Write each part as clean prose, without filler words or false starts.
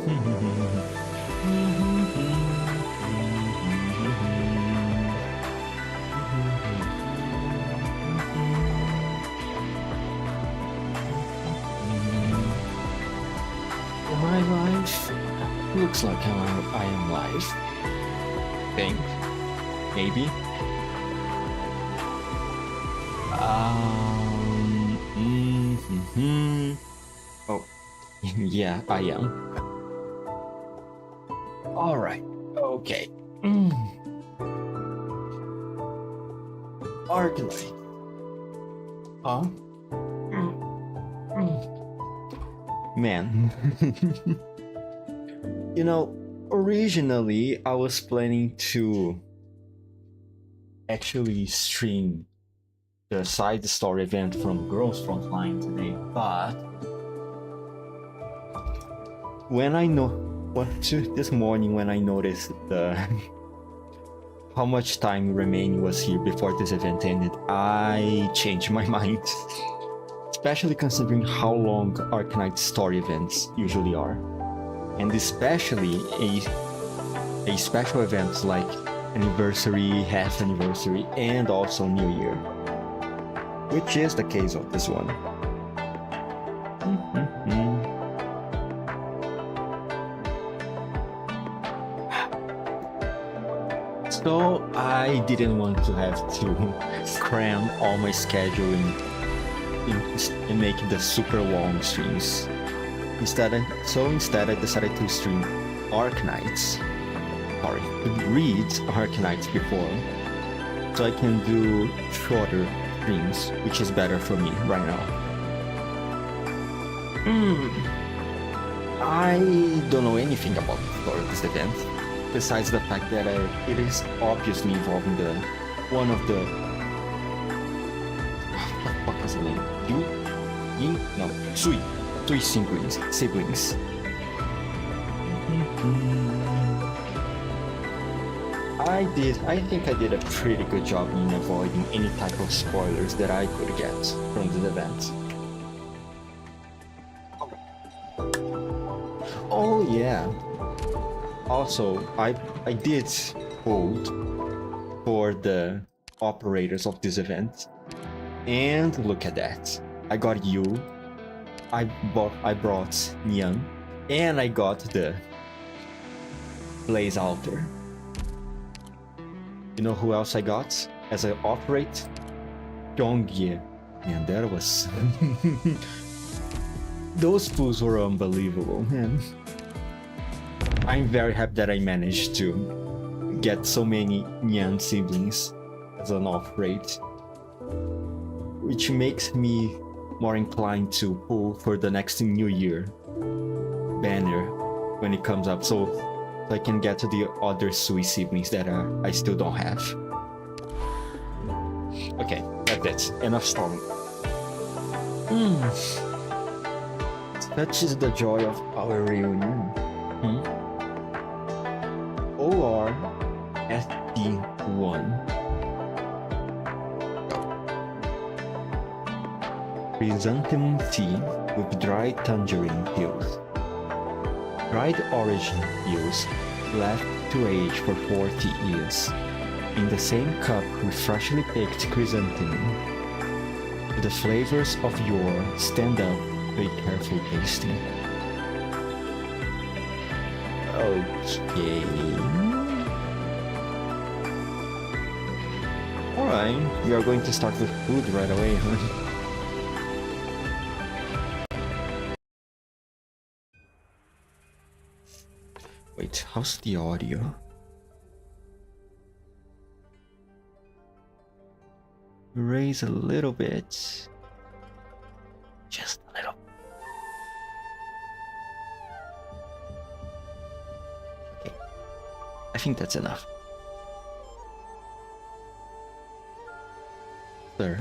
My life looks like I am live. Think, maybe. Oh, yeah, I am. All right. Okay. Arknight. Huh? Man. You know, originally I was planning to actually stream the side story event from Girls Frontline today, but when I this morning when I noticed the how much time remaining was here before this event ended, I changed my mind. Especially considering how long Arknights story events usually are, and especially a special event like anniversary, half anniversary, and also New Year, which is the case of this one. So I didn't want to have to cram all my scheduling in making the super long streams. Instead I decided to stream Arknights. Sorry, to read Arknights before, so I can do shorter streams, which is better for me right now. I don't know anything about the story of this event, besides the fact that it is obviously involving one of the what was the name? Sui siblings. I think I did a pretty good job in avoiding any type of spoilers that I could get from this event. Oh yeah. Also, I did vote for the operators of this event. And look at that. I got you. I brought Nian, and I got the Blaze Altar. You know who else I got as I operate? Dongye. Man, that was those fools were unbelievable, man. I'm very happy that I managed to get so many Nian siblings as an operate, which makes me more inclined to pull for the next New Year banner when it comes up, so I can get to the other Sui siblings that I still don't have. Okay, that's it. Enough stalling. Such is the joy of our reunion. OR SD1. Chrysanthemum tea with dried tangerine peels. Dried orange peels left to age for 40 years. In the same cup with freshly picked chrysanthemum. The flavors of your stand up by careful tasting. Okay. Alright, we are going to start with food right away, huh? Wait, how's the audio? Raise a little bit. Just a little. Okay. I think that's enough. Sir,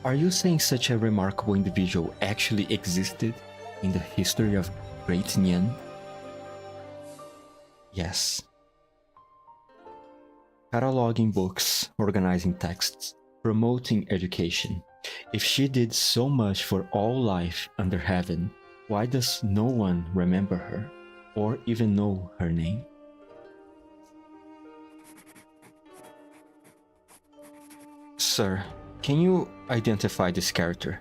are you saying such a remarkable individual actually existed in the history of Great Nian? Yes. Cataloging books, organizing texts, promoting education. If she did so much for all life under heaven, why does no one remember her? or even know her name. Sir, can you identify this character?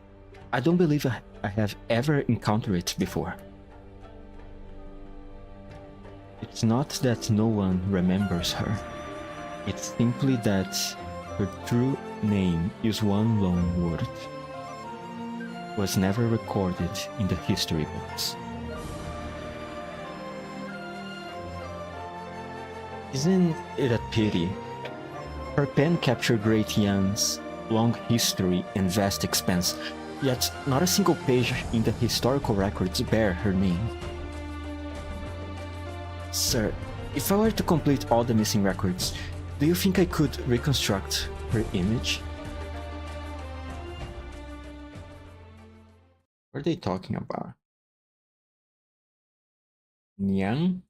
I don't believe I have ever encountered it before. It's not that no one remembers her. It's simply that her true name is one long word. Was never recorded in the history books. Isn't it a pity? Her pen captured Great Yan's long history and vast expanse, yet not a single page in the historical records bear her name. Sir, if I were to complete all the missing records, do you think I could reconstruct her image? What are they talking about? Niang?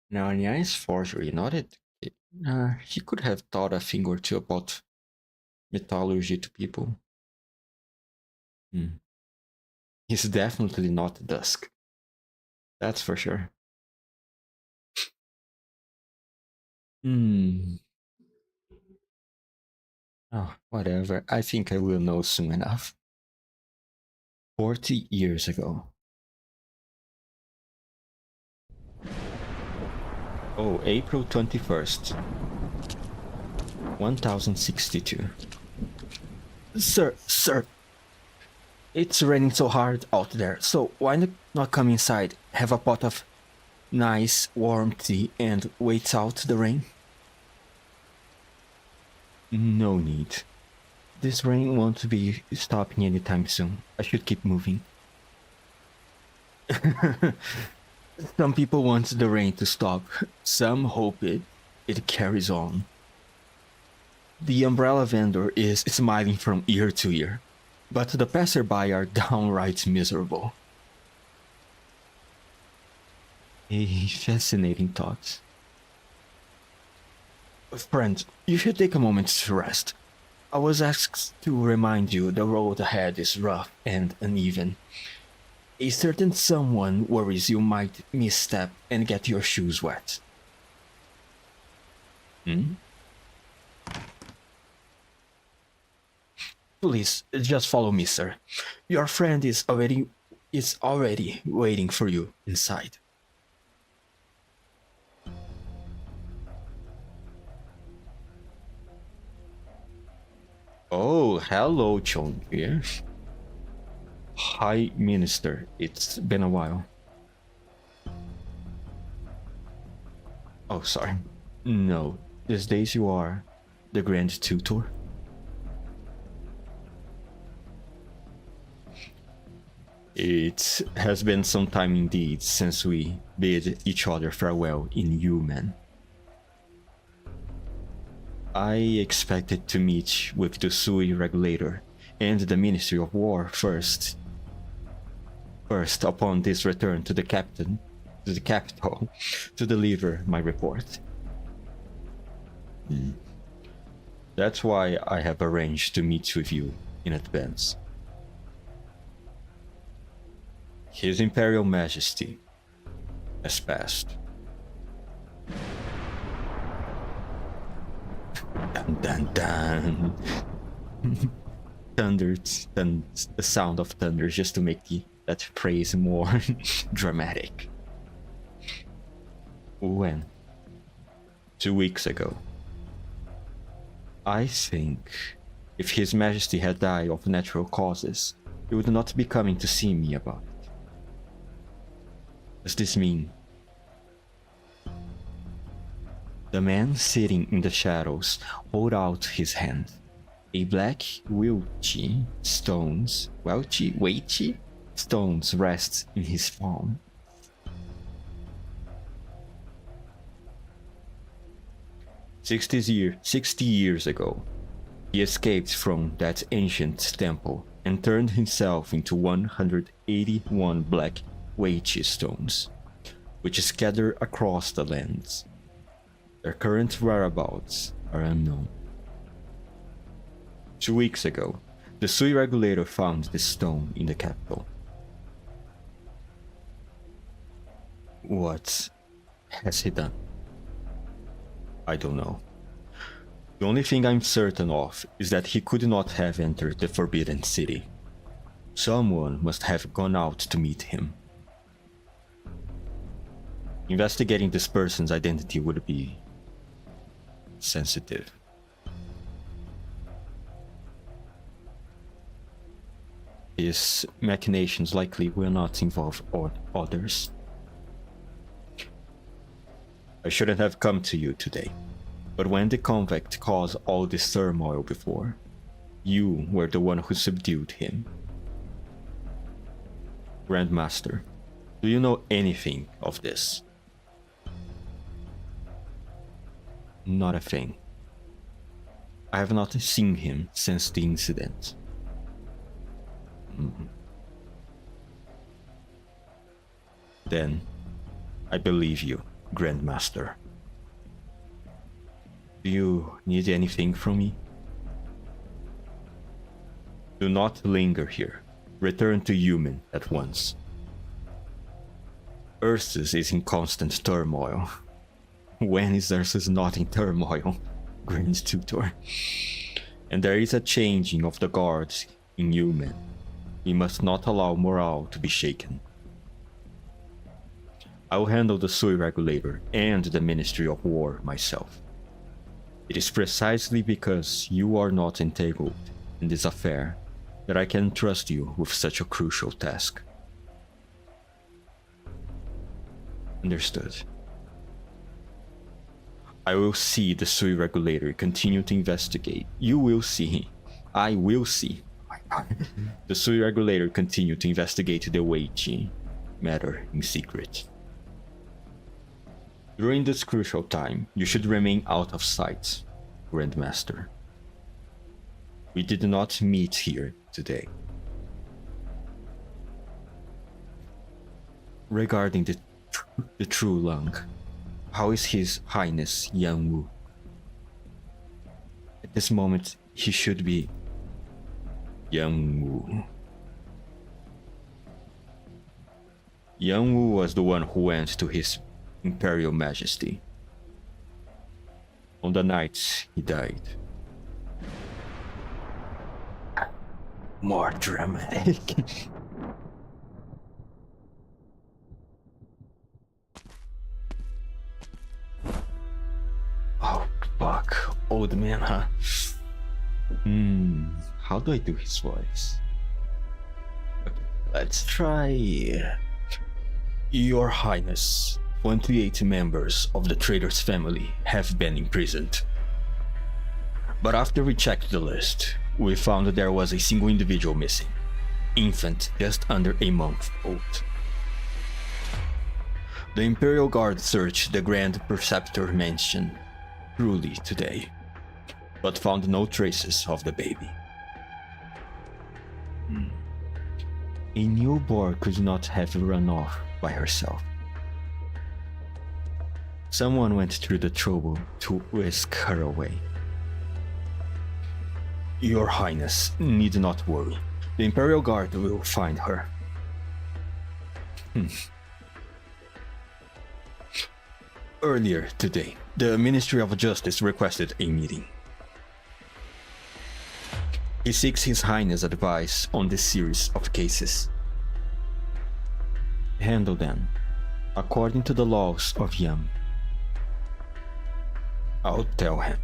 Now Niang is forgery, not it. He could have taught a thing or two about metallurgy to people. He's definitely not Dusk. That's for sure. Oh, whatever. I think I will know soon enough. 40 years ago. Oh, April 21st. 1062. Sir. It's raining so hard out there, so why not come inside, have a pot of nice warm tea, and wait out the rain? No need. This rain won't be stopping anytime soon. I should keep moving. Some people want the rain to stop. Some hope it carries on. The umbrella vendor is smiling from ear to ear, but the passerby are downright miserable. A fascinating thought. Friend, you should take a moment to rest. I was asked to remind you the road ahead is rough and uneven. A certain someone worries you might misstep and get your shoes wet. Please, just follow me, sir. Your friend is already waiting for you inside. Oh, hello, Chongqi. Hi, Minister. It's been a while. Oh, sorry. No, these days you are the Grand Tutor. It has been some time indeed since we bid each other farewell in Yumen. I expected to meet with the Sui regulator and the Ministry of War first upon this return to the capital to deliver my report. That's why I have arranged to meet with you in advance. His Imperial Majesty has passed. Dun dun dun. The sound of thunder just to make that phrase more dramatic. When? 2 weeks ago. I think if His Majesty had died of natural causes, he would not be coming to see me about it. Does this mean? The man sitting in the shadows hold out his hand. A black weighty stones rests in his palm. Sixty years ago, he escaped from that ancient temple and turned himself into 181 black weighty stones, which scattered across the lands. Their current whereabouts are unknown. 2 weeks ago, the Sui regulator found this stone in the capital. What has he done? I don't know. The only thing I'm certain of is that he could not have entered the Forbidden City. Someone must have gone out to meet him. Investigating this person's identity would be sensitive. His machinations likely will not involve others. I shouldn't have come to you today, but when the convict caused all this turmoil before, you were the one who subdued him. Grandmaster, do you know anything of this? Not a thing. I have not seen him since the incident. Then, I believe you, Grandmaster. Do you need anything from me? Do not linger here. Return to human at once. Ursus is in constant turmoil. When is Ursus not in turmoil? Grand Tutor. And there is a changing of the guards in human. We must not allow morale to be shaken. I will handle the Sui Regulator and the Ministry of War myself. It is precisely because you are not entangled in this affair that I can trust you with such a crucial task. Understood. I will see the Sui Regulator continue to investigate. You will see. I will see. The Sui Regulator continue to investigate the Weiqi matter in secret. During this crucial time, you should remain out of sight, Grandmaster. We did not meet here today. Regarding the true Lung, how is His Highness Yang Wu? At this moment, he should be Yang Wu. Yang Wu was the one who went to His Imperial Majesty on the night he died. More dramatic. Oh fuck, old man, huh? How do I do his voice? Okay, let's try. Your Highness, 28 members of the traitor's family have been imprisoned. But after we checked the list, we found that there was a single individual missing. Infant just under a month old. The Imperial Guard searched the Grand Preceptor mansion truly today, but found no traces of the baby. A newborn could not have run off by herself. Someone went through the trouble to whisk her away. Your Highness need not worry. The Imperial Guard will find her. Earlier today, the Ministry of Justice requested a meeting. He seeks His Highness' advice on this series of cases. Handle them according to the laws of Yam. I'll tell him.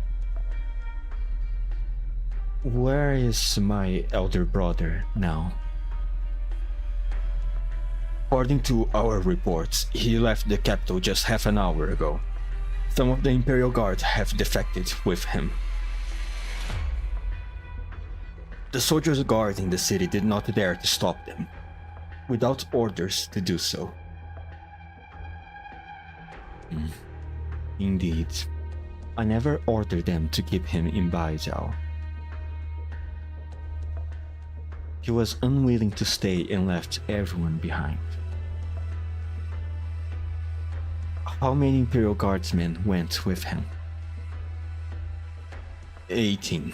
Where is my elder brother now? According to our reports, he left the capital just half an hour ago. Some of the Imperial Guard have defected with him. The soldiers guarding the city did not dare to stop them, without orders to do so. Indeed, I never ordered them to keep him in Baijiao. He was unwilling to stay and left everyone behind. How many Imperial Guardsmen went with him? 18.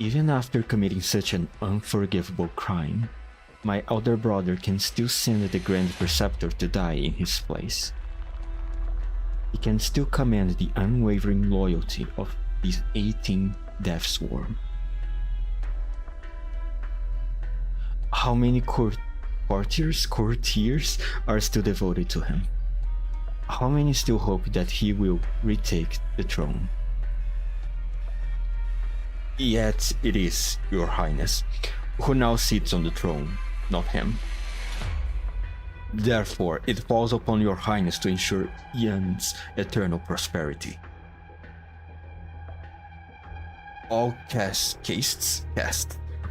Even after committing such an unforgivable crime, My elder brother can still send the Grand Preceptor to die in his place. He can still command the unwavering loyalty of these 18 Death Swarm. How many courtiers are still devoted to him? How many still hope that he will retake the throne? Yet it is your highness who now sits on the throne, not him. Therefore, it falls upon your highness to ensure Yan's eternal prosperity. All castes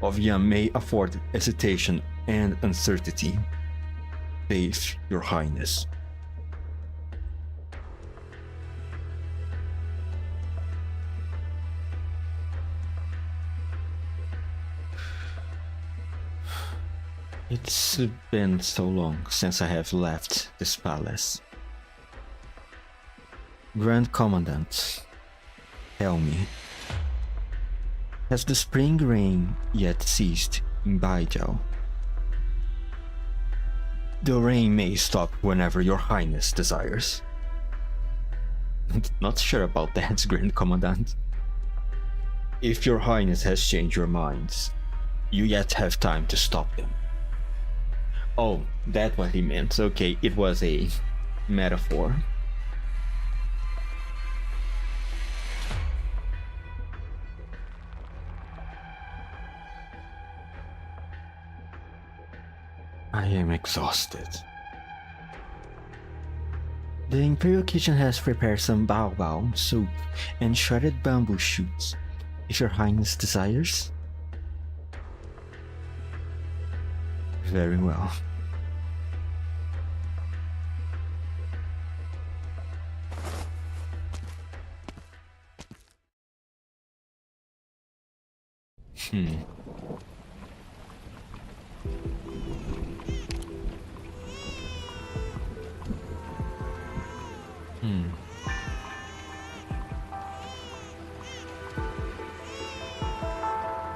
of Yan may afford hesitation and uncertainty. Faith, your highness. It's been so long since I have left this palace. Grand Commandant, tell me, has the spring rain yet ceased in Baijao? The rain may stop whenever your highness desires. Not sure about that, Grand Commandant. If your highness has changed your minds, you yet have time to stop them. Oh, that's what he meant. Okay, it was a metaphor. I am exhausted. The Imperial Kitchen has prepared some bao soup and shredded bamboo shoots, if your highness desires. Very well.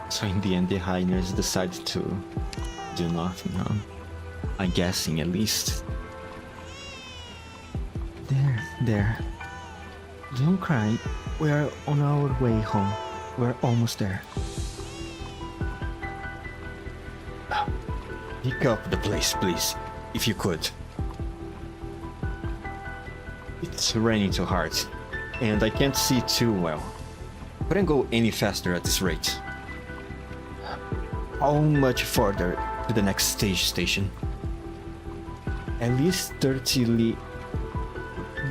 So in the end, the highness decided to do nothing, huh? I'm guessing, at least. There. Don't cry. We're on our way home. We're almost there. Pick up the place, please, if you could. It's raining too hard, and I can't see too well. Couldn't go any faster at this rate. How much further to the next station? At least 30 li...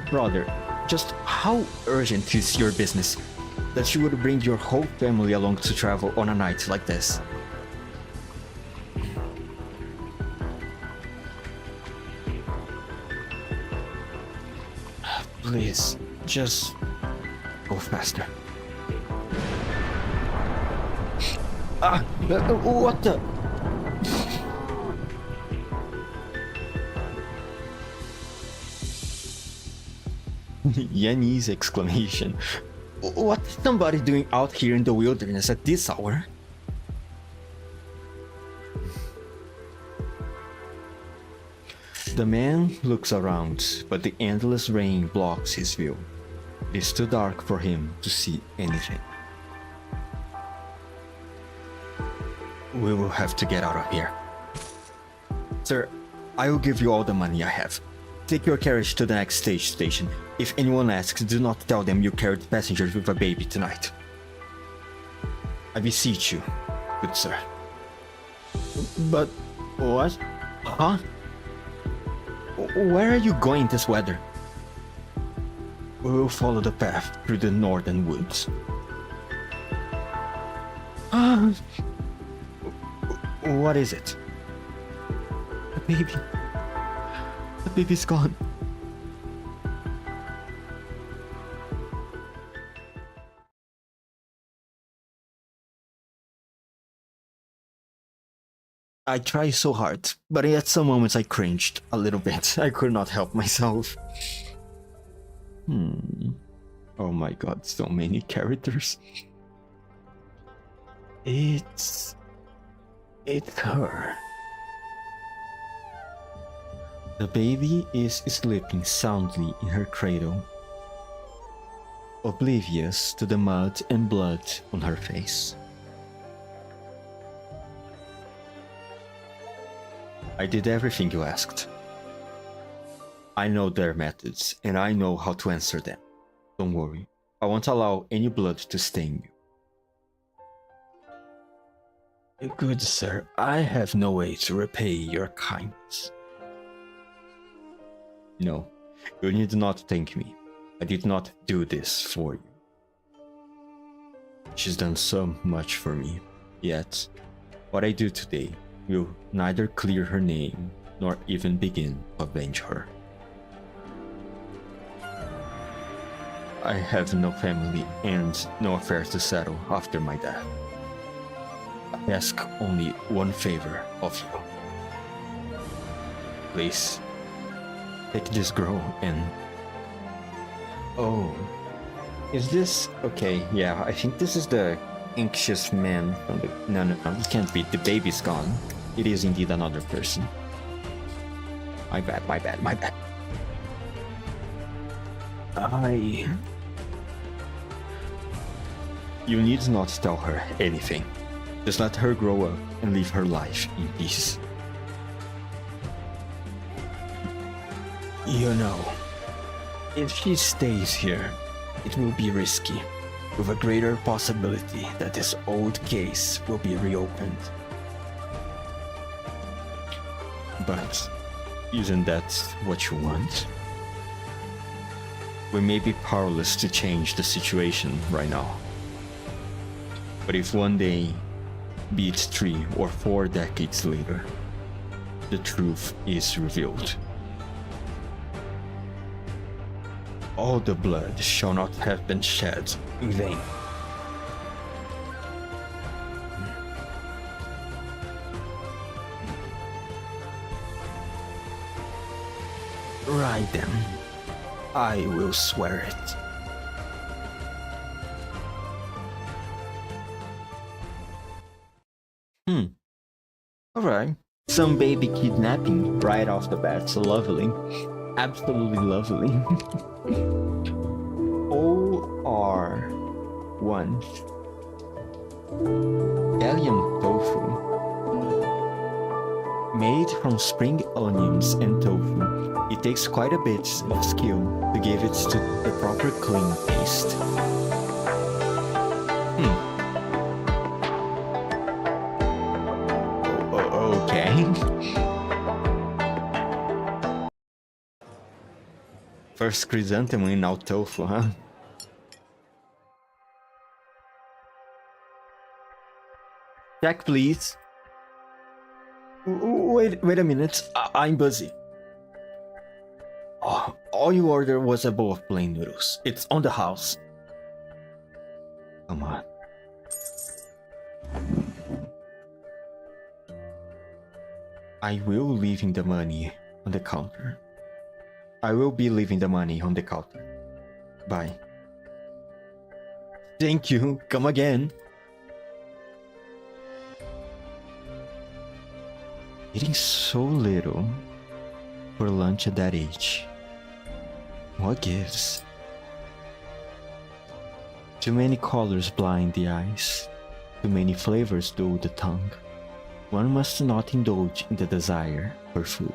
Brother, just how urgent is your business that you would bring your whole family along to travel on a night like this? Please, just go faster. What the? Yanni's exclamation. What is somebody doing out here in the wilderness at this hour? The man looks around, but the endless rain blocks his view. It is too dark for him to see anything. We will have to get out of here. Sir, I will give you all the money I have. Take your carriage to the next station. If anyone asks, do not tell them you carried passengers with a baby tonight. I beseech you, good sir. But what? Huh? Where are you going this weather? We will follow the path through the northern woods. What is it? The baby. The baby's gone. I tried so hard, but at some moments I cringed a little bit. I could not help myself. Oh my god, so many characters. It's her. The baby is sleeping soundly in her cradle, oblivious to the mud and blood on her face. I did everything you asked. I know their methods, and I know how to answer them. Don't worry, I won't allow any blood to stain you. Good sir, I have no way to repay your kindness. No, you need not thank me. I did not do this for you. She's done so much for me, yet what I do today will neither clear her name nor even begin to avenge her. I have no family and no affairs to settle after my death. I ask only one favor of you. Please, take this girl and... Oh, is this... Okay, yeah, I think this is the anxious man from the... No, it can't be. The baby's gone. It is indeed another person. My bad. You need not tell her anything. Just let her grow up and live her life in peace. You know, if she stays here, it will be risky, with a greater possibility that this old case will be reopened. But isn't that what you want? We may be powerless to change the situation right now. But if one day, be it 3 or 4 decades later, the truth is revealed, all the blood shall not have been shed in vain. Right then, I will swear it. Alright. Some baby kidnapping right off the bat. So lovely. Absolutely lovely. OR1. Gallium tofu. Made from spring onions and tofu, it takes quite a bit of skill to give it to the proper clean taste. Okay. First chrysanthemum, now tofu, huh? Check, please. Wait a minute. I'm busy. Oh, all you ordered was a bowl of plain noodles. It's on the house. Come on. I will leaving the money on the counter. I will be leaving the money on the counter. Bye. Thank you. Come again. Eating so little for lunch at that age. What gives? Too many colors blind the eyes. Too many flavors dull the tongue. One must not indulge in the desire for food.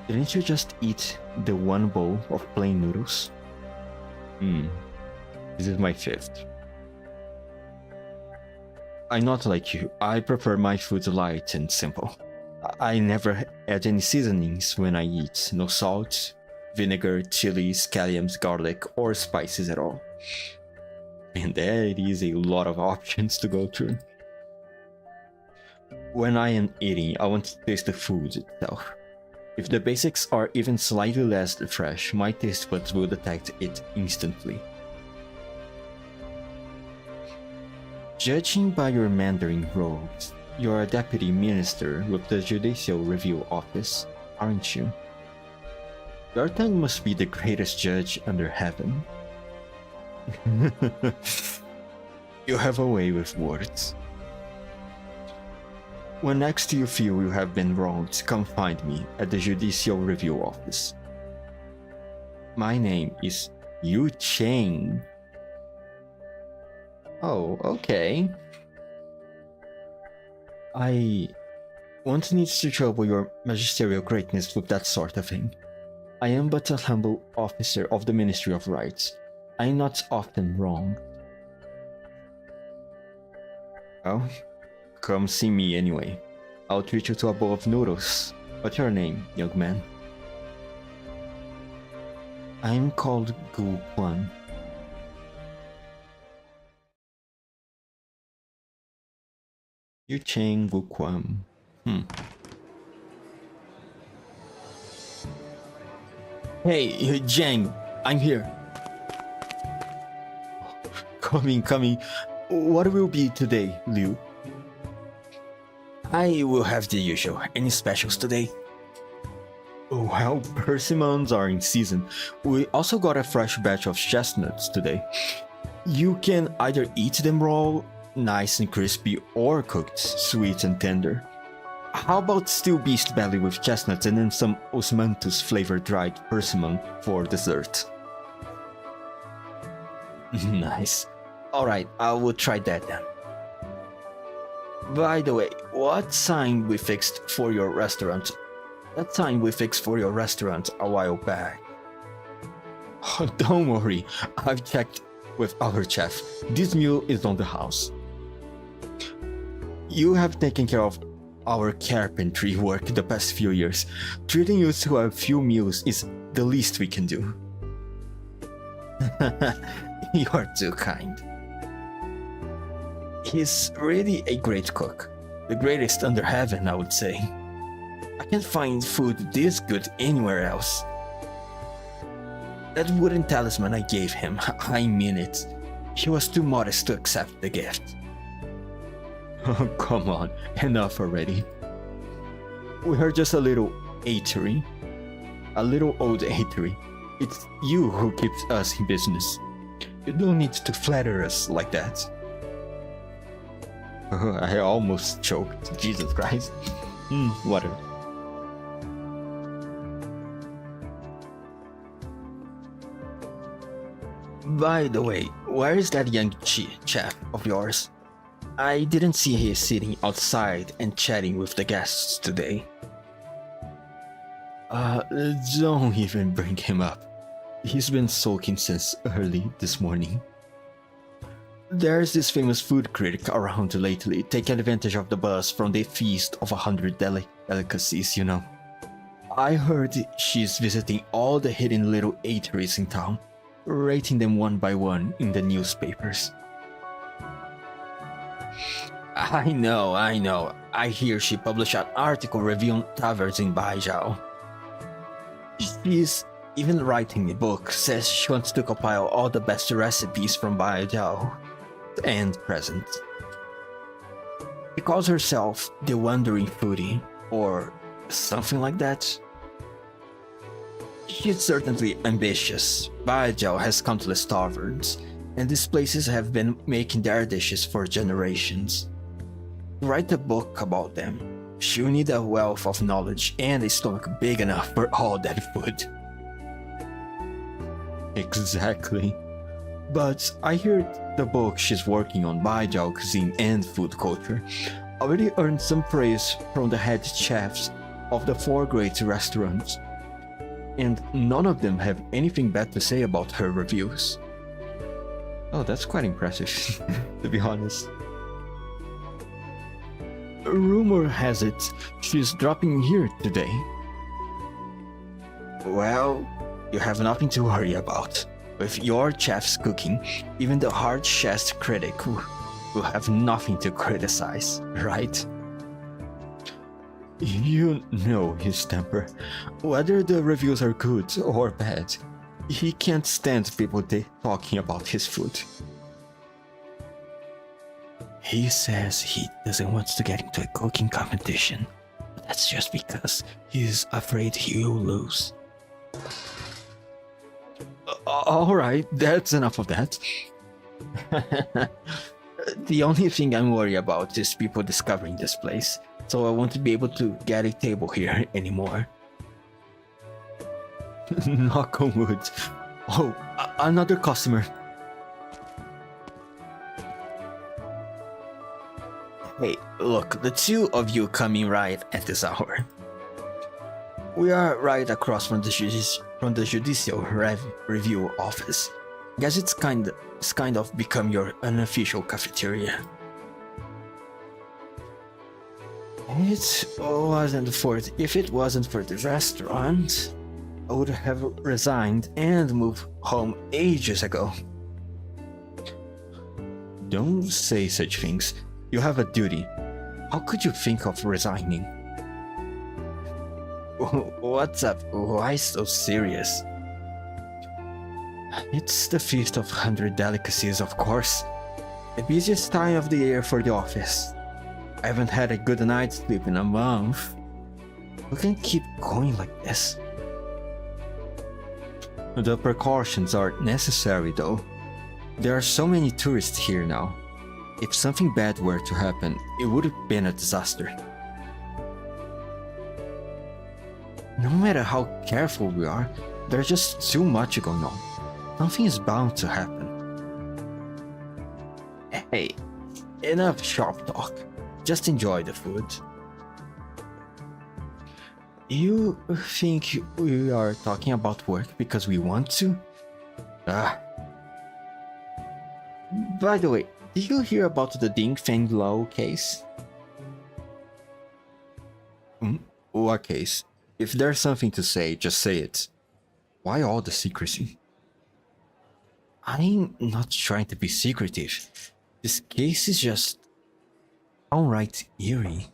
Didn't you just eat the one bowl of plain noodles? This is my 5th. I'm not like you. I prefer my food light and simple. I never add any seasonings when I eat. No salt, vinegar, chili, scallions, garlic, or spices at all. And there is a lot of options to go through. When I am eating, I want to taste the food itself. If the basics are even slightly less fresh, my taste buds will detect it instantly. Judging by your Mandarin robes, you're a deputy minister with the Judicial Review Office, aren't you? Your tongue must be the greatest judge under heaven. You have a way with words. When next you feel you have been wronged, come find me at the Judicial Review Office. My name is Yu Cheng. Oh, okay. I won't need to trouble your magisterial greatness with that sort of thing. I am but a humble officer of the Ministry of Rights. I am not often wrong. Well, come see me anyway. I'll treat you to a bowl of noodles. What's your name, young man? I am called Gu Quan. Yu Cheng Gu Quan. Hey, Jang, I'm here. Coming. What will be today, Liu? I will have the usual. Any specials today? Well, persimmons are in season. We also got a fresh batch of chestnuts today. You can either eat them raw, nice and crispy, or cooked, sweet and tender. How about stewed beast belly with chestnuts and then some osmanthus flavored dried persimmon for dessert? Nice. Alright, I will try that then. By the way, what sign we fixed for your restaurant? That sign we fixed for your restaurant a while back. Oh, don't worry, I've checked with our chef. This meal is on the house. You have taken care of our carpentry work the past few years. Treating you to a few meals is the least we can do. You're too kind. He's really a great cook. The greatest under heaven, I would say. I can't find food this good anywhere else. That wooden talisman I gave him, I mean it. He was too modest to accept the gift. Oh, come on, enough already. We are just a little eatery. A little old eatery. It's you who keeps us in business. You don't need to flatter us like that. I almost choked. Jesus Christ. Whatever. By the way, where is that young chap of yours? I didn't see him sitting outside and chatting with the guests today. Don't even bring him up. He's been sulking since early this morning. There's this famous food critic around lately, taking advantage of the buzz from the Feast of 100 Delicacies, you know. I heard she's visiting all the hidden little eateries in town, rating them one by one in the newspapers. I know. I hear she published an article reviewing taverns in Baijiao. She's even writing a book, says she wants to compile all the best recipes from Baijiao and present. She calls herself the Wandering Foodie, or something like that. She's certainly ambitious. Baijiao has countless taverns, and these places have been making their dishes for generations. To write a book about them, she'll need a wealth of knowledge and a stomach big enough for all that food. Exactly. But I hear the book she's working on, Baijiao cuisine and food culture, already earned some praise from the head chefs of the 4 great restaurants, and none of them have anything bad to say about her reviews. Oh, that's quite impressive, to be honest. Rumor has it she's dropping here today. Well, you have nothing to worry about. With your chef's cooking, even the hard-chest critic will have nothing to criticize, right? You know his temper. Whether the reviews are good or bad, he can't stand people talking about his food. He says he doesn't want to get into a cooking competition, but that's just because he's afraid he'll lose. Alright, that's enough of that. The only thing I'm worried about is people discovering this place. so I won't be able to get a table here anymore. Knock on wood. Oh, another customer. Hey, look, the two of you coming right at this hour. We are right across from the judicial review office. Guess it's kind of become your unofficial cafeteria. If it wasn't for the restaurant, I would have resigned and moved home ages ago. Don't say such things. You have a duty. How could you think of resigning? What's up? Why so serious? It's the Feast of 100 Delicacies, of course. The busiest time of the year for the office. I haven't had a good night's sleep in a month. We can't keep going like this. The precautions are necessary though. There are so many tourists here now. If something bad were to happen, it would have been a disaster. No matter how careful we are, there's just too much going on. Something is bound to happen. Hey, enough shop talk. Just enjoy the food. You think we are talking about work because we want to? By the way, did you hear about the Ding Feng Lo case? What case? If there's something to say, just say it. Why all the secrecy? I'm not trying to be secretive. This case is just downright eerie.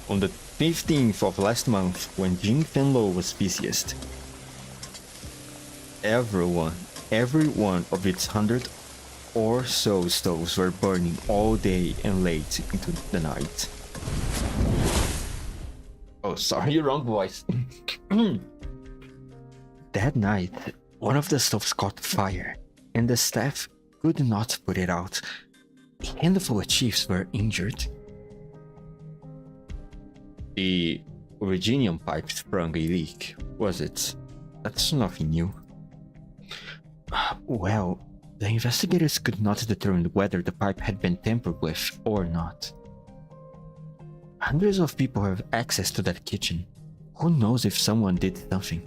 On the 15th of last month, when Jing Fenlo was busiest, every one of its 100 or so stoves were burning all day and late into the night. Oh, sorry, wrong voice. That night, one of the stoves caught fire, and the staff could not put it out. A handful of chiefs were injured. The Originium pipe sprung a leak, was it? That's nothing new. Well, the investigators could not determine whether the pipe had been tampered with or not. Hundreds of people have access to that kitchen. Who knows if someone did something?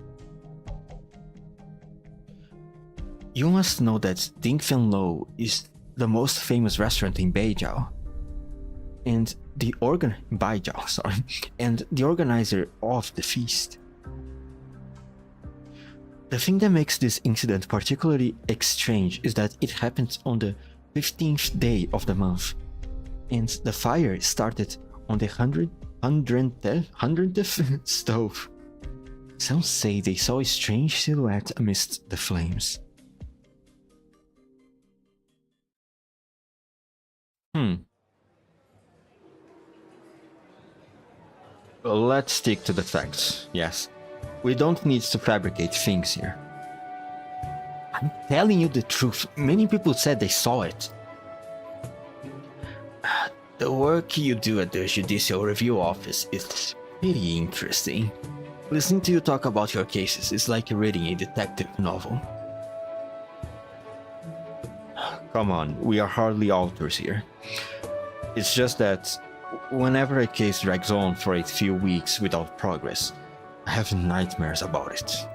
You must know that Ding Fen Lo is the most famous restaurant in Beijiao. And the organizer of the feast. The thing that makes this incident particularly strange is that it happened on the 15th day of the month, and the fire started on the 100th stove. Some say they saw a strange silhouette amidst the flames. Let's stick to the facts, yes. We don't need to fabricate things here. I'm telling you the truth. Many people said they saw it. The work you do at the Judicial Review Office is pretty interesting. Listening to you talk about your cases is like reading a detective novel. Come on, we are hardly authors here. It's just that whenever a case drags on for a few weeks without progress, I have nightmares about it.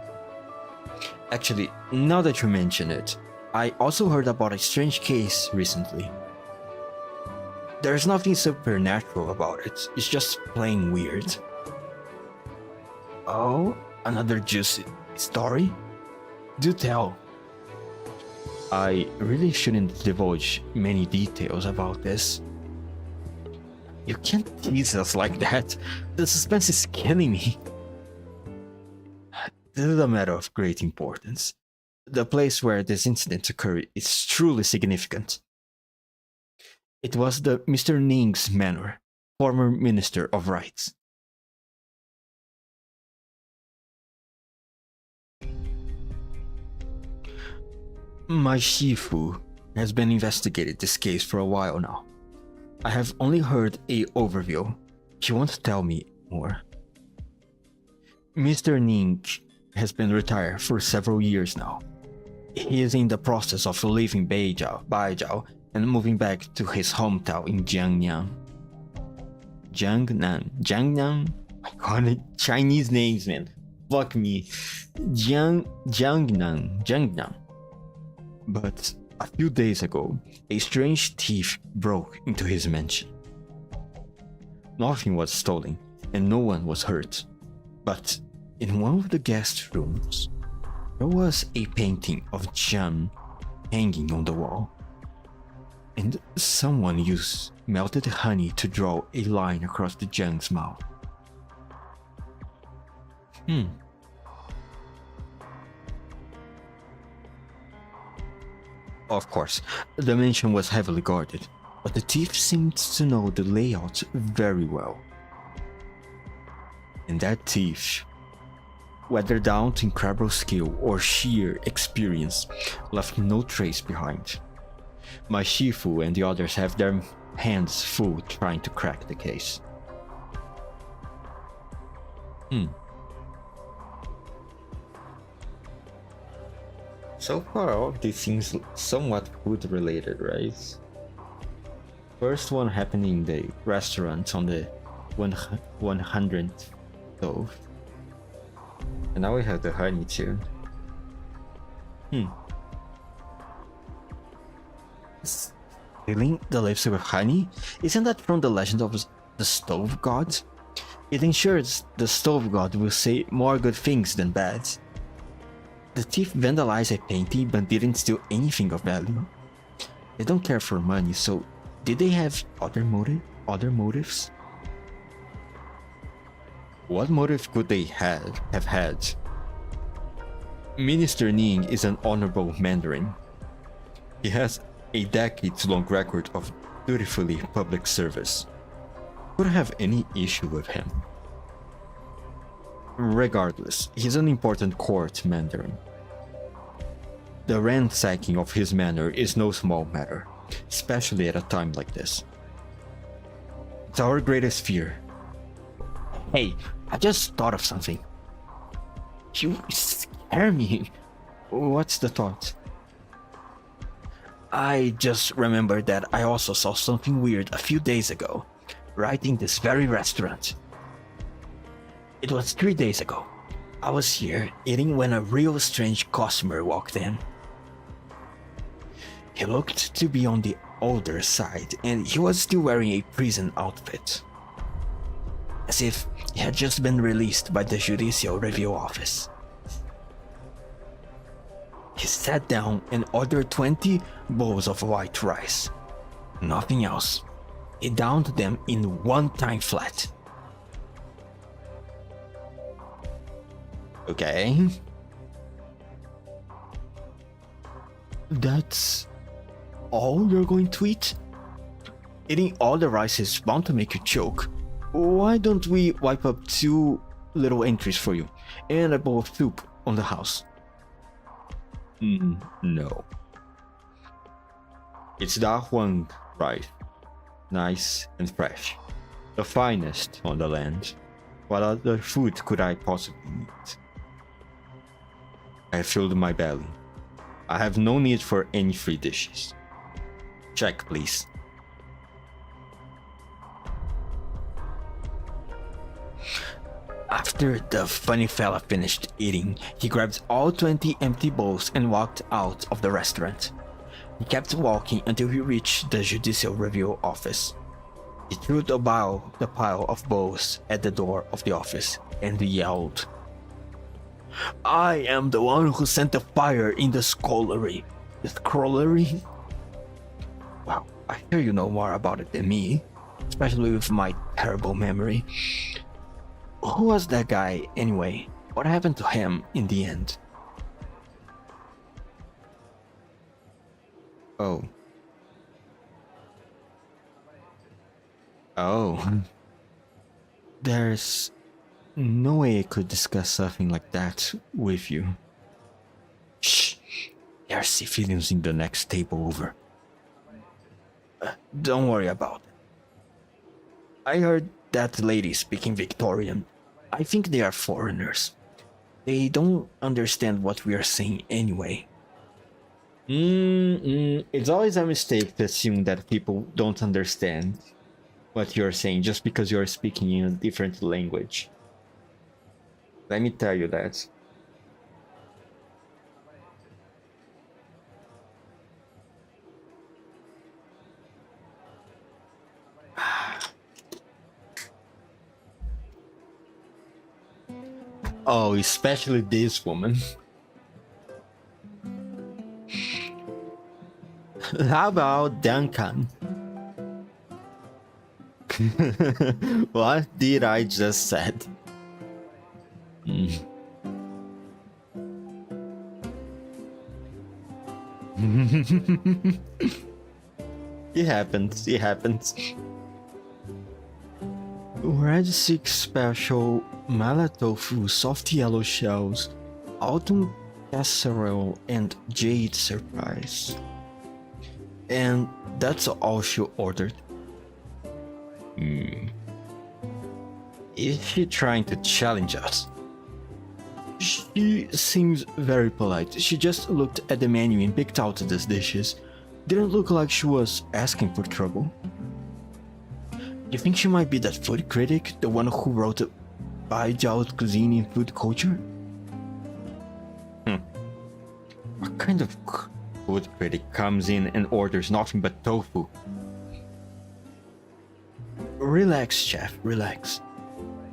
Actually, now that you mention it, I also heard about a strange case recently. There's nothing supernatural about it, it's just plain weird. Oh, another juicy story? Do tell. I really shouldn't divulge many details about this. You can't tease us like that. The suspense is killing me. This is a matter of great importance. The place where this incident occurred is truly significant. It was the Mr. Ning's manor, former Minister of Rights. My Shifu has been investigating this case for a while now. I have only heard a overview. She won't tell me more. Mr. Ning has been retired for several years now. He is in the process of leaving Baijiao and moving back to his hometown in Jiangnan. Jiangnan? My god, Chinese names, man. Fuck me. Jiangnan. But a few days ago, a strange thief broke into his mansion. Nothing was stolen and no one was hurt. But in one of the guest rooms, there was a painting of Jiang hanging on the wall. And someone used melted honey to draw a line across the Jiang's mouth. Of course, the mansion was heavily guarded, but the thief seemed to know the layout very well. And that thief, whether down to incredible skill or sheer experience, left no trace behind. My Shifu and the others have their hands full trying to crack the case. So far, all of these seems somewhat food related, right? First one happened in the restaurant on the 100th stove. And now we have the honey too. Filling the lips with honey? Isn't that from the legend of the stove god? It ensures the stove god will say more good things than bad. The thief vandalized a painting but didn't steal anything of value. They don't care for money, so did they have other motives? What motive could they have had? Minister Ning is an honorable Mandarin. He has a decades-long record of dutifully public service. Would I have any issue with him? Regardless, he's an important court Mandarin. The ransacking of his manor is no small matter, especially at a time like this. It's our greatest fear. Hey, I just thought of something. You scare me. What's the thought? I just remembered that I also saw something weird a few days ago, right in this very restaurant. It was 3 days ago. I was here eating when a real strange customer walked in. He looked to be on the older side and he was still wearing a prison outfit, as if he had just been released by the Judicial Review Office. He sat down and ordered 20 bowls of white rice. Nothing else. He downed them in one time flat. Okay. That's all you're going to eat? Eating all the rice is bound to make you choke. Why don't we wipe up 2 little entries for you and a bowl of soup on the house? No. It's Da Huang rice. Nice and fresh. The finest on the land. What other food could I possibly eat? I have filled my belly. I have no need for any free dishes. Check, please. After the funny fella finished eating, he grabbed all 20 empty bowls and walked out of the restaurant. He kept walking until he reached the Judicial Review Office. He threw the pile of bowls at the door of the office and yelled, "I am the one who sent the fire in the scullery." The scullery? Wow, I hear you know more about it than me, especially with my terrible memory. Who was that guy anyway? What happened to him in the end? Oh. There's no way I could discuss something like that with you. Shh! There are civilians in the next table over. Don't worry about it. I heard that lady speaking Victorian. I think they are foreigners. They don't understand what we are saying anyway. It's always a mistake to assume that people don't understand what you're saying just because you're speaking in a different language. Let me tell you that. Oh, especially this woman. How about Duncan? What did I just said? It happens, it happens. Red 6 special, Malatofu, soft yellow shells, autumn casserole, and jade surprise. And that's all she ordered. Is she trying to challenge us? She seems very polite. She just looked at the menu and picked out these dishes. Didn't look like she was asking for trouble. You think she might be that food critic, the one who wrote Baijiao's Cuisine and Food Culture? What kind of food critic comes in and orders nothing but tofu? Relax, chef, relax.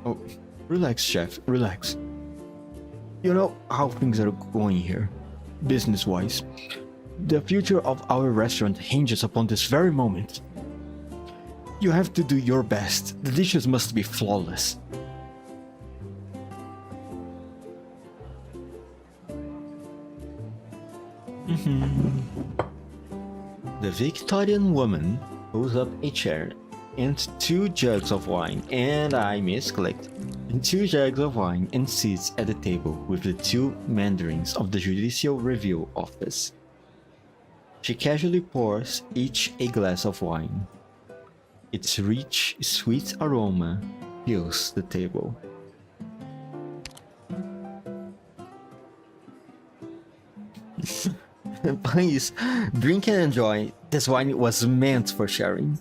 Oh, relax, chef, relax. You know how things are going here, business-wise. The future of our restaurant hinges upon this very moment. You have to do your best. The dishes must be flawless. The Victorian woman pulls up a chair and 2 jugs of wine, and I misclicked. And 2 jugs of wine, and sits at the table with the 2 mandarins of the Judicial Review Office. She casually pours each a glass of wine. Its rich, sweet aroma fills the table. Please, drink and enjoy. This wine was meant for sharing.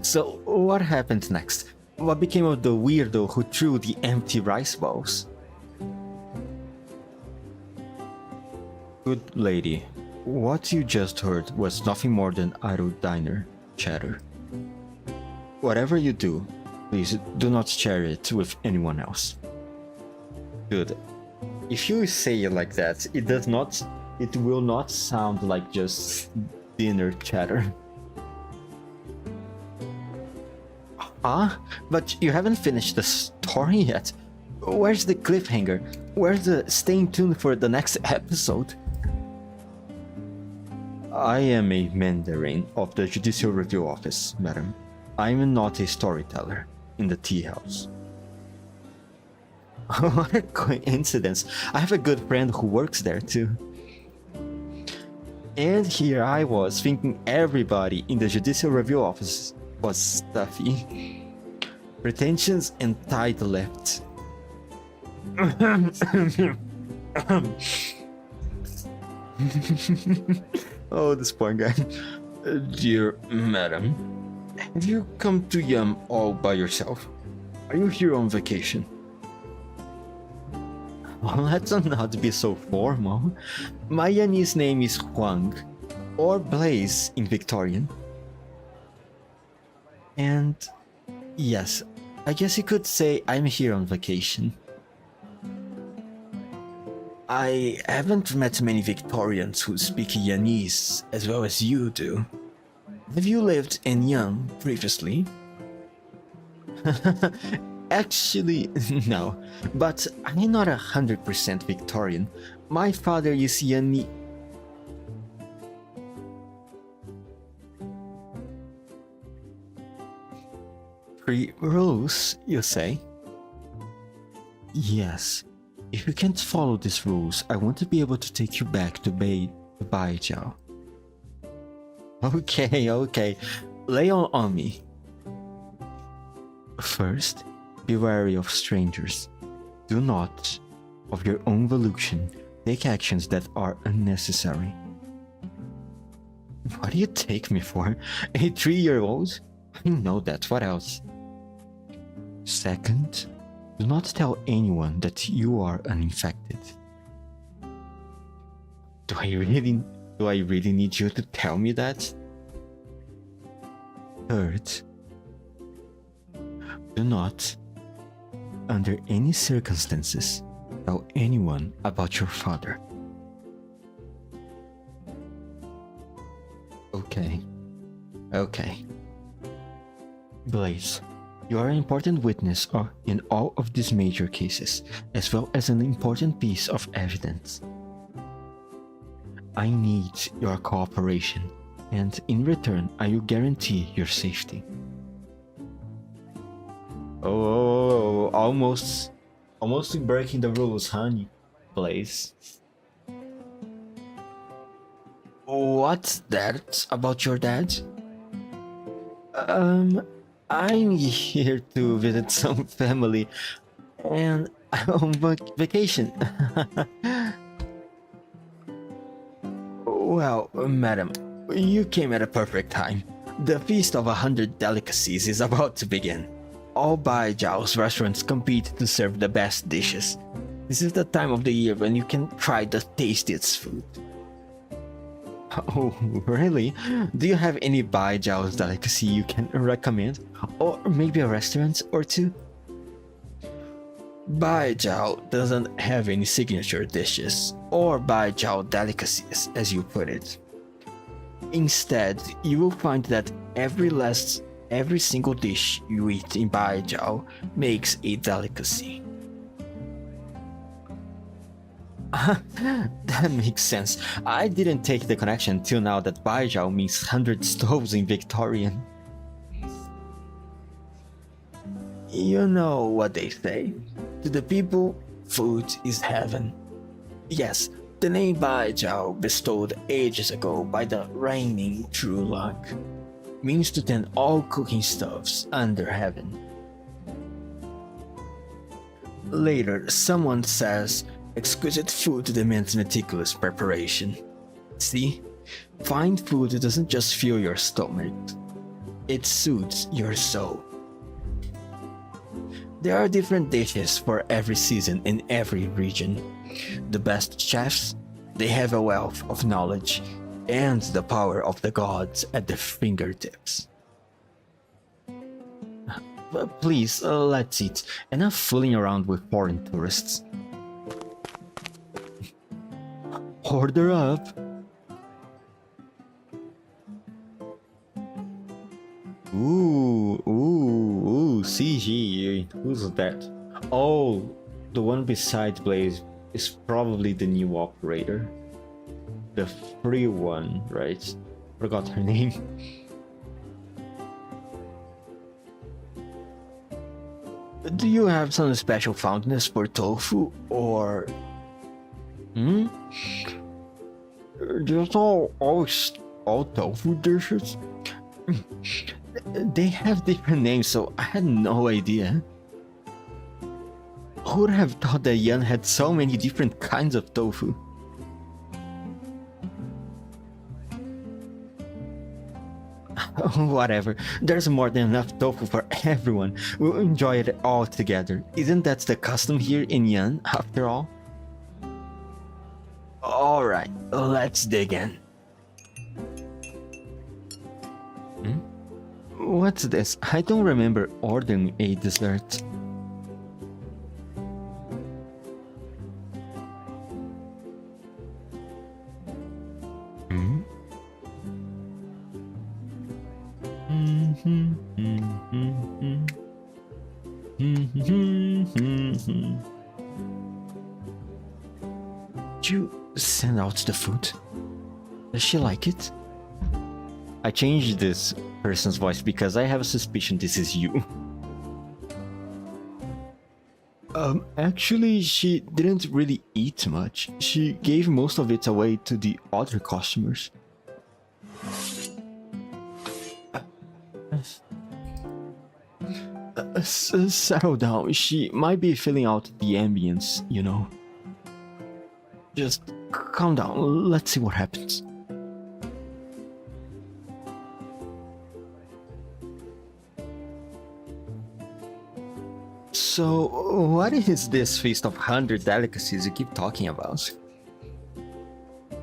So, what happened next? What became of the weirdo who threw the empty rice bowls? Good lady, what you just heard was nothing more than idle diner chatter. Whatever you do, please do not share it with anyone else. Dude, if you say it like that, it will not sound like just dinner chatter. Huh? But you haven't finished the story yet. Where's the cliffhanger? Where's the staying tuned for the next episode? I am a Mandarin of the Judicial Review Office, madam. I am not a storyteller in the tea house. What a coincidence. I have a good friend who works there too. And here I was thinking everybody in the Judicial Review Office was stuffy. Pretensions and tight-lipped. Oh, this poor guy. Dear madam, have you come to Yum all by yourself? Are you here on vacation? Well, let's not be so formal. My Yanese name is Huang, or Blaze in Victorian. And yes, I guess you could say I'm here on vacation. I haven't met many Victorians who speak Yanese as well as you do. Have you lived in Yum previously? Actually, no, but I'm not 100% Victorian. My father is Yanese. Pre-rules, you say? Yes. If you can't follow these rules, I want to be able to take you back to Baijiao. Okay. Lay on me. First, be wary of strangers. Do not, of your own volition, take actions that are unnecessary. What do you take me for? A 3-year-old? I know that, what else? Second, do not tell anyone that you are uninfected. Do I really need you to tell me that? Third, do not, under any circumstances, tell anyone about your father. Okay. Blaze, you are an important witness in all of these major cases, as well as an important piece of evidence. I need your cooperation, and in return, I will guarantee your safety. Oh, almost breaking the rules, honey. Blaze. What's that about your dad? I'm here to visit some family, and I'm on vacation. Well, madam, you came at a perfect time. The Feast of 100 Delicacies is about to begin. All Baijiao's restaurants compete to serve the best dishes. This is the time of the year when you can try the tastiest food. Oh, really? Do you have any Baijiao's delicacy you can recommend? Or maybe a restaurant or two? Baijiao doesn't have any signature dishes, or Baijiao delicacies, as you put it. Instead, you will find that every single dish you eat in Baijiao makes a delicacy. That makes sense. I didn't take the connection till now that Baijiao means 100 stoves in Victorian. You know what they say. To the people, food is heaven. Yes, the name Baijiao, bestowed ages ago by the reigning true luck, means to tend all cooking stoves under heaven. Later, someone says, exquisite food demands meticulous preparation. See, fine food doesn't just fill your stomach, it soothes your soul. There are different dishes for every season in every region. The best chefs, they have a wealth of knowledge and the power of the gods at their fingertips. But please, let's eat. Enough fooling around with foreign tourists. Order up. Ooh, CG. Who's that? Oh, the one beside Blaze is probably the new operator. The free one, right? Forgot her name. Do you have some special fondness for tofu or... Just all tofu dishes? They have different names, so I had no idea. Who would have thought that Yan had so many different kinds of tofu? Whatever, there's more than enough tofu for everyone. We'll enjoy it all together. Isn't that the custom here in Yan, after all? Alright, let's dig in. What's this? I don't remember ordering a dessert. Did you send out the food? Does she like it? I changed this person's voice because I have a suspicion this is you. Actually, she didn't really eat much. She gave most of it away to the other customers. Settle down. She might be filling out the ambience, you know. Just calm down. Let's see what happens. So, what is this Feast of 100 Delicacies you keep talking about?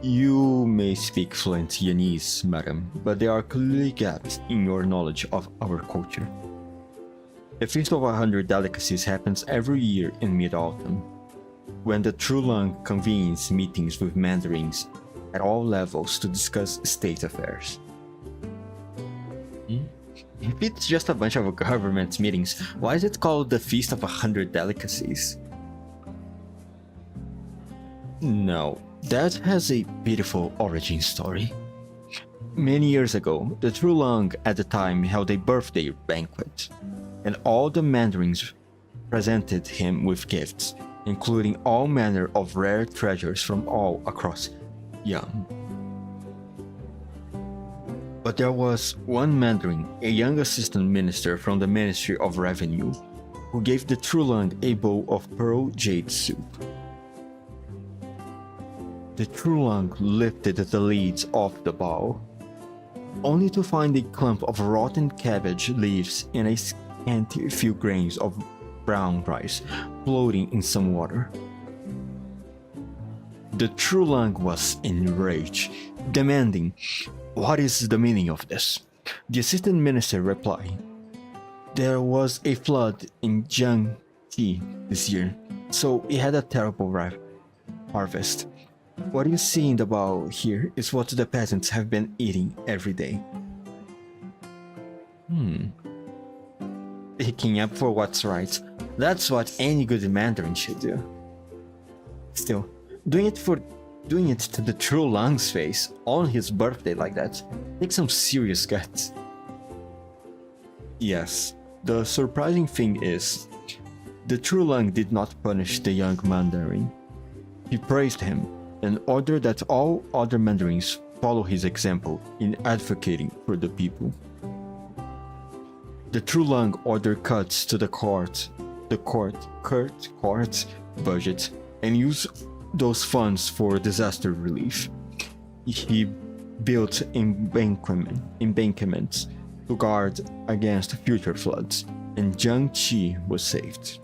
You may speak fluent Viennese, madam, but there are clearly gaps in your knowledge of our culture. The Feast of 100 Delicacies happens every year in mid-autumn, when the True Lung convenes meetings with mandarins at all levels to discuss state affairs. If it's just a bunch of government meetings, why is it called the Feast of 100 Delicacies? No, that has a beautiful origin story. Many years ago, the True Lung at the time held a birthday banquet, and all the mandarins presented him with gifts, including all manner of rare treasures from all across Yang. But there was one mandarin, a young assistant minister from the Ministry of Revenue, who gave the True Lung a bowl of pearl jade soup. The True Lung lifted the lids off the bowl, only to find a clump of rotten cabbage leaves and a scanty few grains of brown rice floating in some water. The True Lung was enraged, demanding, "What is the meaning of this?" The assistant minister replied, "There was a flood in Jiangxi this year, so it had a terrible harvest. What you see in the bowl here is what the peasants have been eating every day." Picking up for what's right. That's what any good Mandarin should do. Still, doing it to the True Lung's face on his birthday like that takes some serious guts. Yes, the surprising thing is, the True Lung did not punish the young Mandarin. He praised him and ordered that all other mandarins follow his example in advocating for the people. The True Lung ordered cuts to the court budget and used those funds for disaster relief. He built embankments to guard against future floods, and Jiangxi was saved.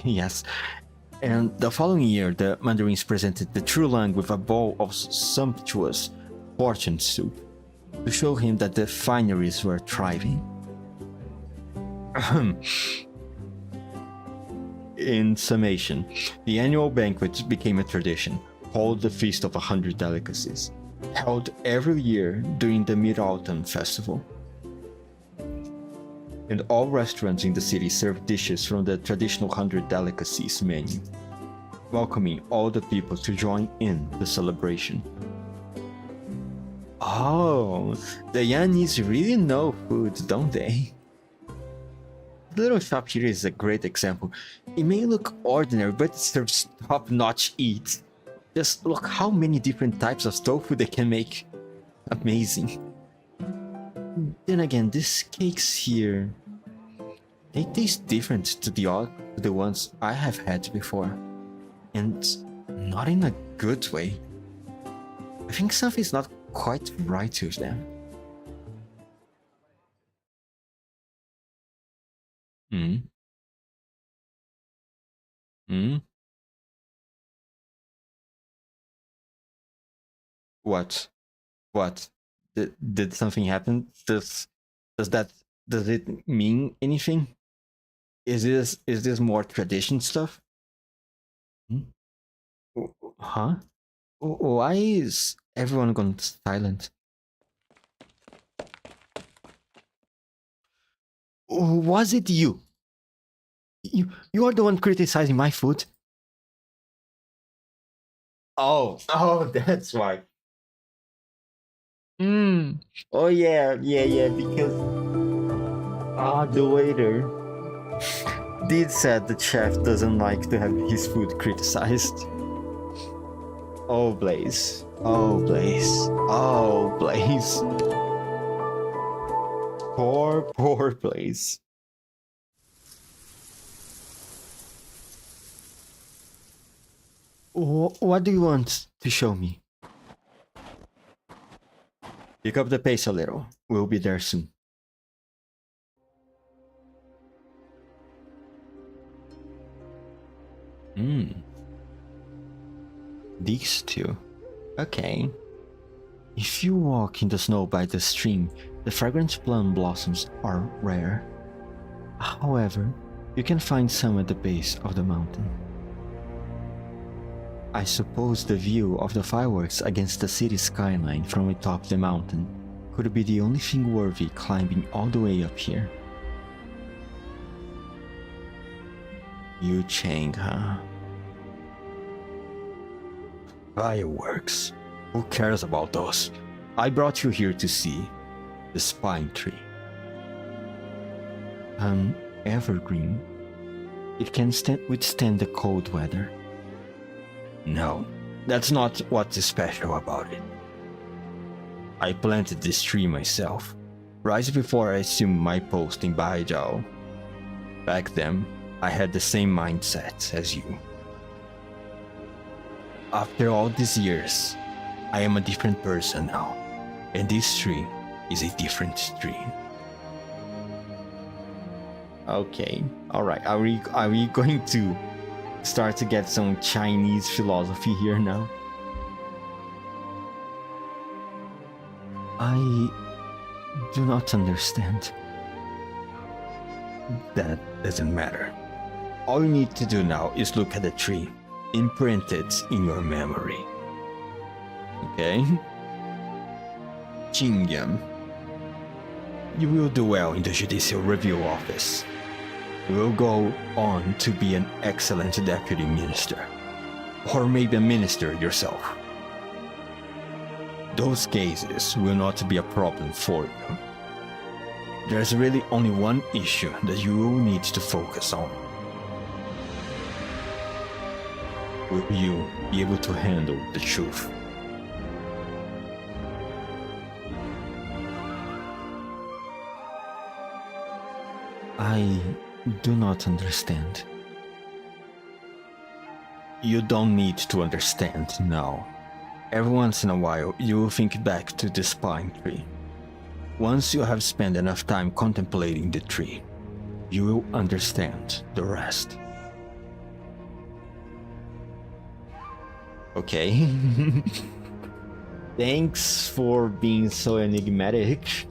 Yes, and the following year, the mandarins presented the True Lung with a bowl of sumptuous fortune soup to show him that the fineries were thriving. In summation, the annual banquet became a tradition called the Feast of 100 Delicacies, held every year during the Mid-Autumn Festival. And all restaurants in the city serve dishes from the traditional 100 Delicacies menu, welcoming all the people to join in the celebration. Oh, the Yannis really know food, don't they? The little shop here is a great example. It may look ordinary, but it serves top-notch eats. Just look how many different types of tofu they can make. Amazing. Then again, these cakes here, they taste different to the ones I have had before. And not in a good way. I think something's not quite right with them. What? What? Did something happen? Does it mean anything? Is this more tradition stuff? Huh? Why is everyone gone silent? Was it you? You are the one criticizing my food? Oh, that's why. Oh yeah, because the waiter. Did said the chef doesn't like to have his food criticized. Oh, Blaze. Oh, Blaze. Oh, Blaze. Poor Blaze. What do you want to show me? Pick up the pace a little. We'll be there soon. These two. Okay. If you walk in the snow by the stream, the fragrant plum blossoms are rare. However, you can find some at the base of the mountain. I suppose the view of the fireworks against the city skyline from atop the mountain could be the only thing worthy climbing all the way up here. Yu Chang, huh? Fireworks. Who cares about those? I brought you here to see the spine tree. An evergreen. It can withstand the cold weather. No, that's not what's special about it. I planted this tree myself, right before I assumed my post in Baijiao. Back then, I had the same mindset as you. After all these years, I am a different person now, and this tree is a different tree. Okay, alright, are we going to start to get some Chinese philosophy here now? I do not understand. That doesn't matter. All you need to do now is look at the tree, imprint it in your memory. Okay? Jingyam. You will do well in the Judicial Review Office. You will go on to be an excellent deputy minister. Or maybe a minister yourself. Those cases will not be a problem for you. There's really only one issue that you will need to focus on. Will you be able to handle the truth? I do not understand. You don't need to understand now. Every once in a while, you will think back to this pine tree. Once you have spent enough time contemplating the tree, you will understand the rest. Okay. Thanks for being so enigmatic,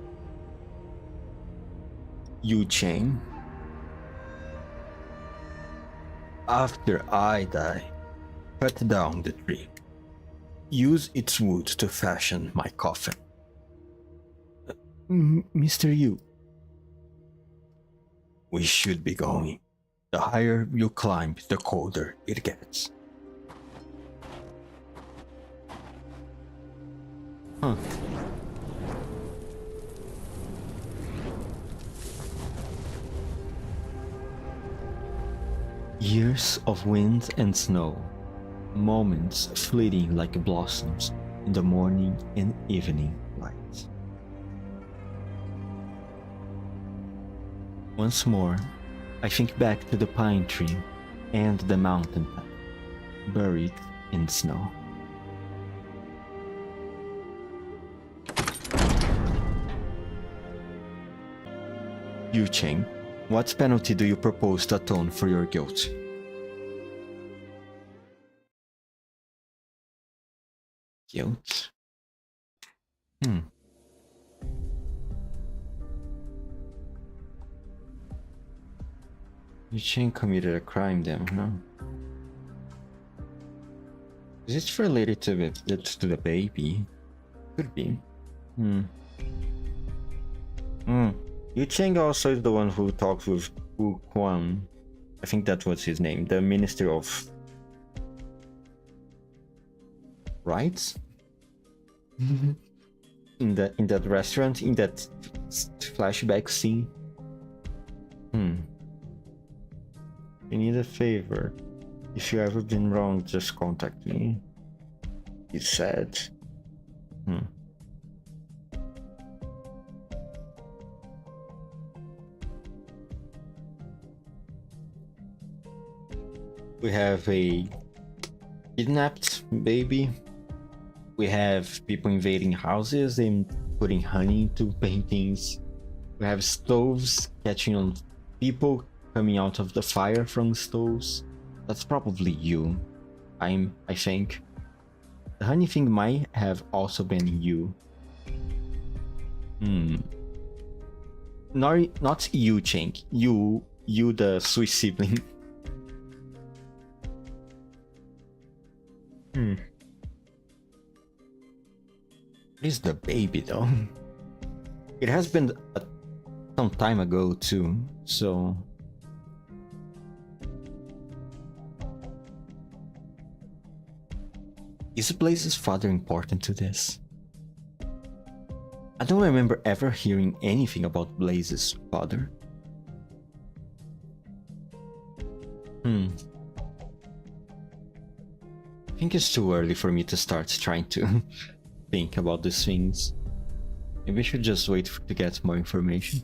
Yu Chang. After I die, cut down the tree. Use its wood to fashion my coffin. Mr. Yu. We should be going. The higher you climb, the colder it gets. Huh. Years of wind and snow, moments fleeting like blossoms in the morning and evening light. Once more, I think back to the pine tree and the mountain path, buried in snow. Yu Cheng, what penalty do you propose to atone for your guilt? Guilt? Yu Cheng committed a crime then, huh? Is it related to the baby? Could be. Yu Cheng also is the one who talked with Wu Quan. I think that was his name, the Minister of Rights? in that restaurant, in that flashback scene. I need a favor. If you ever been wrong, just contact me. He said. We have a kidnapped baby. We have people invading houses and putting honey into paintings. We have stoves catching on people coming out of the fire from stoves. That's probably you. I think. The honey thing might have also been you. Not you, Cheng. You the Swiss sibling. What is the baby though? It has been some time ago too, so... Is Blaze's father important to this? I don't remember ever hearing anything about Blaze's father. I think it's too early for me to start trying to think about these things. Maybe we should just wait to get more information.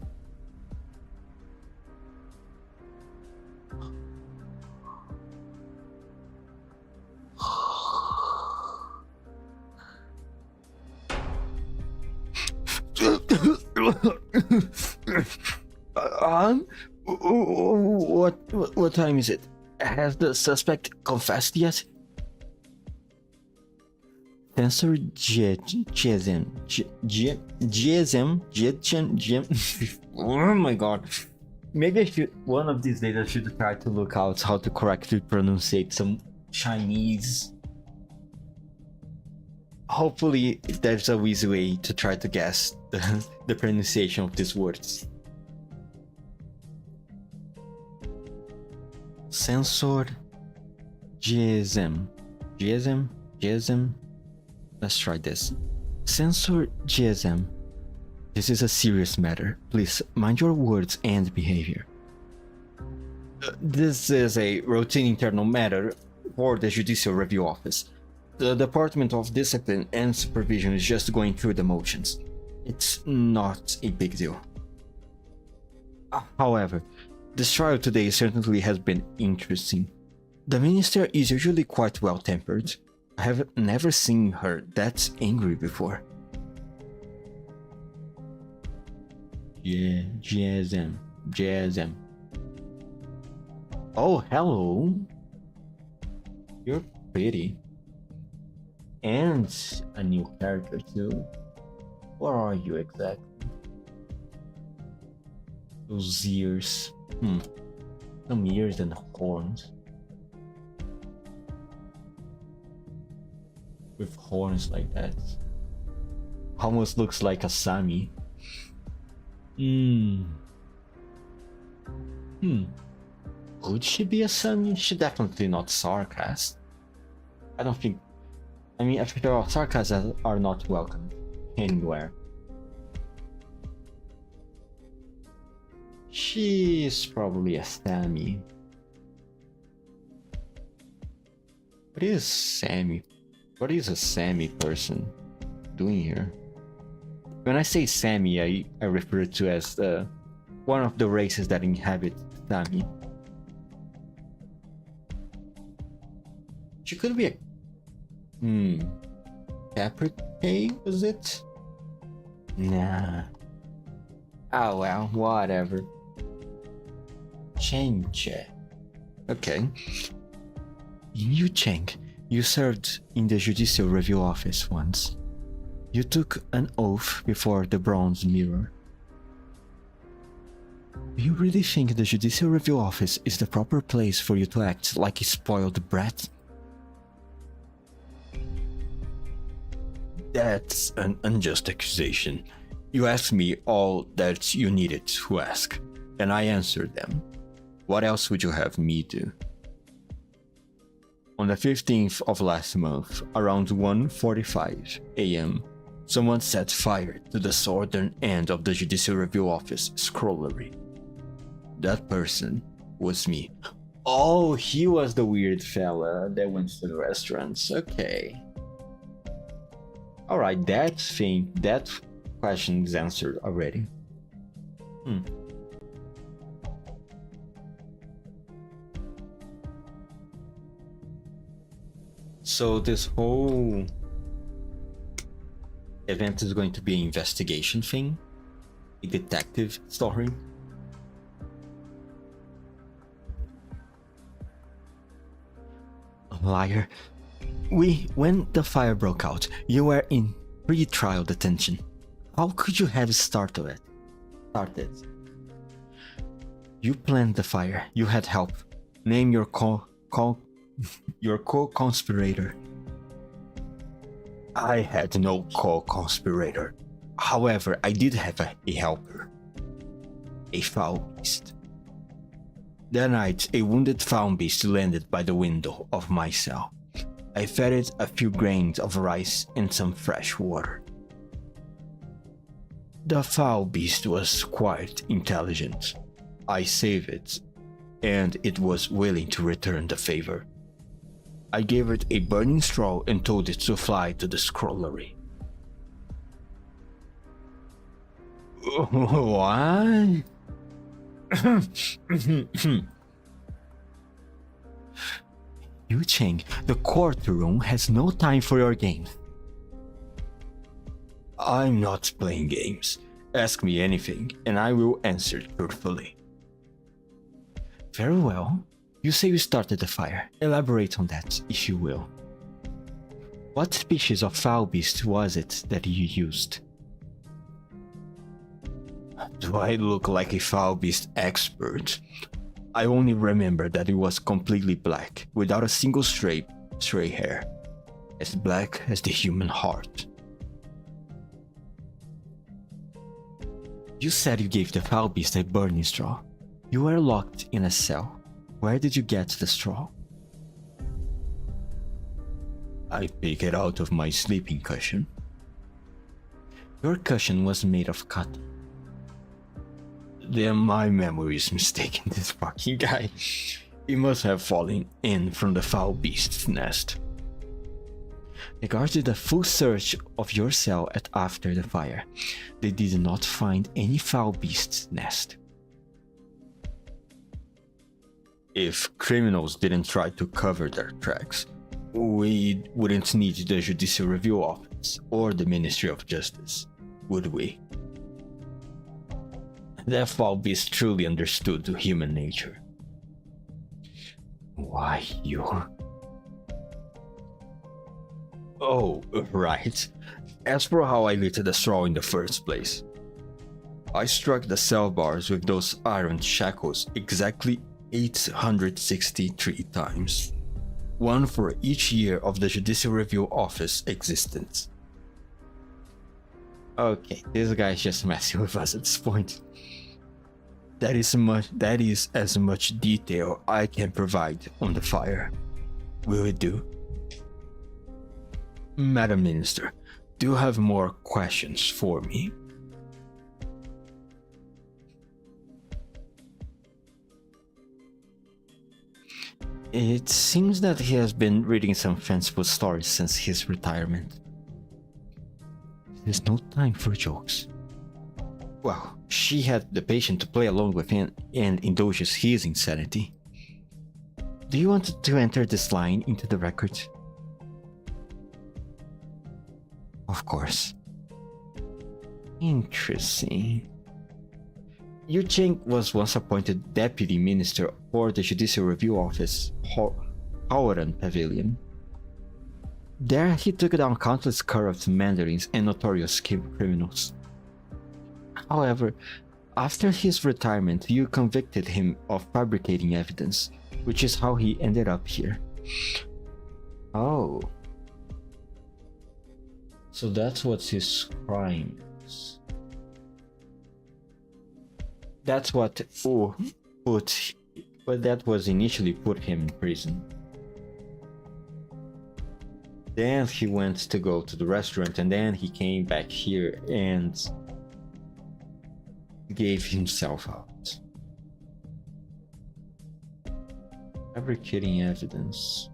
What time is it? Has the suspect confessed yet? Sensor GSM. Oh my god. Maybe I should, one of these days I should try to look out how to correctly pronunciate some Chinese. Hopefully there's a easy way to try to guess the pronunciation of these words. Sensor GSM. GSM. Let's try this. Sensor GSM. This is a serious matter. Please mind your words and behavior. This is a routine internal matter for the Judicial Review Office. The Department of Discipline and Supervision is just going through the motions. It's not a big deal. However, this trial today certainly has been interesting. The minister is usually quite well-tempered. I have never seen her that angry before. Yeah, GSM. Oh, hello. You're pretty. And a new character too. Where are you exactly? Those ears. Some ears and horns. With horns like that. Almost looks like a Sami. Could she be a Sami? She definitely not Sarkast. I don't think... I mean, after all, Sarkasts are not welcome anywhere. She's probably a Sami. What is Sami? What is a Sami person doing here? When I say Sami, I refer to as one of the races that inhabit Sami. She could be a... Capricorn, was it? Nah. Oh well, whatever. Change. Okay. You Cheng, you served in the Judicial Review Office once. You took an oath before the Bronze Mirror. Do you really think the Judicial Review Office is the proper place for you to act like a spoiled brat? That's an unjust accusation. You asked me all that you needed to ask, and I answered them. What else would you have me do? On the 15th of last month, around 1:45 a.m., someone set fire to the southern end of the Judicial Review Office scrollery. That person was me. Oh, he was the weird fella that went to the restaurants. Okay. Alright, that question is answered already. So this whole event is going to be an investigation thing? A detective story? Liar. When the fire broke out, you were in pre-trial detention. How could you have started? You planned the fire. You had help. Name your co-conspirator. I had no co-conspirator. However, I did have a helper. A foul beast. That night, a wounded foul beast landed by the window of my cell. I fed it a few grains of rice and some fresh water. The foul beast was quite intelligent. I saved it, and it was willing to return the favor. I gave it a burning straw and told it to fly to the scrollery. What? Yu Cheng, the courtroom has no time for your games. I'm not playing games. Ask me anything, and I will answer truthfully. Very well. You say you started the fire. Elaborate on that, if you will. What species of foul beast was it that you used? Do I look like a foul beast expert? I only remember that it was completely black, without a single stray hair. As black as the human heart. You said you gave the foul beast a burning straw. You were locked in a cell. Where did you get the straw? I picked it out of my sleeping cushion. Your cushion was made of cotton. Then my memory is mistaken, this fucking guy. He must have fallen in from the foul beast's nest. The guards did a full search of your cell after the fire. They did not find any foul beast's nest. If criminals didn't try to cover their tracks, we wouldn't need the Judicial Review Office or the Ministry of Justice, would we? That foul beast truly understood human nature. Why you? Oh, right. As for how I lit the straw in the first place. I struck the cell bars with those iron shackles exactly 863 times. One for each year of the Judicial Review Office existence. Okay, this guy's just messing with us at this point. That is as much detail I can provide on the fire. Will it do? Madam Minister, do you have more questions for me? It seems that he has been reading some fanciful stories since his retirement. There's no time for jokes. Well, she had the patience to play along with him and indulges his insanity. Do you want to enter this line into the record? Of course. Interesting. Yu Cheng was once appointed Deputy Minister for the Judicial Review Office, Haoran Pavilion. There he took down countless corrupt mandarins and notorious criminals. However, after his retirement, you convicted him of fabricating evidence, which is how he ended up here. Oh. So that's what his crime is. That's what that was initially put him in prison. Then he went to go to the restaurant, and then he came back here and gave himself out. Fabricating evidence.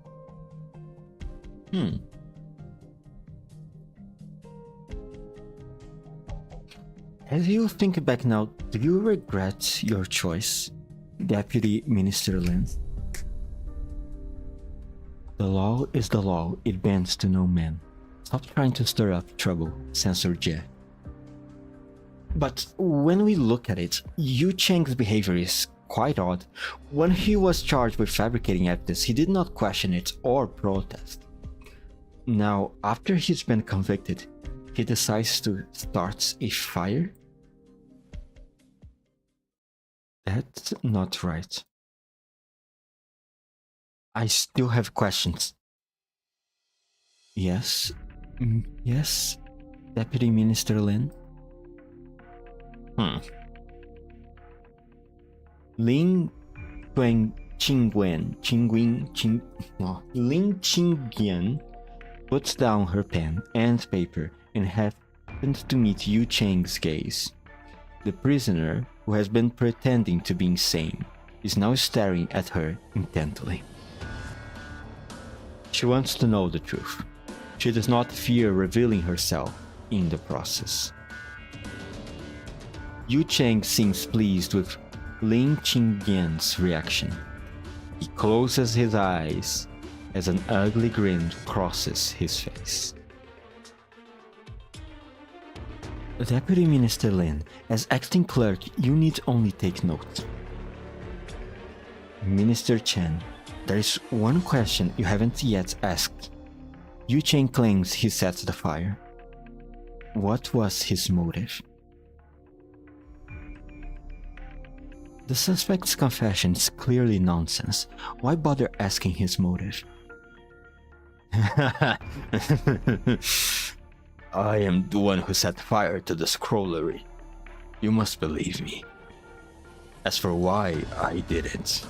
As you think back now, do you regret your choice, Deputy Minister Lin? The law is the law, it bends to no man. Stop trying to stir up trouble, Censor Jie. But when we look at it, Yu Cheng's behavior is quite odd. When he was charged with fabricating evidence, he did not question it or protest. Now, after he's been convicted, he decides to start a fire? That's not right. I still have questions. Yes? Yes, Deputy Minister Lin? Lin Qingyan puts down her pen and paper and happened to meet Yu Cheng's gaze. The prisoner, who has been pretending to be insane, is now staring at her intently. She wants to know the truth. She does not fear revealing herself in the process. Yu Cheng seems pleased with Lin Qingyan's reaction. He closes his eyes as an ugly grin crosses his face. Deputy Minister Lin, as acting clerk, you need only take note. Minister Chen, there is one question you haven't yet asked. Yu Cheng claims he set the fire. What was his motive? The suspect's confession is clearly nonsense. Why bother asking his motive? I am the one who set fire to the scrollery. You must believe me. As for why I did it...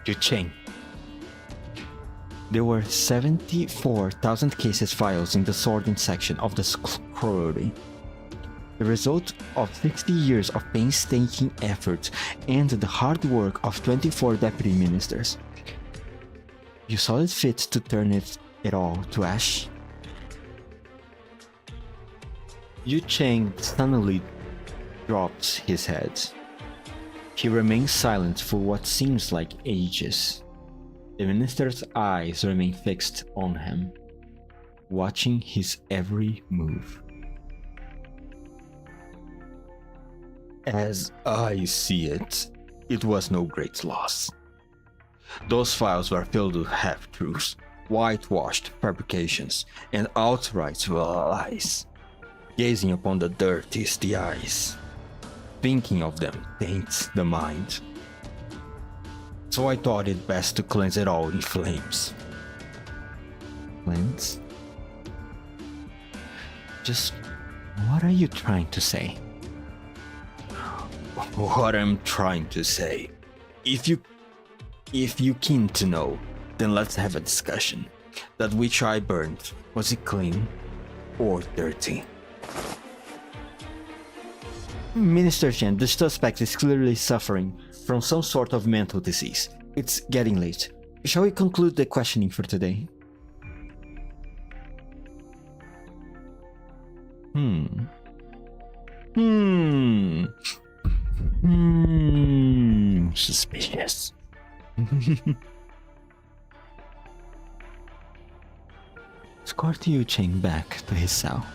Yu Cheng. There were 74,000 cases files in the sorting section of the scrollery. The result of 60 years of painstaking effort and the hard work of 24 deputy ministers. You saw it fit to turn it all to ash? Yu Cheng suddenly drops his head. He remains silent for what seems like ages. The minister's eyes remain fixed on him, watching his every move. As I see it, it was no great loss. Those files were filled with half-truths, whitewashed fabrications, and outright lies. Gazing upon the dirt is the eyes. Thinking of them taints the mind. So I thought it best to cleanse it all in flames. Flames? Just what are you trying to say? What I'm trying to say. If you keen to know, then let's have a discussion. That which I burned, was it clean or dirty? Minister Chen, the suspect is clearly suffering from some sort of mental disease. It's getting late. Shall we conclude the questioning for today? Suspicious. Escort Yu Cheng back to his cell.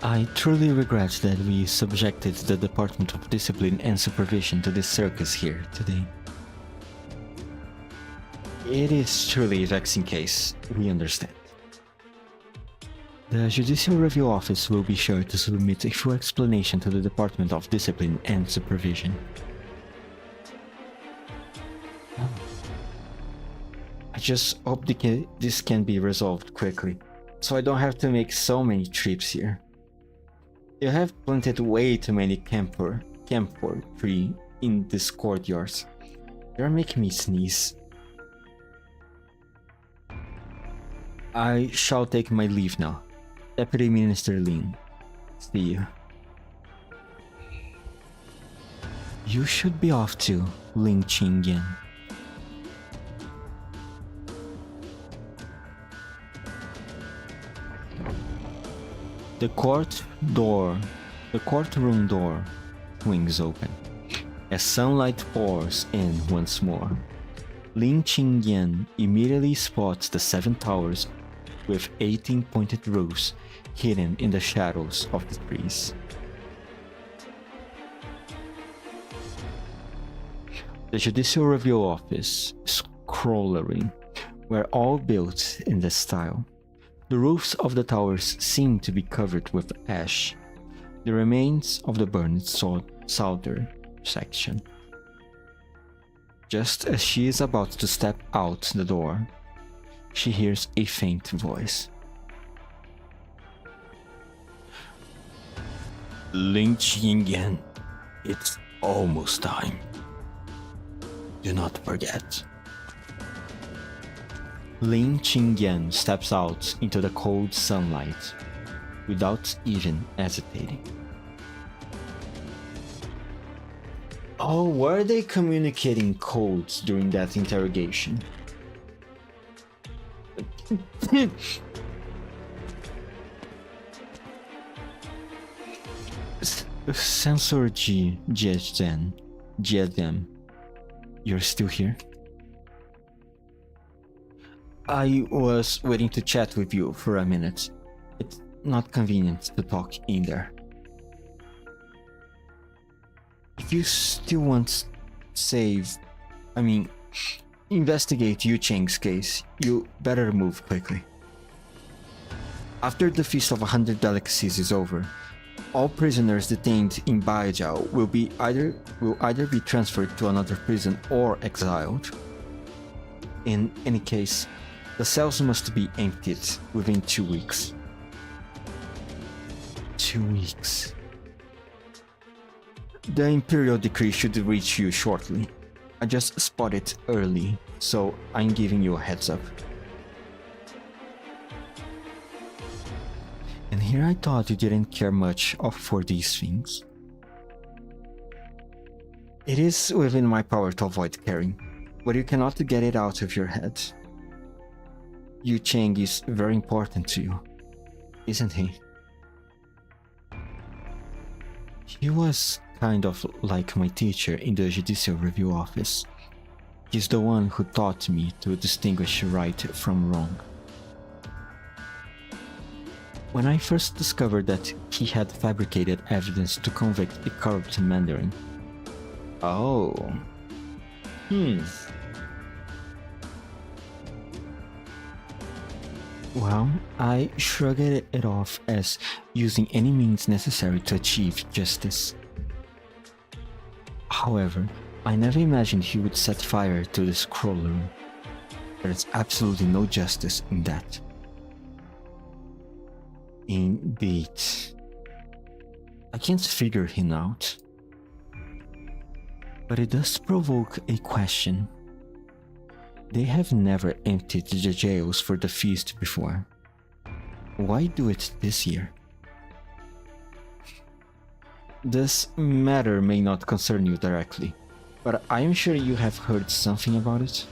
I truly regret that we subjected the Department of Discipline and Supervision to this circus here today. It is truly a vexing case, we understand. The Judicial Review Office will be sure to submit a full explanation to the Department of Discipline and Supervision. I just hope this can be resolved quickly, so I don't have to make so many trips here. You have planted way too many camphor tree in this courtyard. You're making me sneeze. I shall take my leave now. Deputy Minister Lin. See you. You should be off to Ling Qingyan. The courtroom door swings open as sunlight pours in once more. Ling Qingyan immediately spots the 7 towers with 18 pointed roofs hidden in the shadows of the trees. The Judicial Review Office scrollery were all built in this style. The roofs of the towers seem to be covered with ash, the remains of the burned southern section. Just as she is about to step out the door, she hears a faint voice. Ling Qingyan, it's almost time. Do not forget. Ling Qingyan steps out into the cold sunlight without even hesitating. Oh, were they communicating codes during that interrogation? Sensor Jiezhen, you're still here? I was waiting to chat with you for a minute. It's not convenient to talk in there. If you still want investigate Yu Cheng's case, you better move quickly. After the Feast of 100 Delicacies is over, all prisoners detained in Baijiao will either be transferred to another prison or exiled. In any case, the cells must be emptied within 2 weeks. 2 weeks. The Imperial Decree should reach you shortly. I just spotted it early, so I'm giving you a heads up. And here I thought you didn't care much for these things. It is within my power to avoid caring, but you cannot get it out of your head. Yu Cheng is very important to you, isn't he? He was kind of like my teacher in the Judicial Review Office. He's the one who taught me to distinguish right from wrong. When I first discovered that he had fabricated evidence to convict a corrupt Mandarin. Oh. Well, I shrugged it off as using any means necessary to achieve justice. However, I never imagined he would set fire to the scroll room. There is absolutely no justice in that. Indeed. I can't figure him out. But it does provoke a question. They have never emptied the jails for the feast before. Why do it this year? This matter may not concern you directly, but I am sure you have heard something about it.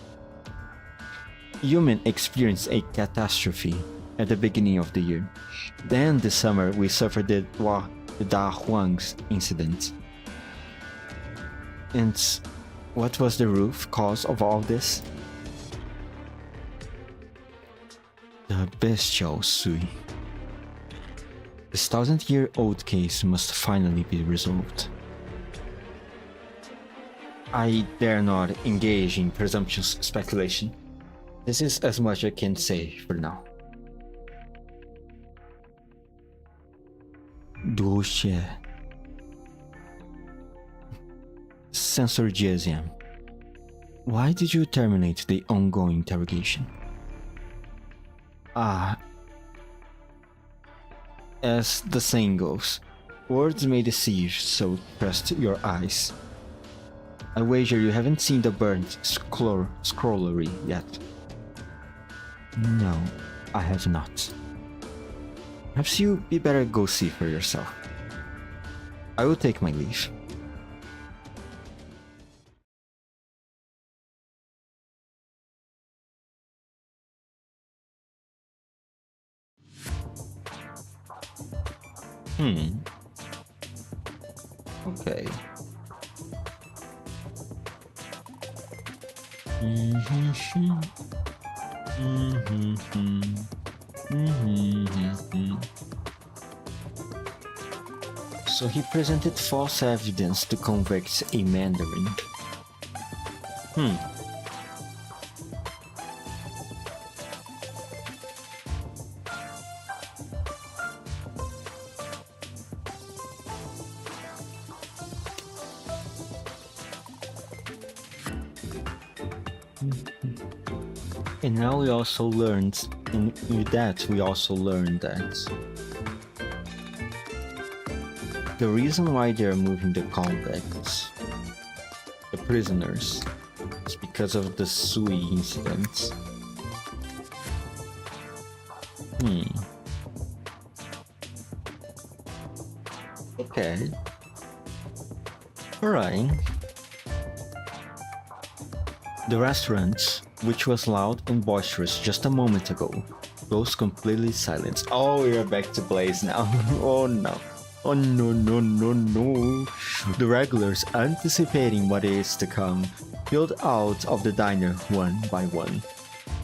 Human experienced a catastrophe at the beginning of the year. Then this summer we suffered the Da Huang's incident. And what was the root cause of all this? The bestial Sui. This 1,000-year-old case must finally be resolved. I dare not engage in presumptuous speculation. This is as much I can say for now. Duoxie. Sensor Jiezhen. Why did you terminate the ongoing interrogation? As the saying goes, words may deceive, so trust your eyes. I wager you haven't seen the burnt scrollery yet. No, I have not. Perhaps you better go see for yourself. I will take my leave. Hmm. Okay. So he presented false evidence to convict a Mandarin. And now we also learned, and with that we also learned that the reason why they're moving the convicts, the prisoners, is because of the Sui incident. Okay. Alright. The restaurant, which was loud and boisterous just a moment ago, goes completely silent. Oh, we're back to Blaze now. Oh no. Oh no, no, no, no. The regulars, anticipating what is to come, peeled out of the diner one by one.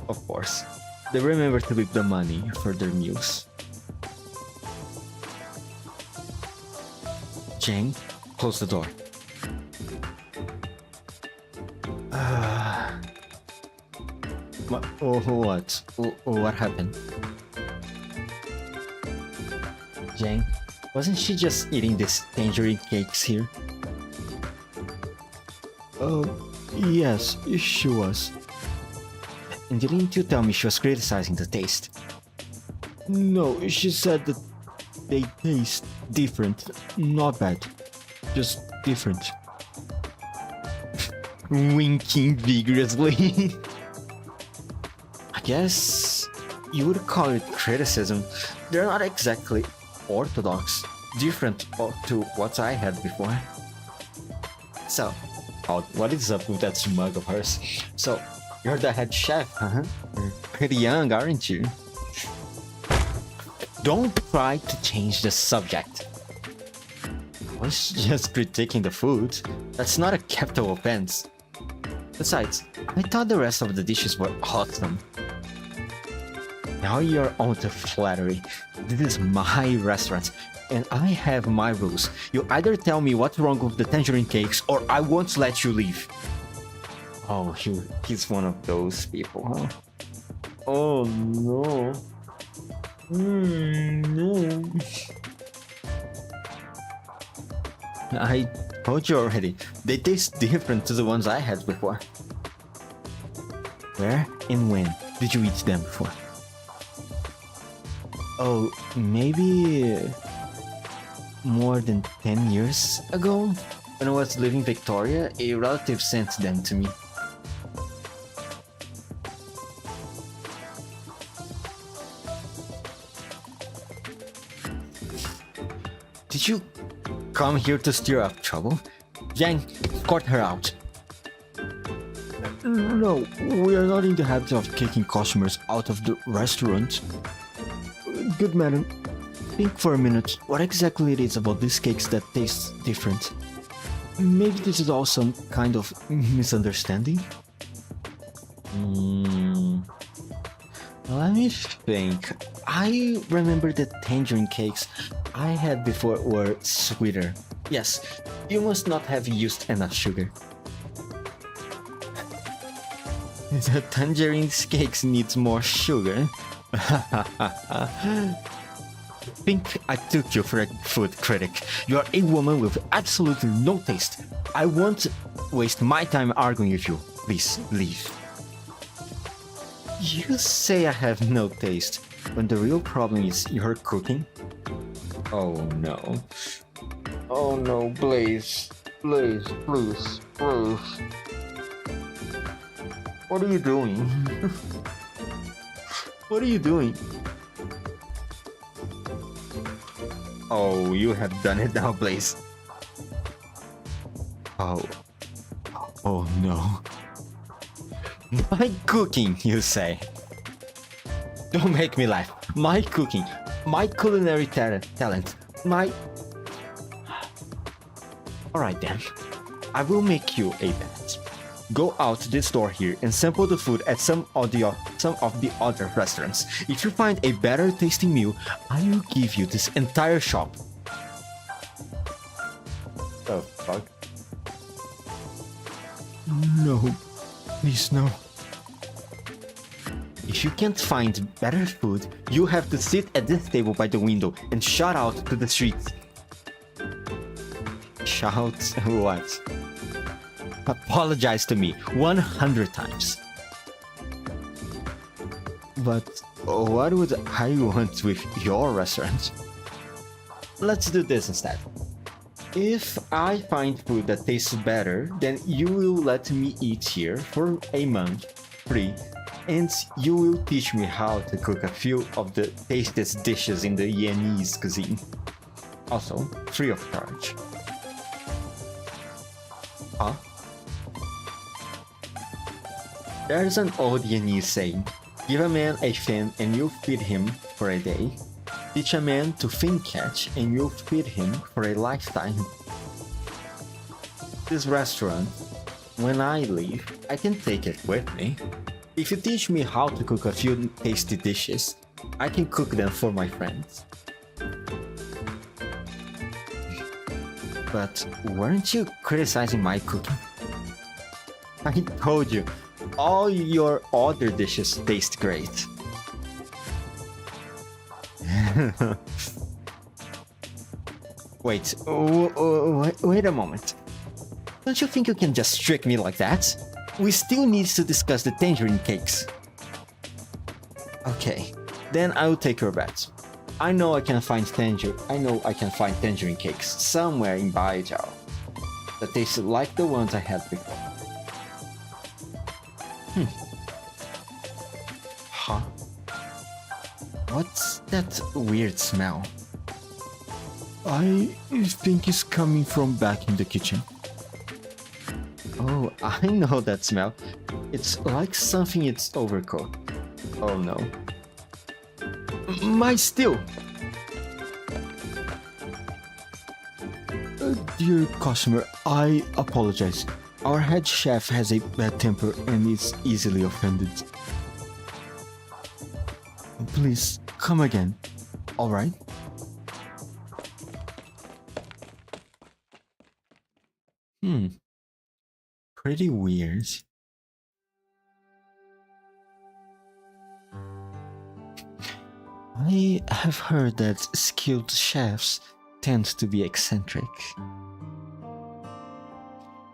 Of course, they remember to keep the money for their meals. Jane, close the door. What? What happened? Jane, wasn't she just eating these tangerine cakes here? Yes, she was. And didn't you tell me she was criticizing the taste? No, she said that they taste different. Not bad, just different. Winking vigorously. I guess you would call it criticism. They're not exactly orthodox, different to what I had before. So, what is up with that smug of hers? So, you're the head chef, huh? You're pretty young, aren't you? Don't try to change the subject. I was just critiquing the food. That's not a capital offense. Besides, I thought the rest of the dishes were awesome. Now you're on to flattery. This is my restaurant, and I have my rules. You either tell me what's wrong with the tangerine cakes, or I won't let you leave. Oh, he's one of those people, huh? Oh no. No. I told you already, they taste different to the ones I had before. Where and when did you eat them before? Oh, maybe more than 10 years ago? When I was living in Victoria, a relative sent them to me. Did you come here to stir up trouble? Yang, escort her out. No, we are not in the habit of kicking customers out of the restaurant. Good madam, think for a minute what exactly it is about these cakes that tastes different. Maybe this is all some kind of misunderstanding? Let me think. I remember the tangerine cakes I had before were sweeter. Yes, you must not have used enough sugar. The tangerine cakes needs more sugar. Think I took you for a food critic. You are a woman with absolutely no taste. I won't waste my time arguing with you. Please leave. You say I have no taste, when the real problem is your cooking? Oh no. Oh no, Blaze. Blaze, please, please. What are you doing? What are you doing? Oh, you have done it now, Blaze. Oh. Oh no. My cooking, you say? Don't make me laugh. My cooking, my culinary talent My... Alright then. I will make you a bet. Go out this door here and sample the food at some of the other restaurants. If you find a better tasting meal, I will give you this entire shop. Oh, fuck. No. Please, no. If you can't find better food, you have to sit at this table by the window and shout out to the streets. Shout what? Apologize to me 100 times. But what would I want with your restaurant? Let's do this instead. If I find food that tastes better, then you will let me eat here for a month free, and you will teach me how to cook a few of the tastiest dishes in the Viennese cuisine. Also, free of charge. Huh? There's an old Viennese saying, give a man a fin and you'll feed him for a day. Teach a man to fin catch and you'll feed him for a lifetime. This restaurant, when I leave, I can take it with me. If you teach me how to cook a few tasty dishes, I can cook them for my friends. But weren't you criticizing my cooking? I told you, all your other dishes taste great. Wait a moment. Don't you think you can just trick me like that? We still need to discuss the tangerine cakes. Okay, then I will take your bet. I know I can find tangerine cakes somewhere in Baijiao that taste like the ones I had before. Huh? What's that weird smell? I think it's coming from back in the kitchen. Oh, I know that smell. It's like something it's overcooked. Oh no. My stew! Dear customer, I apologize. Our head chef has a bad temper and is easily offended. Please, come again. Alright? Pretty weird. I have heard that skilled chefs tend to be eccentric.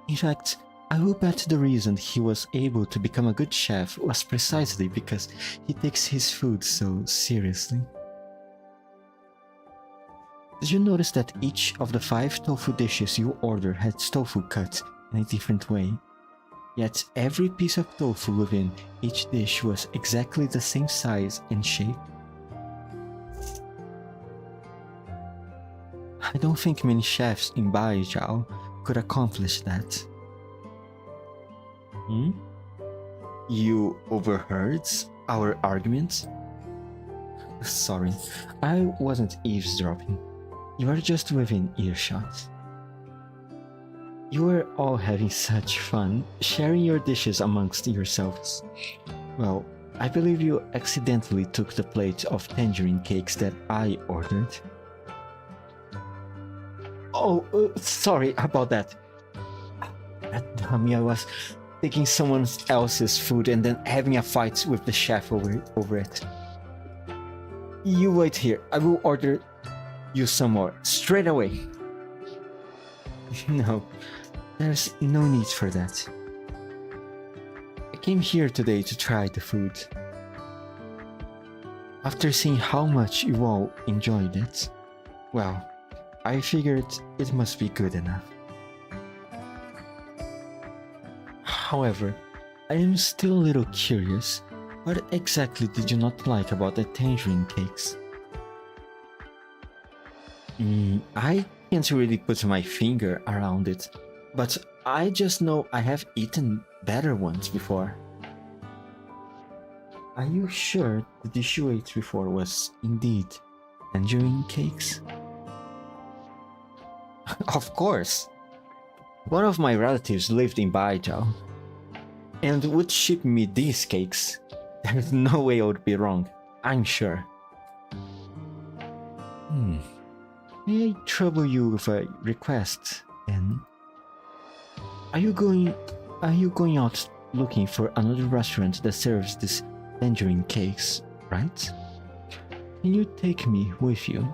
In fact, I will bet the reason he was able to become a good chef was precisely because he takes his food so seriously. Did you notice that each of the 5 tofu dishes you ordered had tofu cut in a different way? Yet every piece of tofu within each dish was exactly the same size and shape? I don't think many chefs in Baijiao could accomplish that. You overheard our arguments? Sorry, I wasn't eavesdropping. You are just within earshot. You were all having such fun, sharing your dishes amongst yourselves. Well, I believe you accidentally took the plate of tangerine cakes that I ordered. Oh, sorry about that. Dummy, I was taking someone else's food and then having a fight with the chef over it. You wait here, I will order you some more, straight away. No, there's no need for that. I came here today to try the food. After seeing how much you all enjoyed it, well, I figured it must be good enough. However, I am still a little curious. What exactly did you not like about the tangerine cakes? I can't really put my finger around it, but I just know I have eaten better ones before. Are you sure the dish you ate before was indeed tangerine cakes? Of course. One of my relatives lived in Baijao and would ship me these cakes. There's no way I would be wrong, I'm sure. May I trouble you with a request, then? Are you going out looking for another restaurant that serves these tangerine cakes, right? Can you take me with you?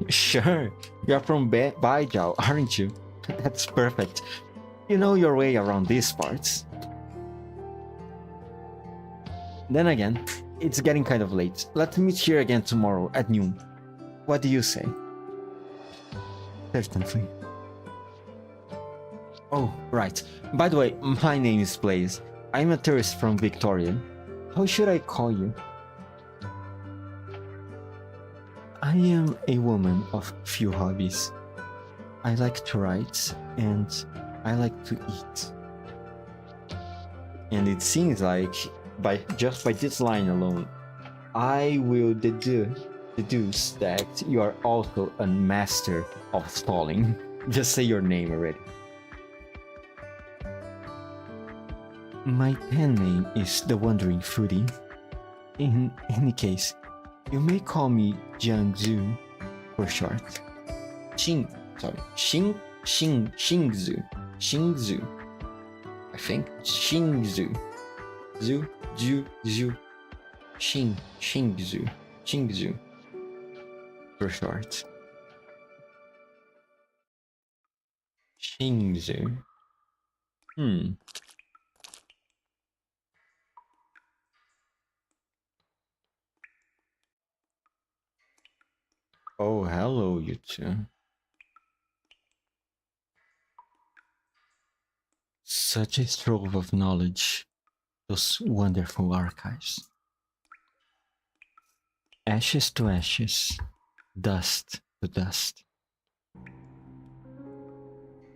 Sure, you're from Baijao, aren't you? That's perfect. You know your way around these parts. Then again, it's getting kind of late. Let's meet here again tomorrow at noon. What do you say? Certainly. Oh, right. By the way, my name is Blaze. I'm a tourist from Victoria. How should I call you? I am a woman of few hobbies. I like to write and I like to eat. And it seems like just by this line alone, I will deduce that you are also a master of stalling. Just say your name already. My pen name is The Wandering Foodie. In any case, you may call me Jiangzhu for short. Xingzhu. I think Xingzhu. Xingzhu for short. Xingzhu. Oh, hello, you two. Such a trove of knowledge, those wonderful archives. Ashes to ashes, dust to dust.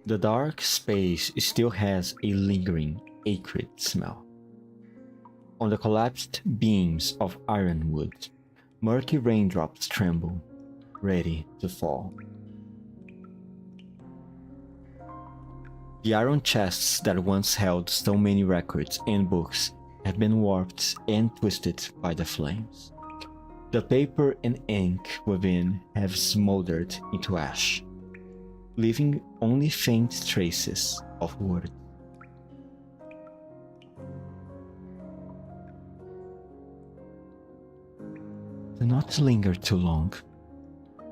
The dark space still has a lingering, acrid smell. On the collapsed beams of ironwood, murky raindrops tremble, ready to fall. The iron chests that once held so many records and books have been warped and twisted by the flames. The paper and ink within have smoldered into ash, leaving only faint traces of wood. Do not linger too long.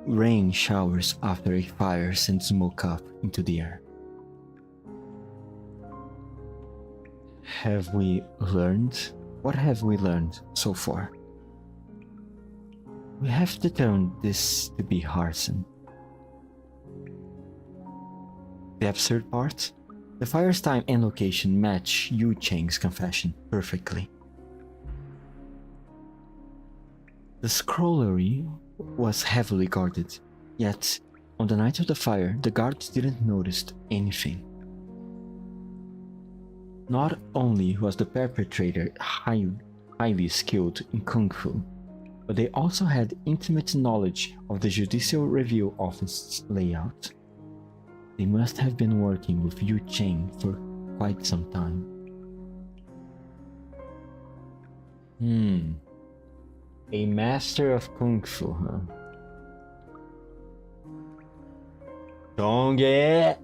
Rain showers after a fire send smoke up into the air. Have we learned? What have we learned so far? We have determined this to be arson. The absurd part? The fire's time and location match Yu Cheng's confession perfectly. The scrollery was heavily guarded, yet on the night of the fire, the guards didn't notice anything. Not only was the perpetrator highly skilled in Kung Fu, but they also had intimate knowledge of the Judicial Review Office's layout. They must have been working with Yu Cheng for quite some time. A master of Kung Fu, huh? Dongge!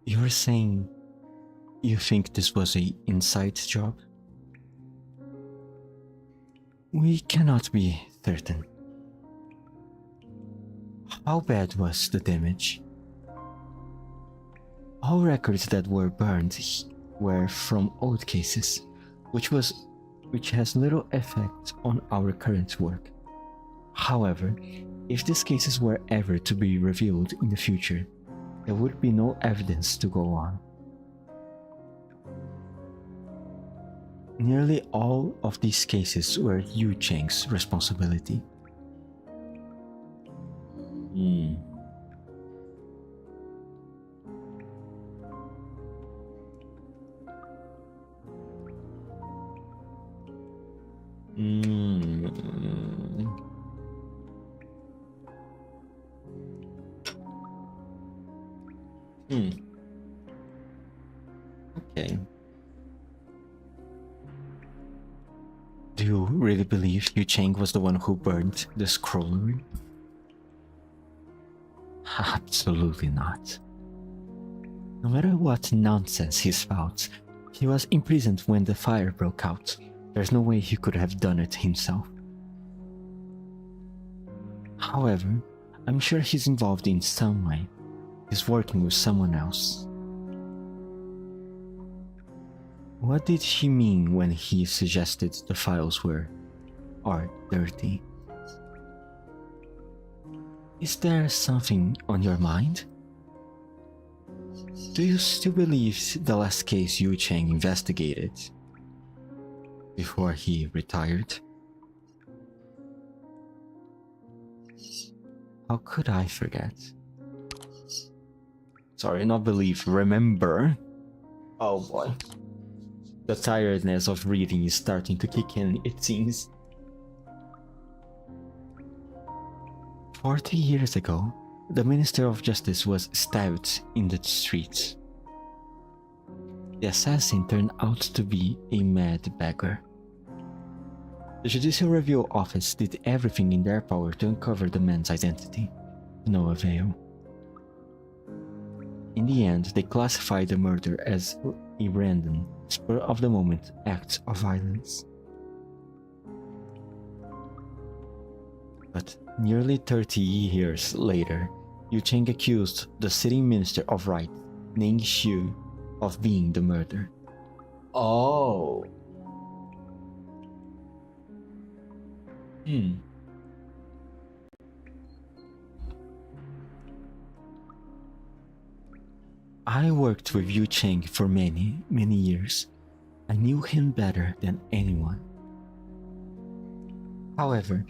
You're saying you think this was an inside job? We cannot be certain. How bad was the damage? All records that were burned were from old cases, which has little effect on our current work. However, if these cases were ever to be revealed in the future, there would be no evidence to go on. Nearly all of these cases were Yu Cheng's responsibility. Hmm. Hmm. Okay. Do you really believe Yu Cheng was the one who burned the scroll? Absolutely not. No matter what nonsense he spouts, he was imprisoned when the fire broke out. There's no way he could have done it himself. However, I'm sure he's involved in some way. He's working with someone else. What did he mean when he suggested the files are dirty? Is there something on your mind? Do you still believe the last case Yu Cheng investigated before he retired? How could I forget? Sorry, not believe, remember. Oh boy. The tiredness of reading is starting to kick in, it seems. 40 years ago, the Minister of Justice was stabbed in the streets. The assassin turned out to be a mad beggar. The Judicial Review Office did everything in their power to uncover the man's identity. No avail. In the end, they classified the murder as a random, spur-of-the-moment act of violence. But nearly 30 years later, Yu Cheng accused the sitting Minister of Right, Ning Xiu, of being the murderer. Oh. I worked with Yu Cheng for many, many years. I knew him better than anyone. However,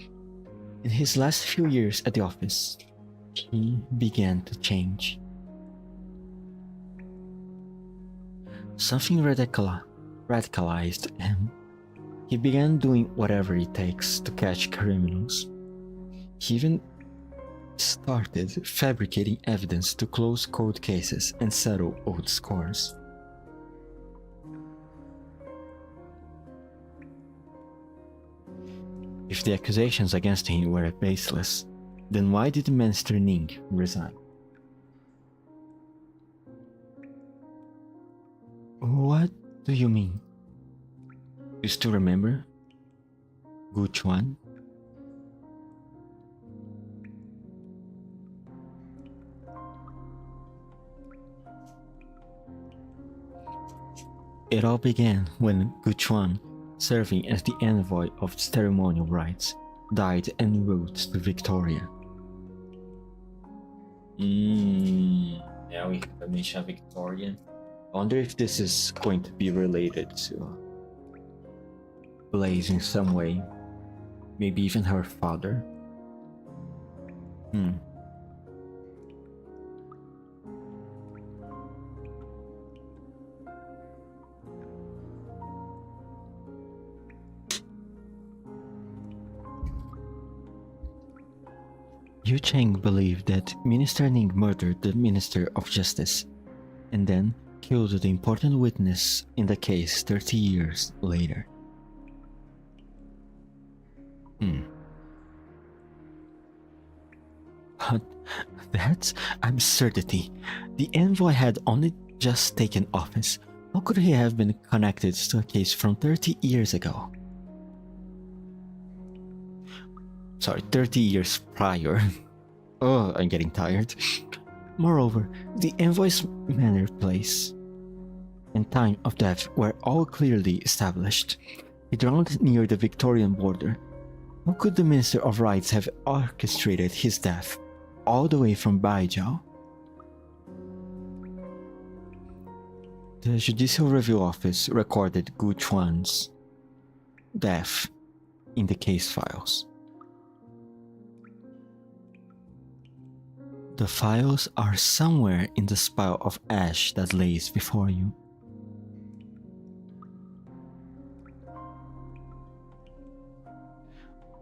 in his last few years at the office, he began to change. Something radicalized him. He began doing whatever it takes to catch criminals. He even started fabricating evidence to close cold cases and settle old scores. If the accusations against him were baseless, then why did Minister Ning resign? What do you mean? You still remember? Gu Chuan? It all began when Gu Chuan, serving as the envoy of ceremonial rites, died en route to Victoria. Now we have Amisha Victorian. I wonder if this is going to be related to Blaze in some way. Maybe even her father. Yu Cheng believed that Minister Ning murdered the Minister of Justice and then killed the important witness in the case 30 years later. But that's absurdity. The envoy had only just taken office. How could he have been connected to a case from 30 years ago? Sorry, 30 years prior. Oh, I'm getting tired. Moreover, the envoy's manner, place, and time of death were all clearly established. He drowned near the Victorian border. How could the Minister of Rights have orchestrated his death all the way from Baijiao? The Judicial Review Office recorded Gu Chuan's death in the case files. The files are somewhere in the pile of ash that lays before you.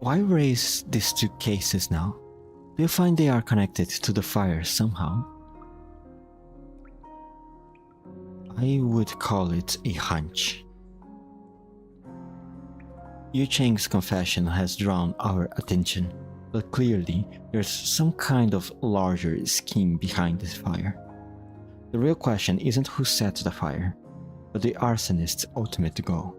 Why raise these two cases now? Do you find they are connected to the fire somehow? I would call it a hunch. Yu Cheng's confession has drawn our attention, but clearly there's some kind of larger scheme behind this fire. The real question isn't who set the fire, but the arsonist's ultimate goal.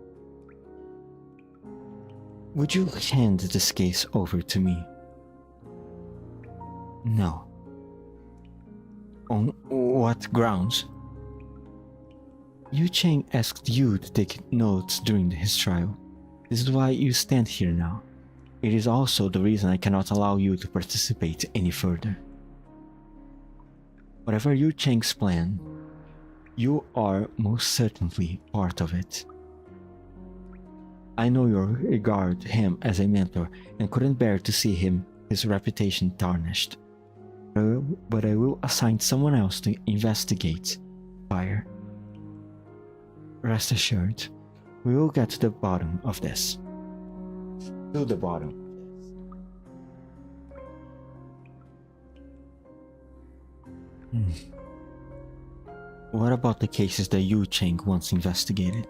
Would you hand this case over to me? No. On what grounds? Yu Cheng asked you to take notes during his trial. This is why you stand here now. It is also the reason I cannot allow you to participate any further. Whatever Yu Cheng's plan, you are most certainly part of it. I know you regard him as a mentor and couldn't bear to see his reputation tarnished. But I will assign someone else to investigate fire. Rest assured, we will get to the bottom of this. To the bottom. What about the cases that Yu Cheng once investigated?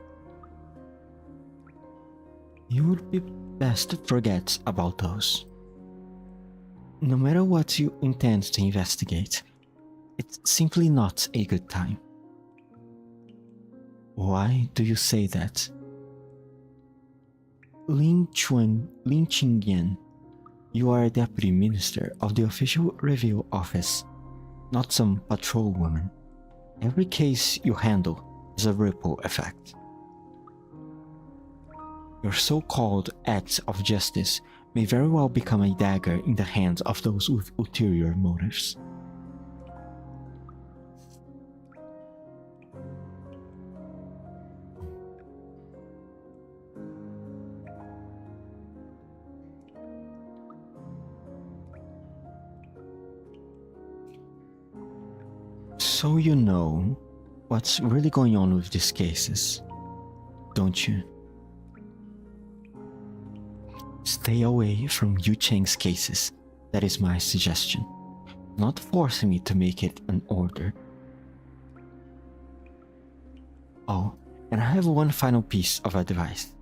You would be best to forget about those. No matter what you intend to investigate, it's simply not a good time. Why do you say that? Lin Qingyan, you are a deputy minister of the official review office, not some patrol woman. Every case you handle is a ripple effect. Your so-called acts of justice may very well become a dagger in the hands of those with ulterior motives. So you know what's really going on with these cases, don't you? Stay away from Yu Cheng's cases, that is my suggestion. Not forcing me to make it an order. Oh, and I have one final piece of advice.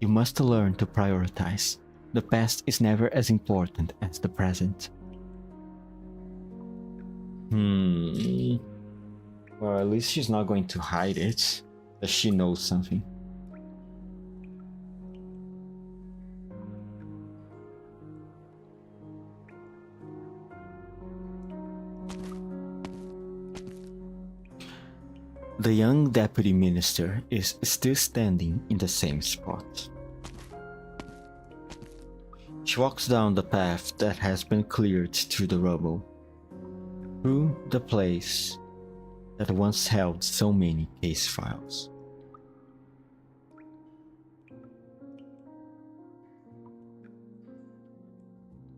You must learn to prioritize. The past is never as important as the present. Well, at least she's not going to hide it, that she knows something. The young deputy minister is still standing in the same spot. She walks down the path that has been cleared through the rubble, through the place that once held so many case files.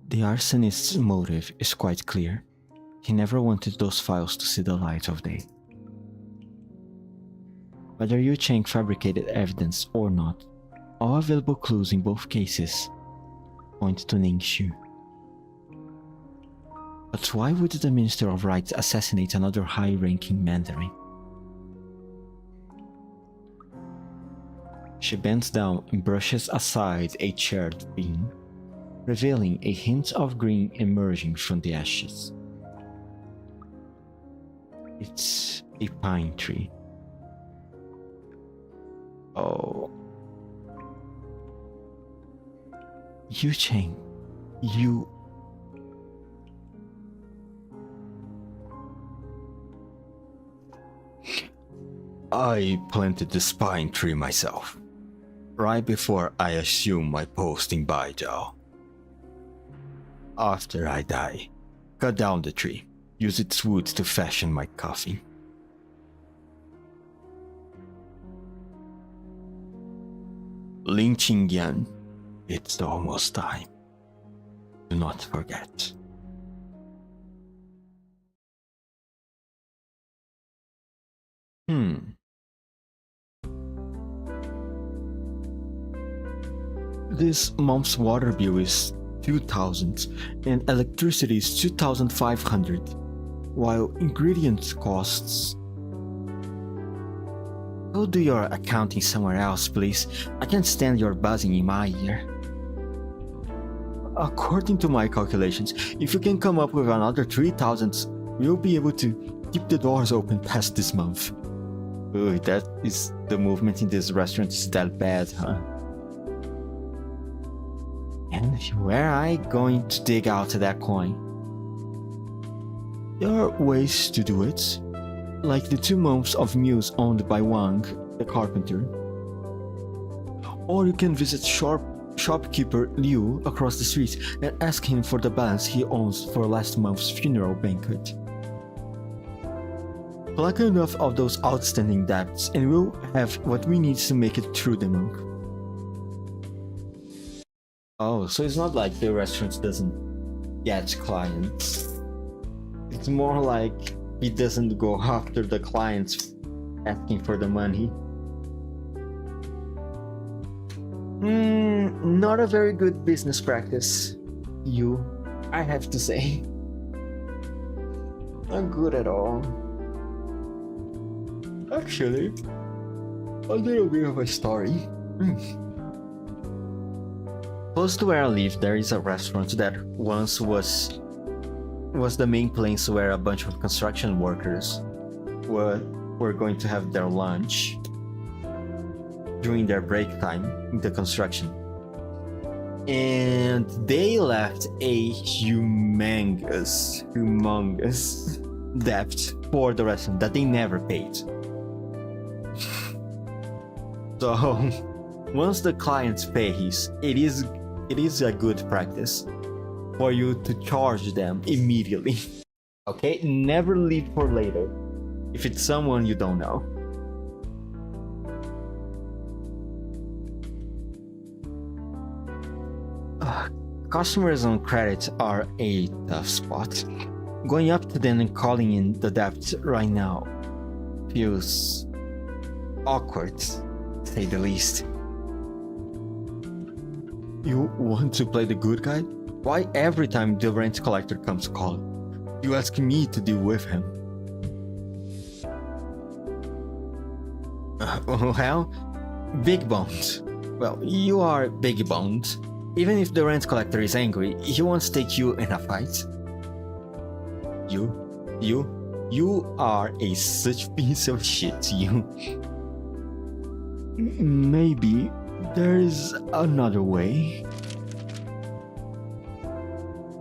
The arsonist's motive is quite clear. He never wanted those files to see the light of day. Whether Yu Cheng fabricated evidence or not, all available clues in both cases point to Ning Xu. But why would the Minister of Rights assassinate another high-ranking Mandarin? She bends down and brushes aside a charred beam, revealing a hint of green emerging from the ashes. It's a pine tree. Oh. Yu Cheng, you... I planted this pine tree myself, right before I assumed my post in Baijiao. After I die, cut down the tree, use its wood to fashion my coffin. Lin Qingyan, it's almost time. Do not forget. This month's water bill is 2,000 and electricity is 2,500, while ingredient costs. Go do your accounting somewhere else, please. I can't stand your buzzing in my ear. According to my calculations, if you can come up with another 3,000, we'll be able to keep the doors open past this month. Ooh, that is the movement in this restaurant is that bad, huh? And where are I going to dig out that coin? There are ways to do it, like the 2 months of meals owned by Wang, the carpenter. Or you can visit shopkeeper Liu across the street and ask him for the balance he owns for last month's funeral banquet. Collect enough of those outstanding debts and we'll have what we need to make it through the month. Oh, so it's not like the restaurant doesn't get clients. It's more like he doesn't go after the clients asking for the money. Not a very good business practice, I have to say. Not good at all. Actually, a little bit of a story. Close to where I live, there is a restaurant that once was the main place where a bunch of construction workers were going to have their lunch during their break time in the construction. And they left a humongous debt for the restaurant that they never paid. So once the clients pays, it is a good practice for you to charge them immediately. Okay? Never leave for later if it's someone you don't know. Customers on credit are a tough spot. Going up to them and calling in the debt right now feels awkward, to say the least. You want to play the good guy? Why every time the rent collector comes calling, you ask me to deal with him? Well, big boned. Well, you are big boned. Even if the rent collector is angry, he won't take you in a fight. You are a such piece of shit, you. Maybe there's another way.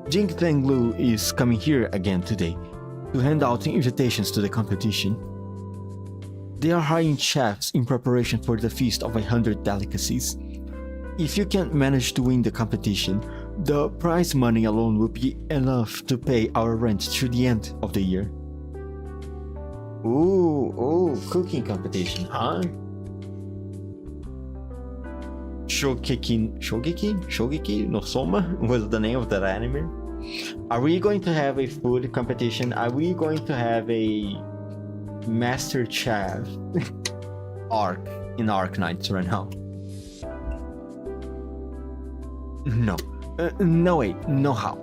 Jing Fenglu is coming here again today to hand out invitations to the competition. They are hiring chefs in preparation for the feast of 100 delicacies. If you can manage to win the competition, the prize money alone will be enough to pay our rent through the end of the year. Ooh, cooking competition, huh? Shogeki no Soma was the name of that anime. Are we going to have a food competition? Are we going to have a Master Chef arc in Arknights right now? No way, no how.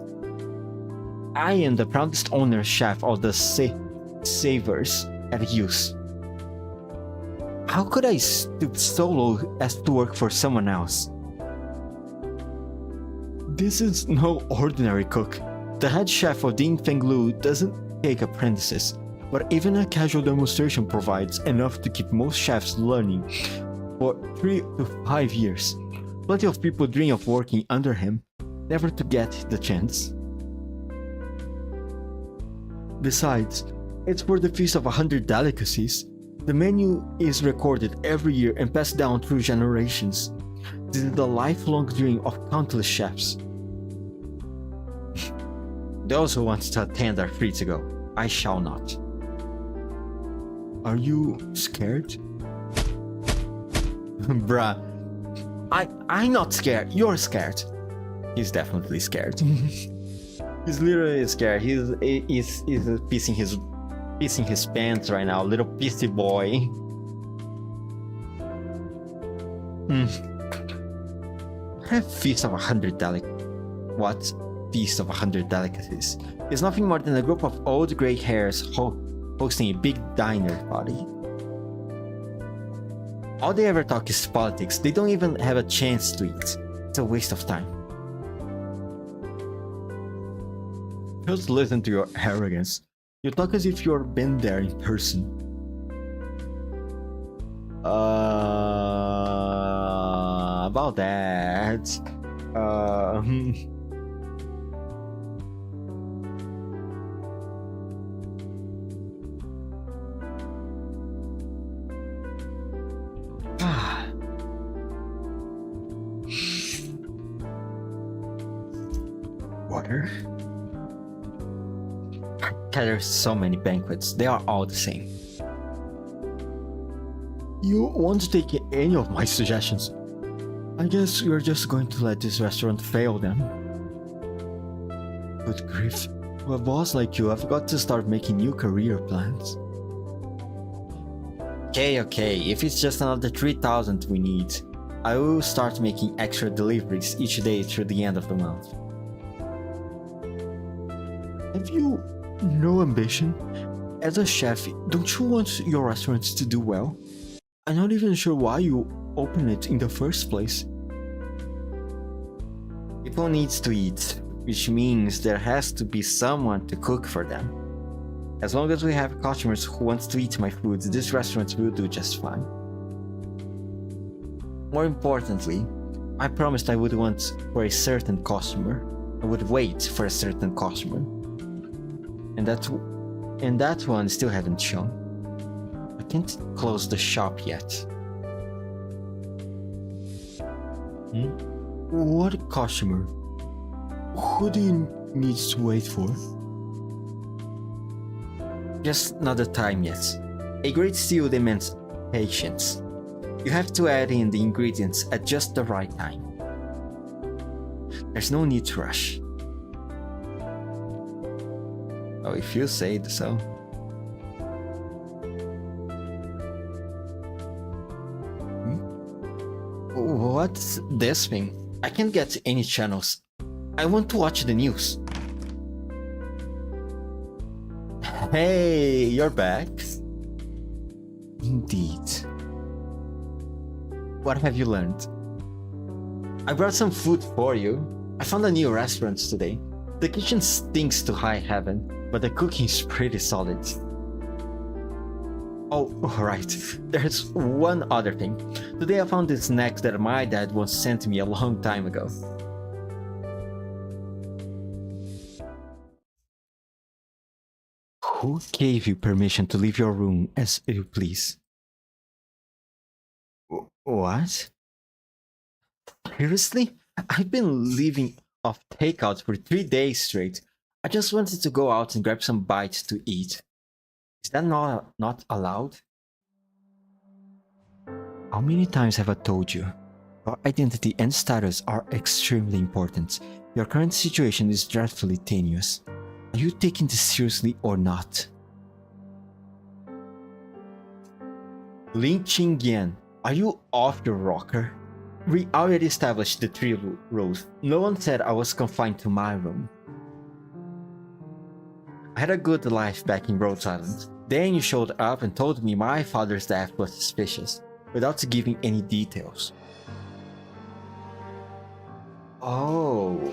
I am the proudest owner chef of the Savers at Use. How could I stoop so low as to work for someone else? This is no ordinary cook. The head chef of Ding Fenglu doesn't take apprentices, but even a casual demonstration provides enough to keep most chefs learning for 3 to 5 years. Plenty of people dream of working under him, never to get the chance. Besides, it's for the feast of 100 delicacies. The menu is recorded every year and passed down through generations. This is the lifelong dream of countless chefs. Those who want to attend are free to go. I shall not. Are you scared? Bruh. I'm not scared. You're scared. He's definitely scared. He's literally scared. He's pissing his pants right now. Little pissy boy. have Feast of 100 What? Feast of 100 Delicacies is nothing more than a group of old grey hairs hosting a big diner party. All they ever talk is politics. They don't even have a chance to eat. It's a waste of time. Just listen to your arrogance. You talk as if you've been there in person. About that. Water? There's so many banquets, they are all the same. You won't take any of my suggestions. I guess you're just going to let this restaurant fail then. Good grief. For a boss like you, I've got to start making new career plans. Okay, if it's just another 3,000 we need, I will start making extra deliveries each day through the end of the month. Have you no ambition? As a chef, don't you want your restaurant to do well? I'm not even sure why you opened it in the first place. People need to eat, which means there has to be someone to cook for them. As long as we have customers who want to eat my food, this restaurant will do just fine. More importantly, I promised I would wait for a certain customer. And that one still hasn't shown. I can't close the shop yet. What customer? Who do you need to wait for? Just not the time yet. A great stew demands patience. You have to add in the ingredients at just the right time. There's no need to rush. Oh, if you say so. What's this thing? I can't get any channels. I want to watch the news. Hey, you're back. Indeed. What have you learned? I brought some food for you. I found a new restaurant today. The kitchen stinks to high heaven, but the cooking is pretty solid. Oh, right. There's one other thing. Today I found this snack that my dad once sent me a long time ago. Who gave you permission to leave your room as you please? What? Seriously? I've been living off takeout for 3 days straight. I just wanted to go out and grab some bites to eat. Is that not allowed? How many times have I told you? Your identity and status are extremely important. Your current situation is dreadfully tenuous. Are you taking this seriously or not? Lin Qingyan, are you off your rocker? We already established the 3 rules. No one said I was confined to my room. I had a good life back in Rhode Island. Then you showed up and told me my father's death was suspicious, without giving any details. Oh.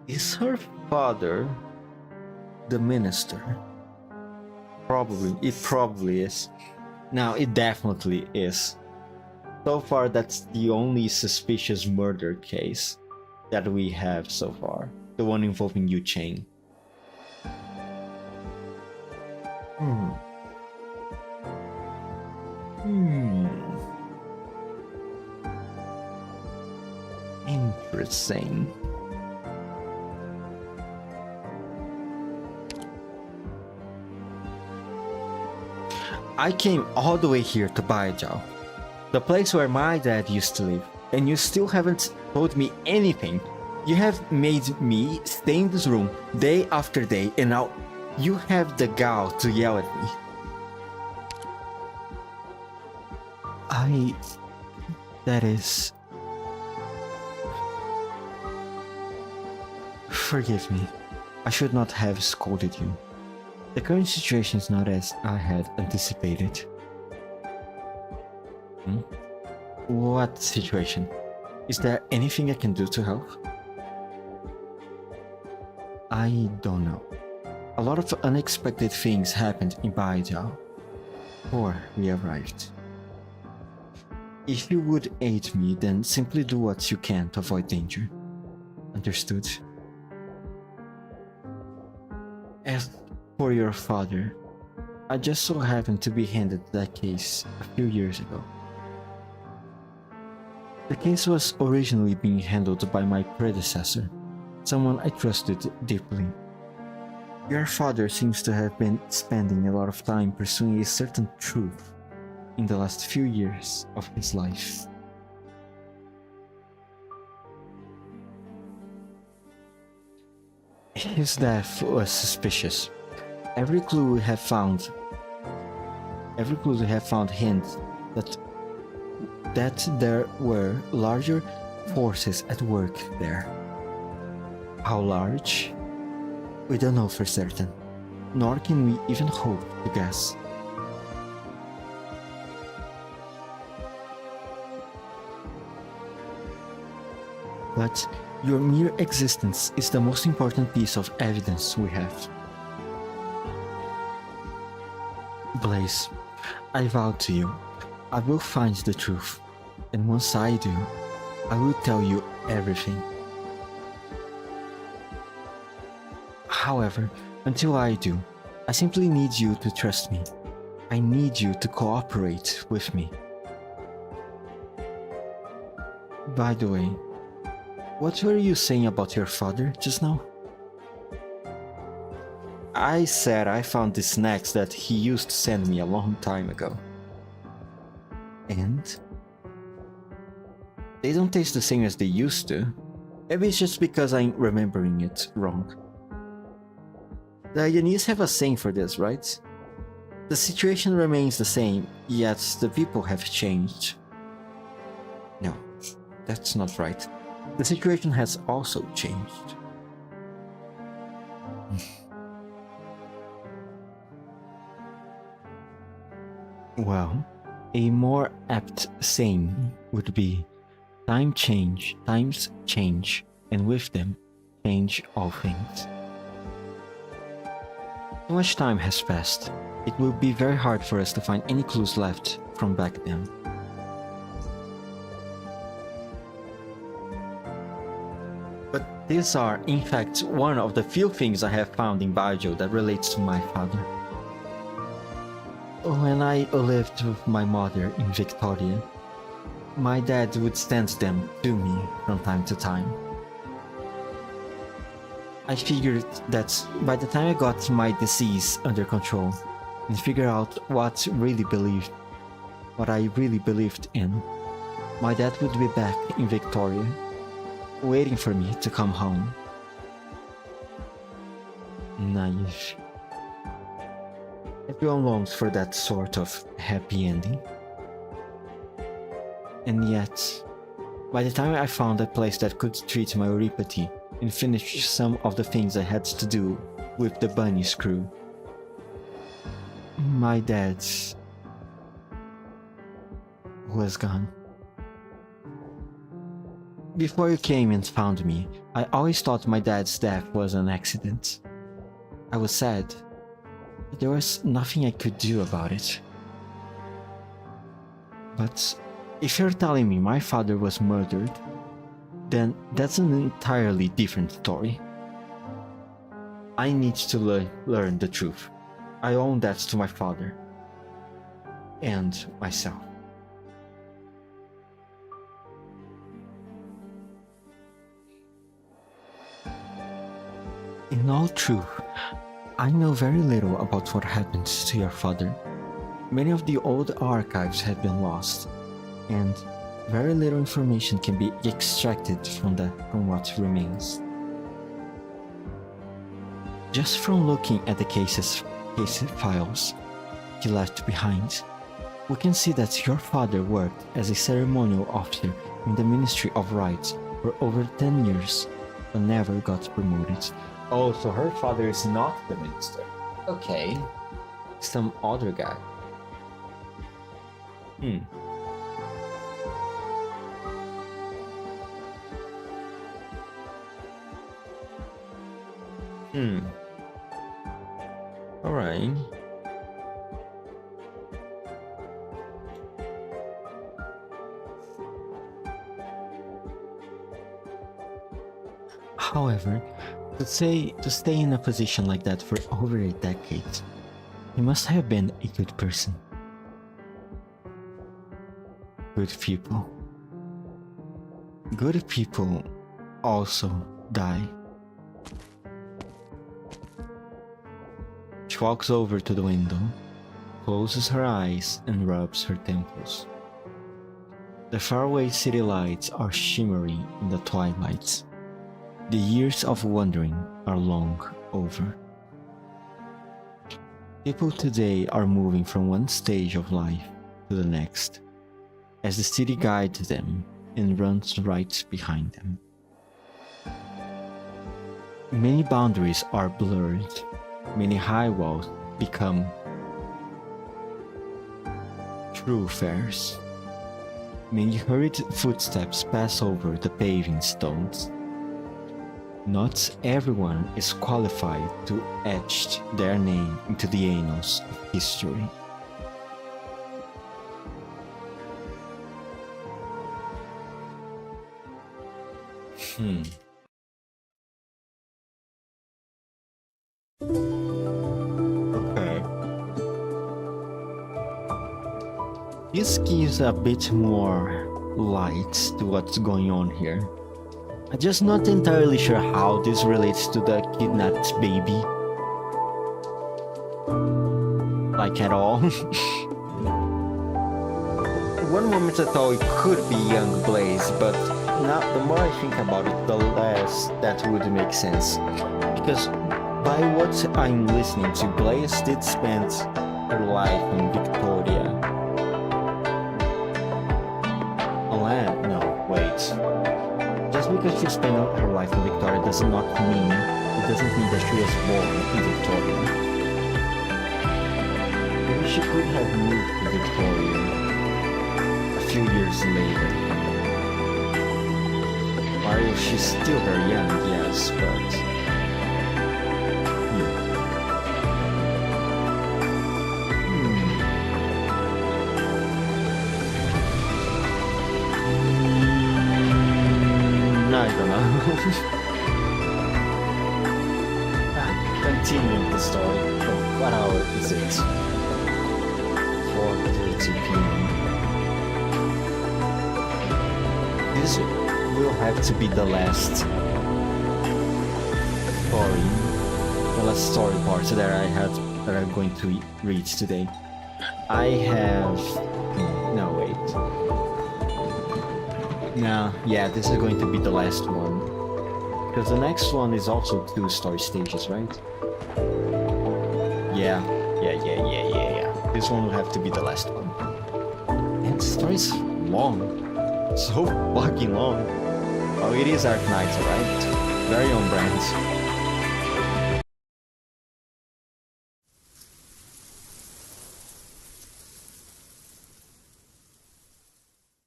Is her father the minister? It probably is. Now, it definitely is. So far, that's the only suspicious murder case that we have so far. The one involving Yu Cheng. Interesting. I came all the way here to Baijiao, the place where my dad used to live, and you still haven't told me anything. You have made me stay in this room day after day, and now you have the gall to yell at me. That is... Forgive me. I should not have scolded you. The current situation is not as I had anticipated. What situation? Is there anything I can do to help? I don't know. A lot of unexpected things happened in Baijao before we arrived. If you would aid me, then simply do what you can to avoid danger. Understood? As for your father, I just so happened to be handed that case a few years ago. The case was originally being handled by my predecessor, someone I trusted deeply. Your father seems to have been spending a lot of time pursuing a certain truth in the last few years of his life. His death was suspicious. Every clue we have found hints that there were larger forces at work there. How large? We don't know for certain, nor can we even hope to guess. But your mere existence is the most important piece of evidence we have. Blaze, I vow to you, I will find the truth, and once I do, I will tell you everything. However, until I do, I simply need you to trust me. I need you to cooperate with me. By the way, what were you saying about your father just now? I said I found the snacks that he used to send me a long time ago. And? They don't taste the same as they used to. Maybe it's just because I'm remembering it wrong. The Yanese have a saying for this, right? The situation remains the same, yet the people have changed. No, that's not right. The situation has also changed. Well, a more apt saying would be, times change, and with them, change all things. So much time has passed, it will be very hard for us to find any clues left from back then. But these are, in fact, one of the few things I have found in Baijou that relates to my father. When I lived with my mother in Victoria, my dad would send them to me from time to time. I figured that by the time I got my disease under control and figured out what I really believed in, my dad would be back in Victoria, waiting for me to come home. Naive. Everyone longs for that sort of happy ending. And yet, by the time I found a place that could treat my neuropathy and finish some of the things I had to do with the bunny screw, my dad was gone. Before you came and found me, I always thought my dad's death was an accident. I was sad, but there was nothing I could do about it. But if you're telling me my father was murdered, then that's an entirely different story. I need to learn the truth. I owe that to my father and myself. In all truth, I know very little about what happened to your father. Many of the old archives have been lost, and very little information can be extracted from what remains. Just from looking at the case files he left behind, We can see that your father worked as a ceremonial officer in the Ministry of Rights for over 10 years, but never got promoted. Oh, so her father is not the minister. Okay. Some other guy. Alright. However, to stay in a position like that for over a decade, he must have been a good person. Good people. Good people also die. She walks over to the window, closes her eyes, and rubs her temples. The faraway city lights are shimmery in the twilight. The years of wandering are long over. People today are moving from one stage of life to the next, as the city guides them and runs right behind them. Many boundaries are blurred. Many high walls become thoroughfares. Many hurried footsteps pass over the paving stones. Not everyone is qualified to etch their name into the annals of history. Okay. This gives a bit more light to what's going on here. I'm just not entirely sure how this relates to the kidnapped baby. Like at all. One moment I thought it could be young Blaze, but now the more I think about it, the less that would make sense. Because by what I'm listening to, Blaze did spend her life in Victoria. No, wait. Just because she spent her life in Victoria does not mean that she was born in Victoria. Maybe she could have moved to Victoria a few years later. While she's still very young, yes, but I don't know. Continuing the story. What hour is it? 4:30 p.m. This will have to be the last story part that I'm going to read today. I have no wait. No, yeah, this is going to be the last one. Because the next one is also 2 story stages, right? Yeah. This one will have to be the last one. And the story's long. So fucking long. Oh, it is Arknights, alright? Very own brand.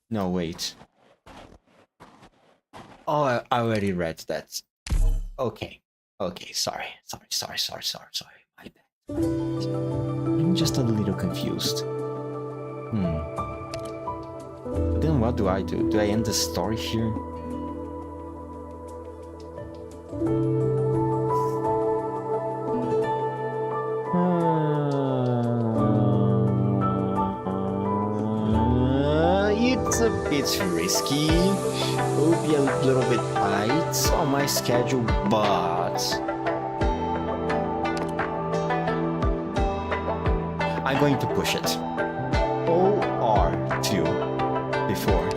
No, wait. Oh, I already read that. Okay, sorry. My bad. I'm just a little confused. Then what do I do? Do I end the story here? It's a bit risky. It will be a little bit tight on my schedule, but I'm going to push it. OR2 before.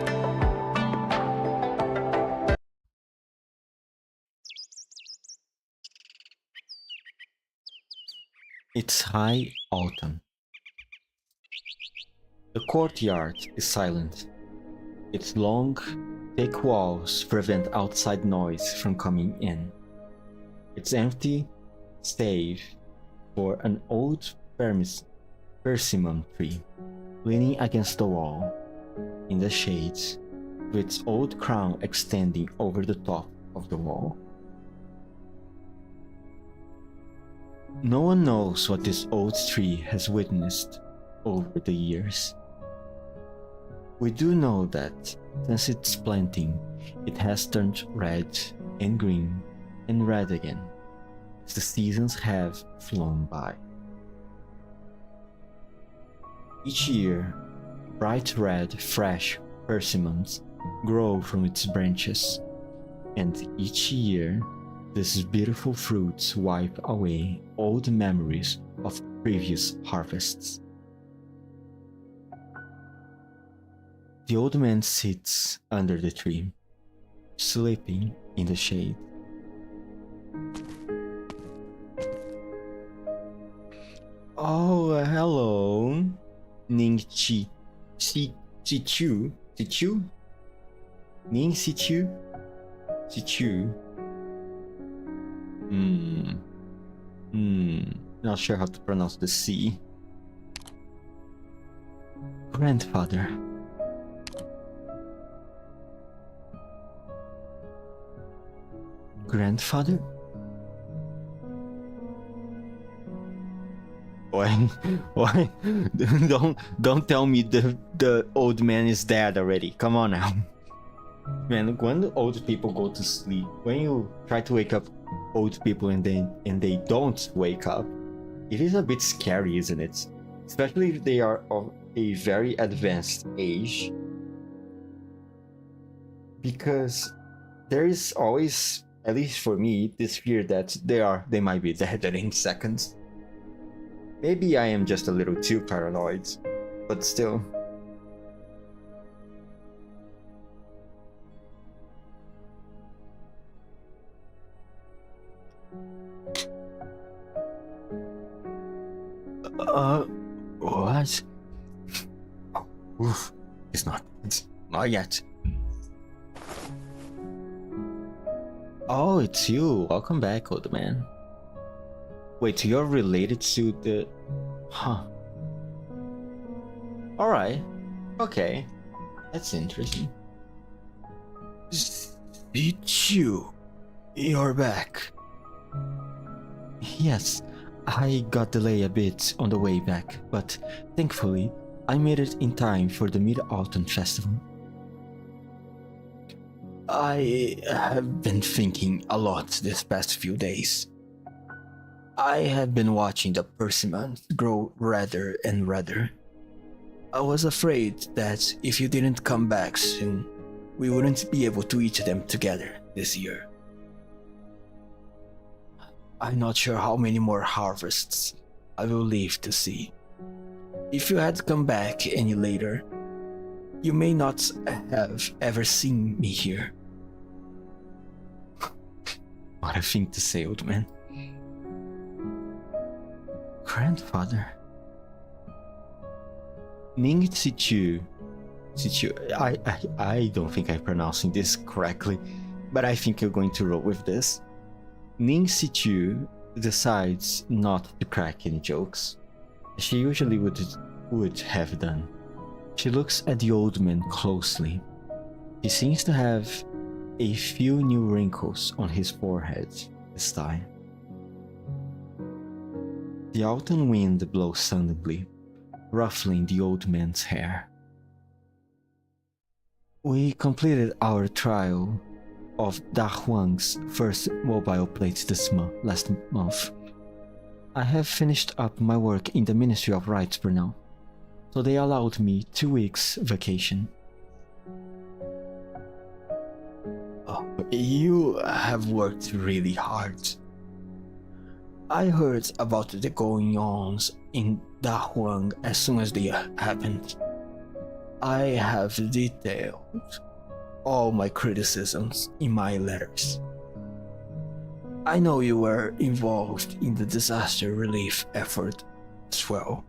It's high autumn. The courtyard is silent. Its long, thick walls prevent outside noise from coming in. It's empty, save for an old persimmon tree leaning against the wall in the shades, with its old crown extending over the top of the wall. No one knows what this old tree has witnessed over the years. We do know that since its planting, it has turned red and green and red again as the seasons have flown by. Each year, bright red, fresh persimmons grow from its branches, and each year, these beautiful fruits wipe away old memories of previous harvests. The old man sits under the tree, sleeping in the shade. Oh, hello, Ning Chi Chu? Ning Si Chu? Si Chu? Not sure how to pronounce the C. Grandfather. Grandfather? Why? Don't tell me the old man is dead already. Come on now. Man, when old people go to sleep, when you try to wake up old people and they don't wake up, it is a bit scary, isn't it? Especially if they are of a very advanced age. Because there is always, at least for me, this fear that they might be dead in seconds. Maybe I am just a little too paranoid, but still. What? Oof, it's not yet. Oh, it's you. Welcome back, old man. Wait, you're related to the... Huh. Alright. Okay. That's interesting. It's you. You're back. Yes, I got delayed a bit on the way back, but thankfully, I made it in time for the Mid-Autumn Festival. I have been thinking a lot this past few days. I have been watching the persimmons grow redder and redder. I was afraid that if you didn't come back soon, we wouldn't be able to eat them together this year. I'm not sure how many more harvests I will live to see. If you had come back any later, you may not have ever seen me here. What a thing to say, old man. Grandfather. Ning Sichu. I don't think I'm pronouncing this correctly, but I think you're going to roll with this. Ning Sichu decides not to crack any jokes. She usually would have done. She looks at the old man closely. He seems to have a few new wrinkles on his forehead this time. The autumn wind blows suddenly, ruffling the old man's hair. We completed our trial of Da Huang's first mobile plates last month. I have finished up my work in the Ministry of Rights for now, so they allowed me 2 weeks vacation. Oh, you have worked really hard. I heard about the going-ons in Da Huang as soon as they happened. I have detailed all my criticisms in my letters. I know you were involved in the disaster relief effort as well.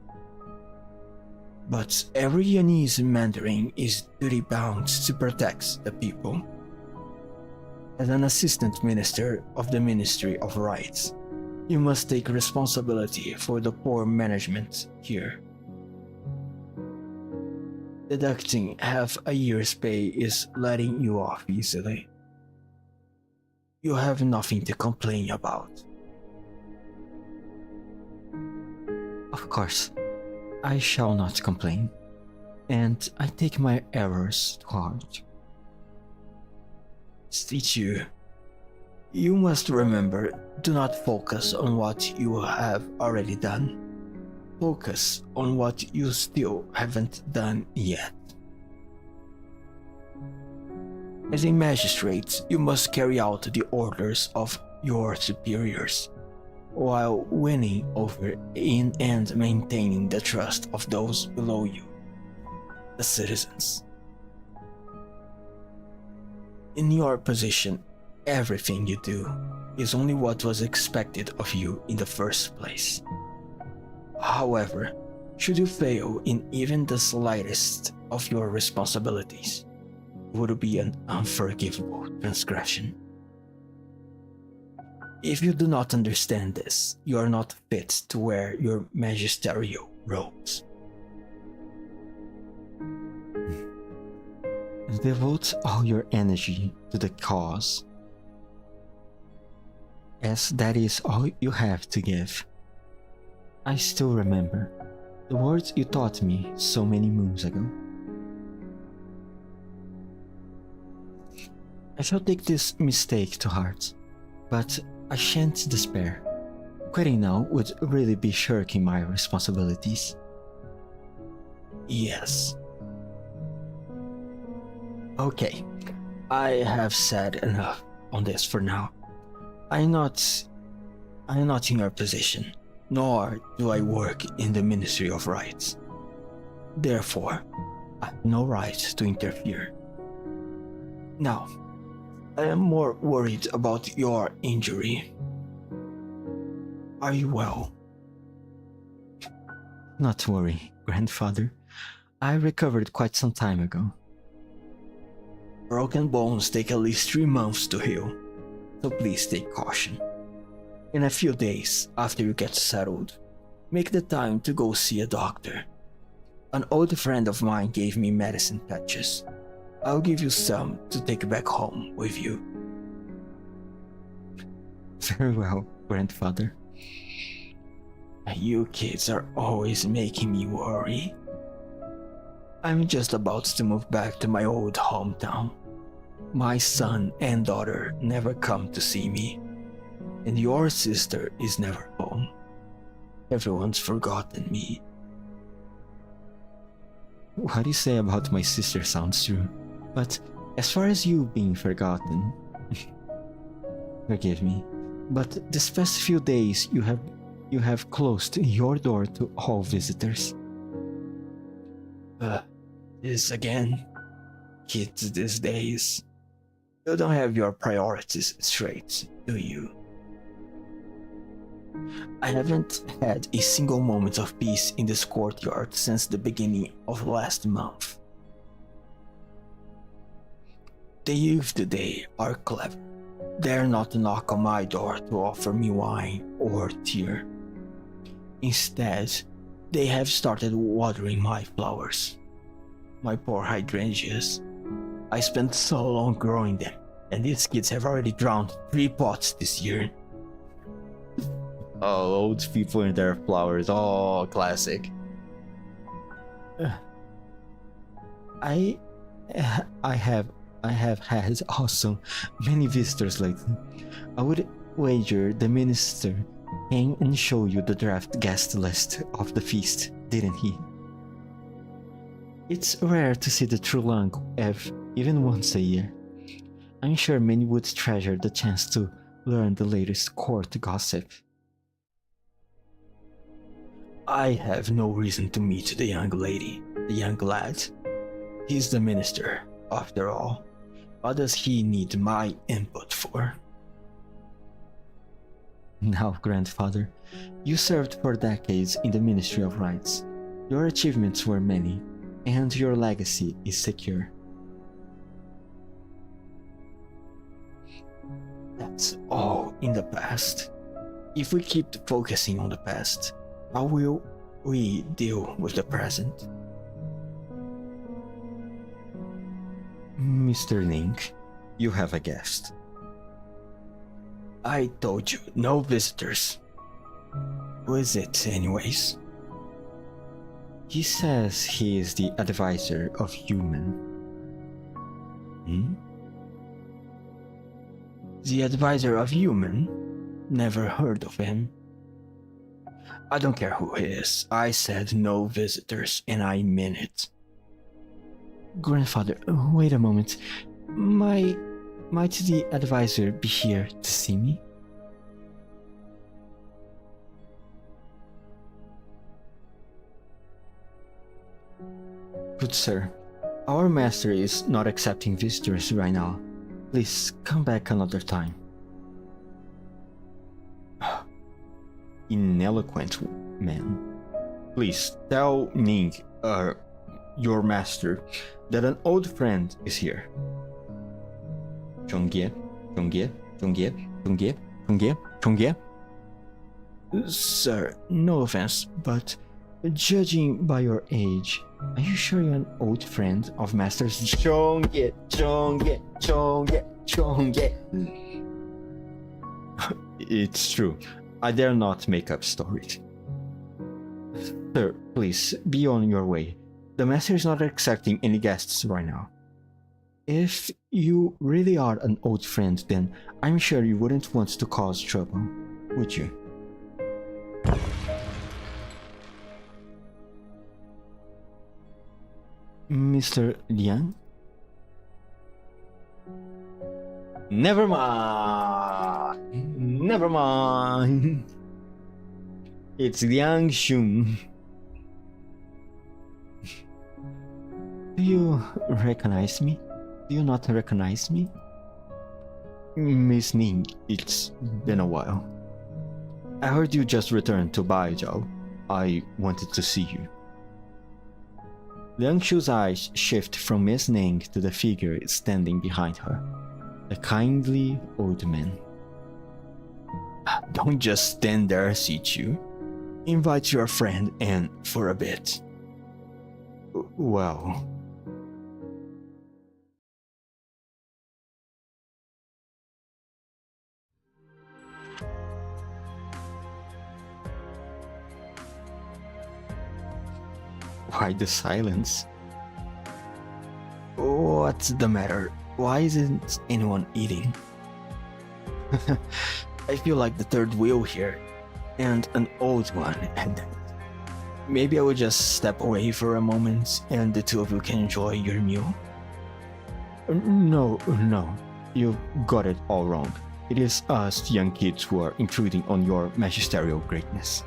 But every Yanese Mandarin is duty-bound to protect the people. As an assistant minister of the Ministry of Rights, you must take responsibility for the poor management here. Deducting half a year's pay is letting you off easily. You have nothing to complain about. Of course, I shall not complain, and I take my errors to heart. Stichu, you must remember, do not focus on what you have already done. Focus on what you still haven't done yet. As a magistrate, you must carry out the orders of your superiors, while winning over in and maintaining the trust of those below you, the citizens. In your position, everything you do is only what was expected of you in the first place. However, should you fail in even the slightest of your responsibilities, it would be an unforgivable transgression. If you do not understand this, you are not fit to wear your magisterial robes. Devote all your energy to the cause, as that is all you have to give. I still remember the words you taught me so many moons ago. I shall take this mistake to heart, but I shan't despair. Quitting now would really be shirking my responsibilities. Yes. Okay, I have said enough on this for now. I am not in your position, nor do I work in the Ministry of Rights. Therefore, I have no right to interfere. Now, I am more worried about your injury. Are you well? Not to worry, grandfather. I recovered quite some time ago. Broken bones take at least 3 months to heal, so please take caution. In a few days after you get settled, make the time to go see a doctor. An old friend of mine gave me medicine patches. I'll give you some to take back home with you. Very well, grandfather. You kids are always making me worry. I'm just about to move back to my old hometown. My son and daughter never come to see me, and your sister is never home. Everyone's forgotten me. What you say about my sister sounds true, but as far as you being forgotten, forgive me, but this past few days you have closed your door to all visitors. This again? Kids these days. You don't have your priorities straight, do you? I haven't had a single moment of peace in this courtyard since the beginning of last month. The youth today are clever. Dare not knock on my door to offer me wine or tea. Instead, they have started watering my flowers. My poor hydrangeas. I spent so long growing them, and these kids have already drowned 3 pots this year. Oh, old people and their flowers. Oh, classic. I have had also many visitors lately. I would wager the minister came and showed you the draft guest list of the feast, didn't he? It's rare to see the true lung even once a year. I'm sure many would treasure the chance to learn the latest court gossip. I have no reason to meet the young lad. He's the minister, after all. What does he need my input for? Now, grandfather, you served for decades in the Ministry of Rights. Your achievements were many, and your legacy is secure. That's all in the past. If we keep focusing on the past, how will we deal with the present? Mr. Link, you have a guest. I told you, no visitors. Who is it, anyways? He says he is the advisor of human. The advisor of human? Never heard of him. I don't care who he is. I said no visitors, and I mean it. Grandfather, wait a moment. Might the advisor be here to see me? Good sir, our master is not accepting visitors right now. Please come back another time. Ineloquent man. Please tell Ning, your master, that an old friend is here. Chongye. Sir, no offense, but judging by your age, are you sure you're an old friend of Master's? Chongye. It's true. I dare not make up stories. Sir, please, be on your way. The Master is not accepting any guests right now. If you really are an old friend, then I'm sure you wouldn't want to cause trouble, would you? Mr. Liang? Never mind. It's Liang Xun. Do you recognize me? Do you not recognize me? Miss Ning, it's been a while. I heard you just returned to Baijiao. I wanted to see you. Liang Shu's eyes shift from Miss Ning to the figure standing behind her. A kindly old man. Don't just stand there, Sichu. Invite your friend in for a bit. Well... Why the silence? What's the matter? Why isn't anyone eating? I feel like the third wheel here, and an old one, and maybe I will just step away for a moment and the two of you can enjoy your meal. No, you got it all wrong. It is us young kids who are intruding on your magisterial greatness.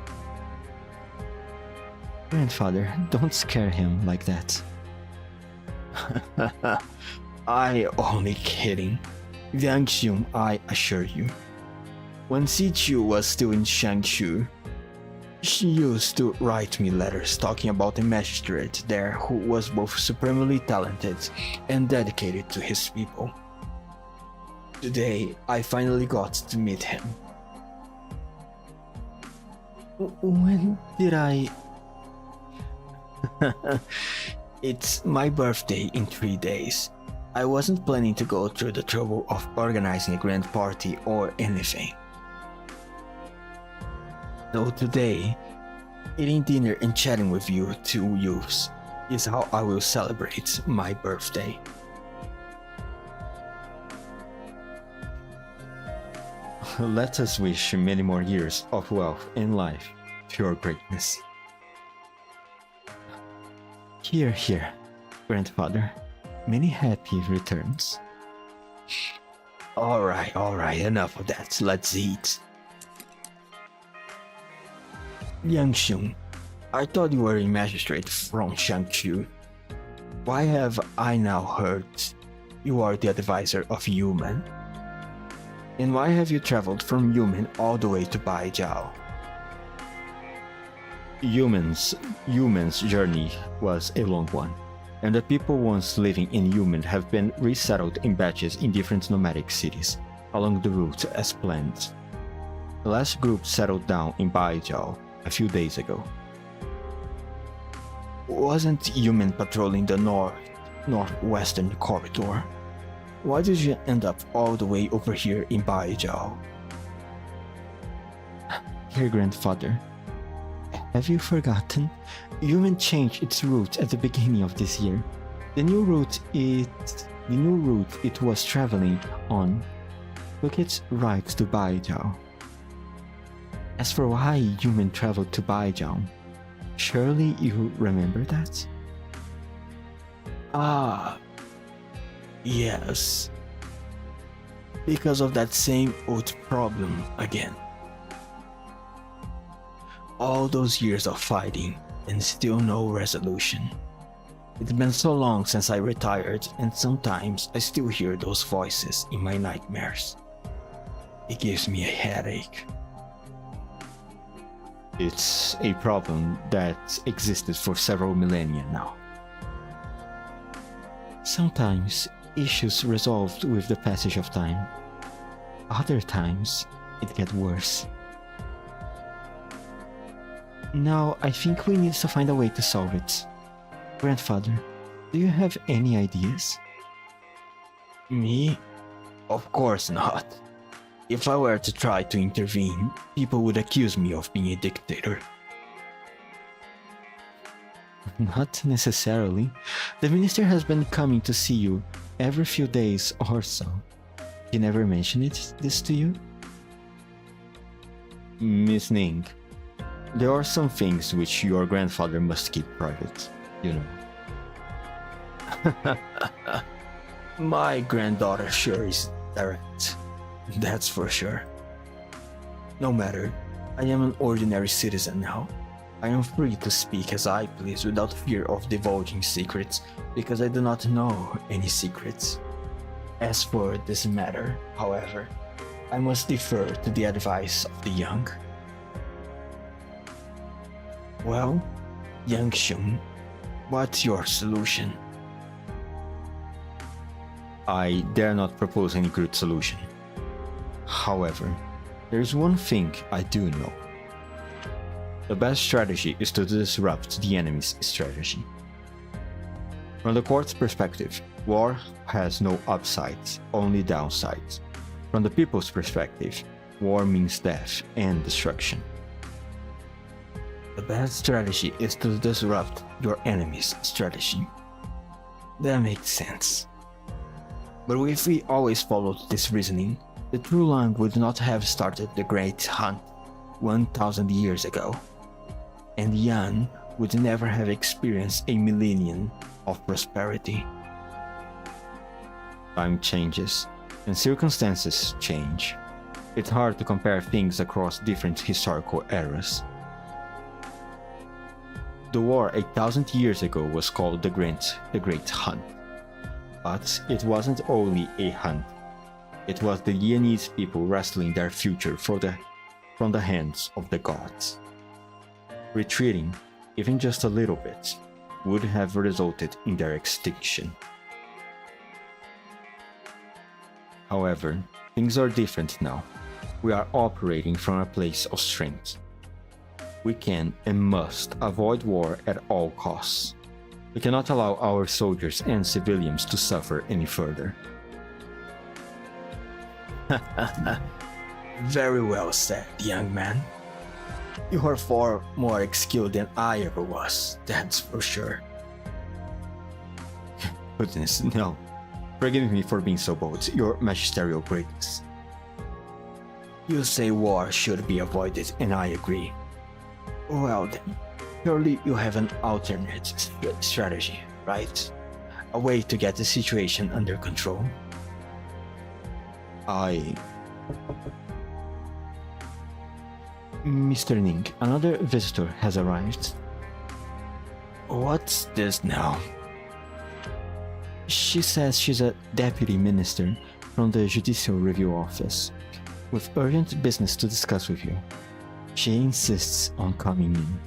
Grandfather, don't scare him like that. I only kidding. Liang Xun, I assure you. When Sichu was still in Shangshu, she used to write me letters talking about a magistrate there who was both supremely talented and dedicated to his people. Today, I finally got to meet him. When did I... It's my birthday in 3 days. I wasn't planning to go through the trouble of organizing a grand party or anything. So today, eating dinner and chatting with you two youths is how I will celebrate my birthday. Let us wish many more years of wealth and life to your greatness. Here, Grandfather. Many happy returns. Alright, enough of that. Let's eat. Liang Xun, I thought you were a magistrate from Shangshu. Why have I now heard you are the advisor of Yumen? And why have you traveled from Yumen all the way to Baijiao? Humans' journey was a long one, and the people once living in Human have been resettled in batches in different nomadic cities along the route as planned. The last group settled down in Baijao a few days ago. Wasn't Human patrolling the northwestern corridor? Why did you end up all the way over here in Baijao? Dear grandfather, have you forgotten? Human changed its route at the beginning of this year. The new route it was traveling on took its right to Baijao. As for why Human traveled to Baijao, surely you remember that? Ah, yes. Because of that same old problem again. All those years of fighting and still no resolution. It's been so long since I retired, and sometimes I still hear those voices in my nightmares. It gives me a headache. It's a problem that existed for several millennia now. Sometimes issues resolved with the passage of time. Other times it gets worse. Now I think we need to find a way to solve it. Grandfather, do you have any ideas? Me? Of course not. If I were to try to intervene, people would accuse me of being a dictator. Not necessarily. The minister has been coming to see you every few days or so. He never mentioned this to you? Miss Ning, there are some things which your grandfather must keep private, you know. My granddaughter sure is direct. That's for sure. No matter, I am an ordinary citizen now. I am free to speak as I please without fear of divulging secrets, because I do not know any secrets. As for this matter, however, I must defer to the advice of the young. Well, young Shun, what's your solution? I dare not propose any good solution. However, there is one thing I do know. The best strategy is to disrupt the enemy's strategy. From the court's perspective, war has no upsides, only downsides. From the people's perspective, war means death and destruction. The best strategy is to disrupt your enemy's strategy. That makes sense. But if we always followed this reasoning, the True Lang would not have started the Great Hunt 1,000 years ago, and Yan would never have experienced a millennium of prosperity. Time changes, and circumstances change. It's hard to compare things across different historical eras. The war 1,000 years ago was called the Great Hunt. But it wasn't only a hunt. It was the Yanese people wrestling their future from the hands of the gods. Retreating, even just a little bit, would have resulted in their extinction. However, things are different now. We are operating from a place of strength. We can and must avoid war at all costs. We cannot allow our soldiers and civilians to suffer any further. Very well said, young man. You are far more skilled than I ever was, that's for sure. Goodness, no. Forgive me for being so bold, your magisterial greatness. You say war should be avoided, and I agree. Well then, surely you have an alternate strategy, right? A way to get the situation under control. Mr. Ning, another visitor has arrived. What's this now? She says she's a deputy minister from the Judicial Review Office, with urgent business to discuss with you. She insists on coming in.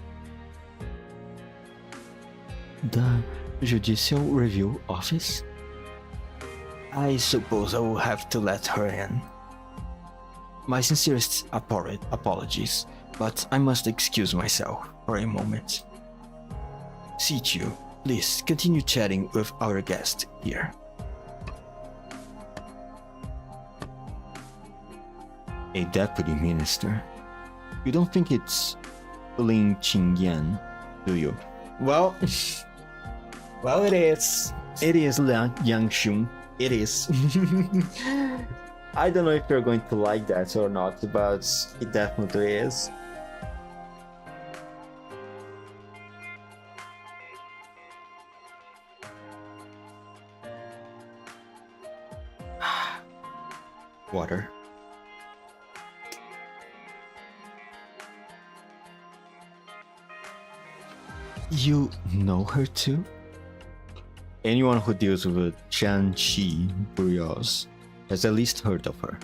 the Judicial Review Office? I suppose I will have to let her in. My sincerest apologies, but I must excuse myself for a moment. Seat you. Please continue chatting with our guest here. A deputy minister? You don't think it's Lin Qingyan, do you? Well, it is. It is Yang Shun. It is. I don't know if you're going to like that or not, but it definitely is. Water. You know her too? Anyone who deals with Jianqi Brioche has at least heard of her.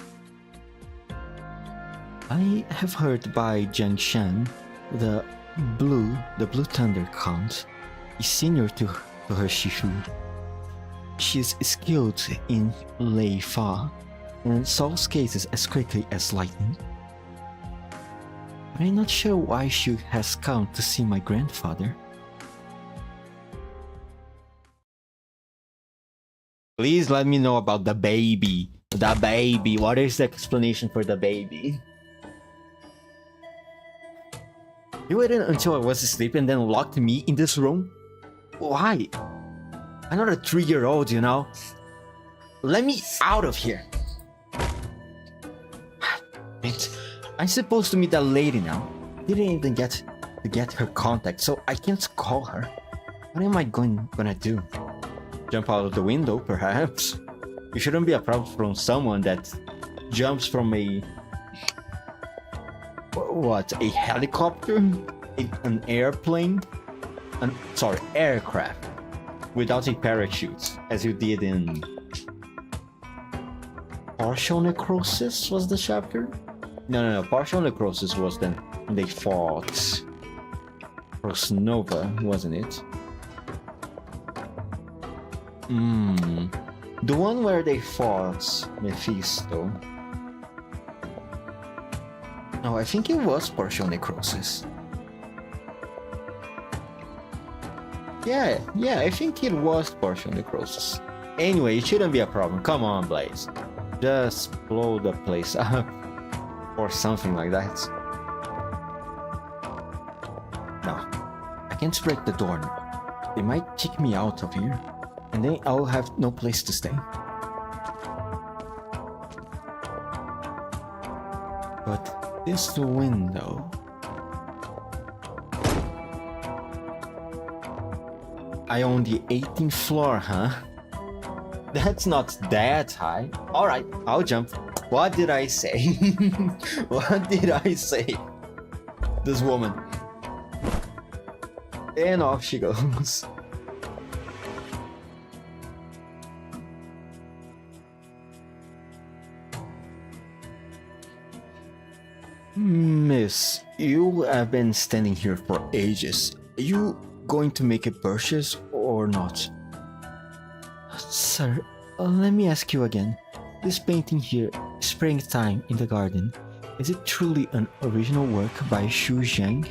I have heard by Jiang Shan, the Blue Thunder Count, is senior to her Shifu. She is skilled in Lei Fa and solves cases as quickly as lightning. But I'm not sure why she has come to see my grandfather. Please let me know about the baby. The baby. What is the explanation for the baby? You waited until I was asleep and then locked me in this room? Why? I'm not a 3-year-old, you know? Let me out of here. I'm supposed to meet that lady now. Didn't even get to get her contact, so I can't call her. What am I gonna do? Jump out of the window, perhaps? You shouldn't be a problem from someone that jumps from a... What? A helicopter? An airplane? Aircraft. Without a parachute, as you did in... Partial Necrosis was the chapter? No. Partial Necrosis was then they fought Crossnova, wasn't it? The one where they fought Mephisto. No, I think it was Partial Necrosis. Yeah, I think it was Partial Necrosis. Anyway, it shouldn't be a problem. Come on, Blaze. Just blow the place up. Or something like that. No, I can't break the door now. They might kick me out of here, and then I'll have no place to stay. But this window... I own the 18th floor, huh? That's not that high. Alright, I'll jump. What did I say? What did I say? This woman. And off she goes. Miss, you have been standing here for ages. Are you going to make a purchase or not? Sir, let me ask you again. This painting here, Springtime in the Garden, is it truly an original work by Xu Zhang?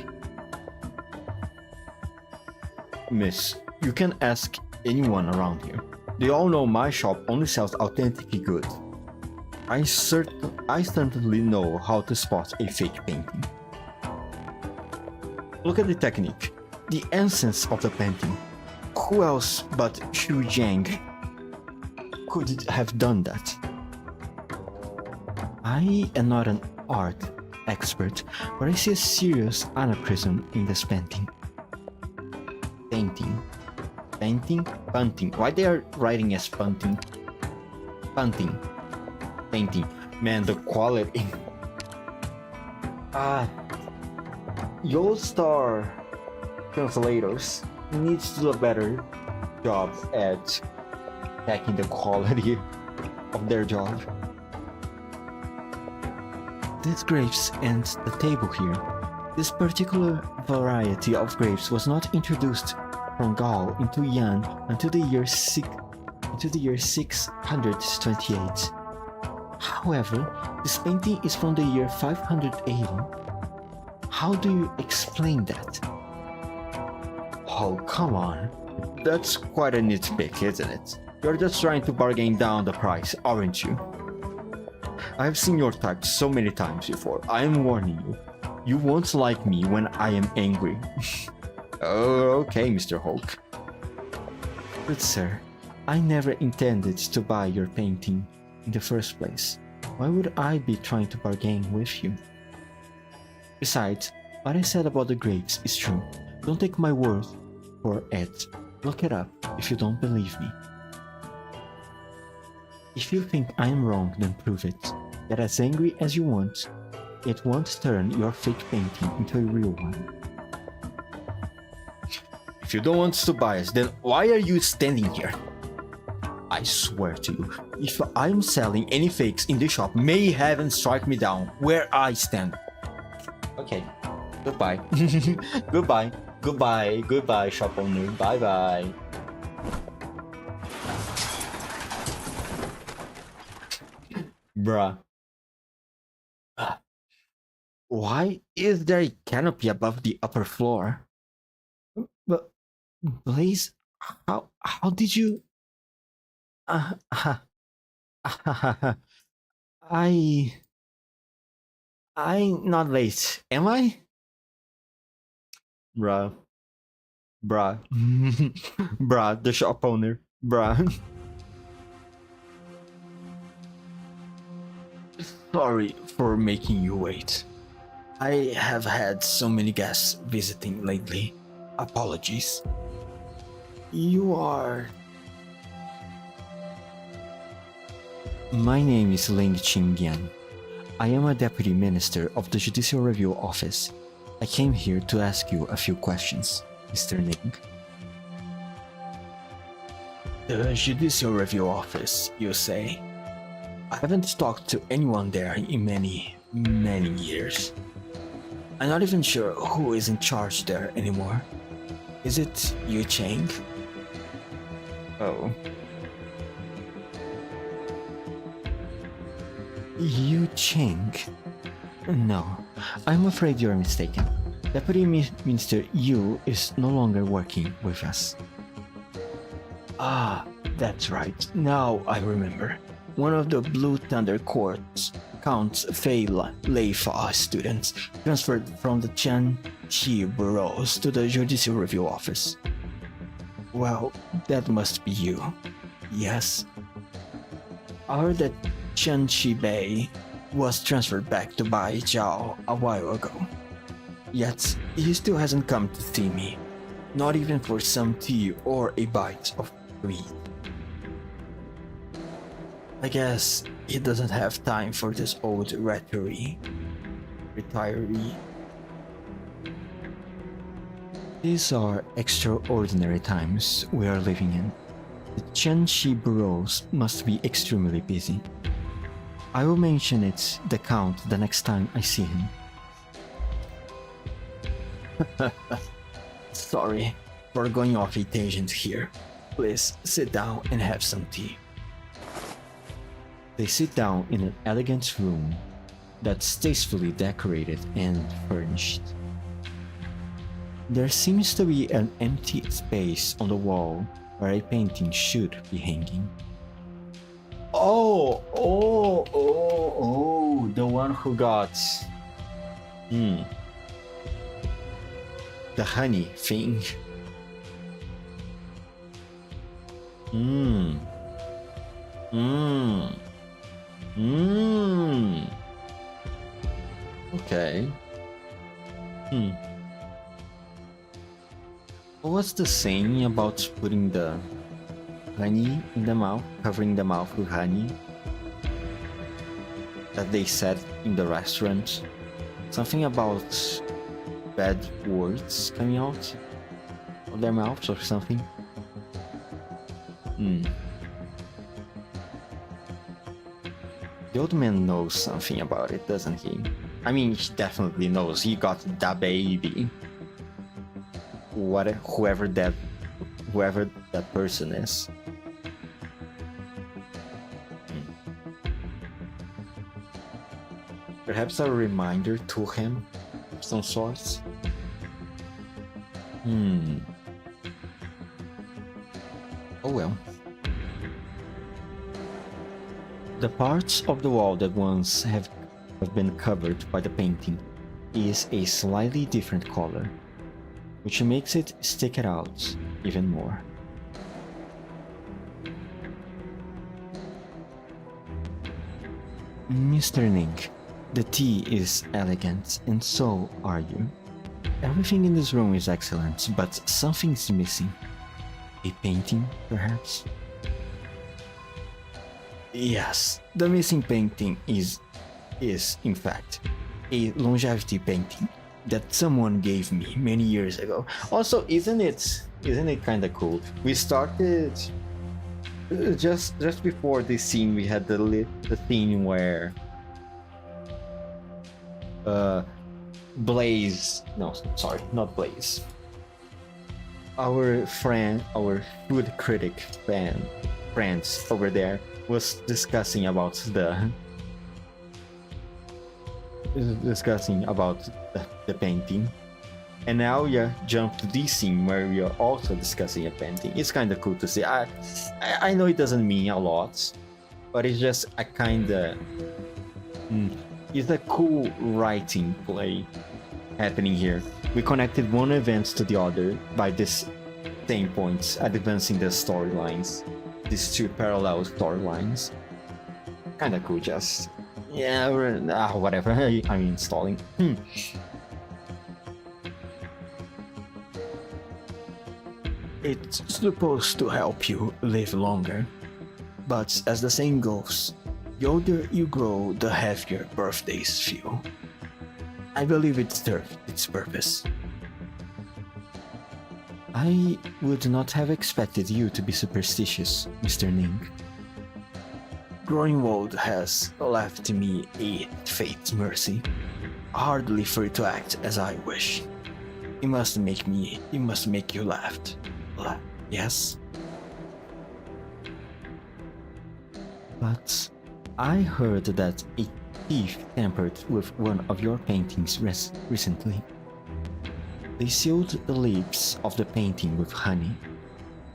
Miss, you can ask anyone around here. They all know my shop only sells authentic goods. I certainly know how to spot a fake painting. Look at the technique, the essence of the painting. Who else but Xu Zhang could have done that? I am not an art expert, but I see a serious anachronism in this painting. Painting. Why they are writing as punting? Painting. Man, the quality. Your star translators needs to do a better job at checking the quality of their job. These grapes and the table here. This particular variety of grapes was not introduced from Gaul into Yan until the year 628. However, this painting is from the year 580. How do you explain that? Oh, come on. That's quite a nitpick, isn't it? You're just trying to bargain down the price, aren't you? I've seen your type so many times before. I am warning you. You won't like me when I am angry. Oh, okay, Mr. Hulk. Good sir, I never intended to buy your painting in the first place. Why would I be trying to bargain with you? Besides, what I said about the grapes is true. Don't take my word for it. Look it up if you don't believe me. If you think I am wrong, then prove it. Get as angry as you want. It won't turn your fake painting into a real one. If you don't want to buy us, then why are you standing here? I swear to you, if I'm selling any fakes in the shop, may heaven strike me down where I stand. Okay, goodbye. Goodbye, shop owner. Bye. Bruh. Why is there a canopy above the upper floor? But, Blaze, how did you... I'm not late, am I? Bruh, bruh, the shop owner, bruh. Sorry for making you wait. I have had so many guests visiting lately. Apologies. You are... My name is Ling Qingyan. I am a deputy minister of the Judicial Review Office. I came here to ask you a few questions, Mr. Ning. The Judicial Review Office, you say? I haven't talked to anyone there in many years. I'm not even sure who is in charge there anymore. Is it Yu Cheng? Oh. Yu Cheng? No, I'm afraid you're mistaken. Deputy Minister Yu is no longer working with us. Ah, that's right. Now I remember. One of the Blue Thunder Court's Count Fei Lei Fa students transferred from the Qianqi bureaus to the Judicial Review Office. Well, that must be you. Yes. I heard that Qianqi Bei was transferred back to Bai Jiao a while ago. Yet, he still hasn't come to see me. Not even for some tea or a bite of meat. I guess he doesn't have time for this old retiree. These are extraordinary times we are living in. The Qianxi bureaus must be extremely busy. I will mention it the Count the next time I see him. Sorry for going off a tangent here. Please sit down and have some tea. They sit down in an elegant room that's tastefully decorated and furnished. There seems to be an empty space on the wall where a painting should be hanging. Oh, the one who got... the honey thing. Okay. What's the saying about putting the honey in the mouth, covering the mouth with honey? That they said in the restaurant? Something about bad words coming out of their mouths or something? The old man knows something about it, doesn't he? I mean, he definitely knows. He got that baby. Whoever that whoever that person is. Perhaps a reminder to him of some sorts? Oh well. The parts of the wall that once have been covered by the painting is a slightly different color, which makes it stick it out even more. Mr. Ning, the tea is elegant, and so are you. Everything in this room is excellent, but something's missing. A painting, perhaps? Yes, the missing painting is in fact a longevity painting that someone gave me many years ago. Also, isn't it kind of cool? We started just before this scene. We had the scene where Blaze, no, sorry, not Blaze. Our food critic friends over there was discussing about the painting, and now we jump to this scene where we are also discussing a painting. It's kind of cool to see. I know it doesn't mean a lot, but it's just a kind of it's a cool writing play happening here. We connected one event to the other by this same points, advancing the storylines. These two parallel storylines. Kinda cool, just. Yeah, whatever. I'm installing. It's supposed to help you live longer. But as the saying goes, the older you grow, the heavier birthdays feel. I believe it served its purpose. I would not have expected you to be superstitious, Mr. Ning. Growing old has left me a fate's mercy, hardly for it to act as I wish. It must make you laugh. Yes? But I heard that a thief tampered with one of your paintings recently. They sealed the lips of the painting with honey.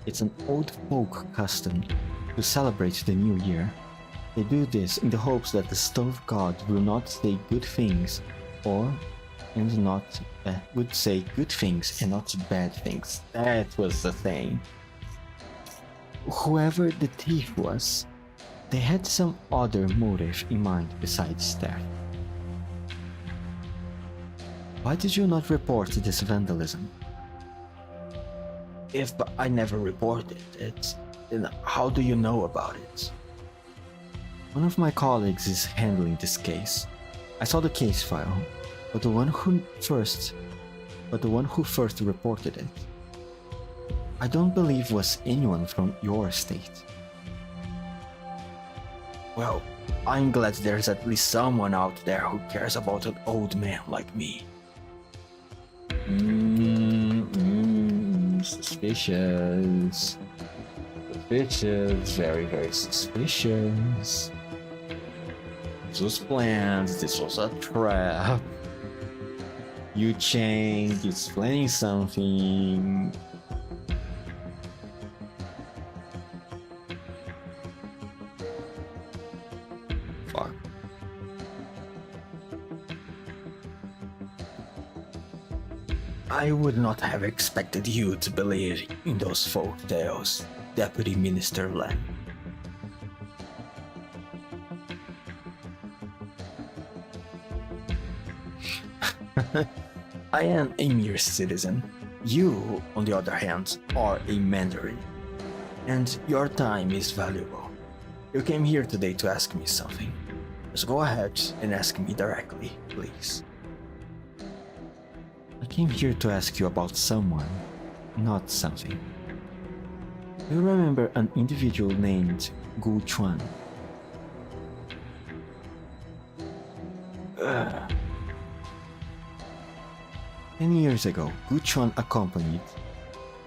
It's an old folk custom to celebrate the new year. They do this in the hopes that the stove god will not say good things, would say good things and not bad things. That was the thing. Whoever the thief was, they had some other motive in mind besides theft. Why did you not report this vandalism? If I never reported it, then how do you know about it? One of my colleagues is handling this case. I saw the case file, but the one who first reported it, I don't believe was anyone from your state. Well, I'm glad there's at least someone out there who cares about an old man like me. Suspicious. Suspicious, very, very suspicious. This was planned, this was a trap. You changed, it's planning something. Fuck. I would not have expected you to believe in those folk tales, Deputy Minister Len. I am a mere citizen. You, on the other hand, are a Mandarin, and your time is valuable. You came here today to ask me something. Just go ahead and ask me directly, please. I came here to ask you about someone, not something. You remember an individual named Gu Chuan? 10 years ago, Gu Chuan accompanied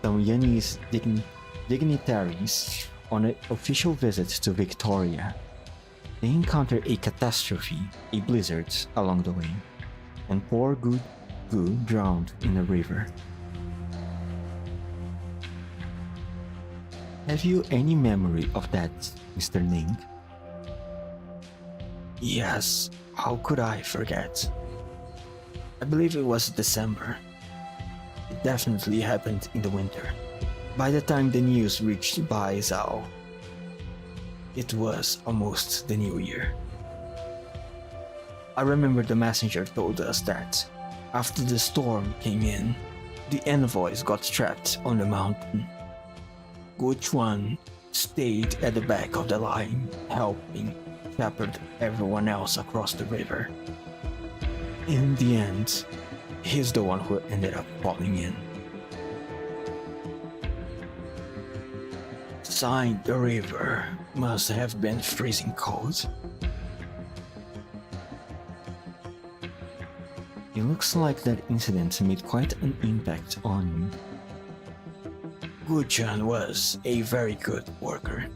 some Yanese dignitaries on an official visit to Victoria. They encounter a catastrophe, a blizzard, along the way, and poor Gu drowned in a river. Have you any memory of that, Mr. Ning? Yes, how could I forget? I believe it was December. It definitely happened in the winter. By the time the news reached Bai Zhao, it was almost the new year. I remember the messenger told us that after the storm came in, the envoys got trapped on the mountain. Gu Chuan stayed at the back of the line, helping shepherd everyone else across the river. In the end, he's the one who ended up falling in. Inside the river must have been freezing cold. It looks like that incident made quite an impact on you. Gu Chuan was a very good worker.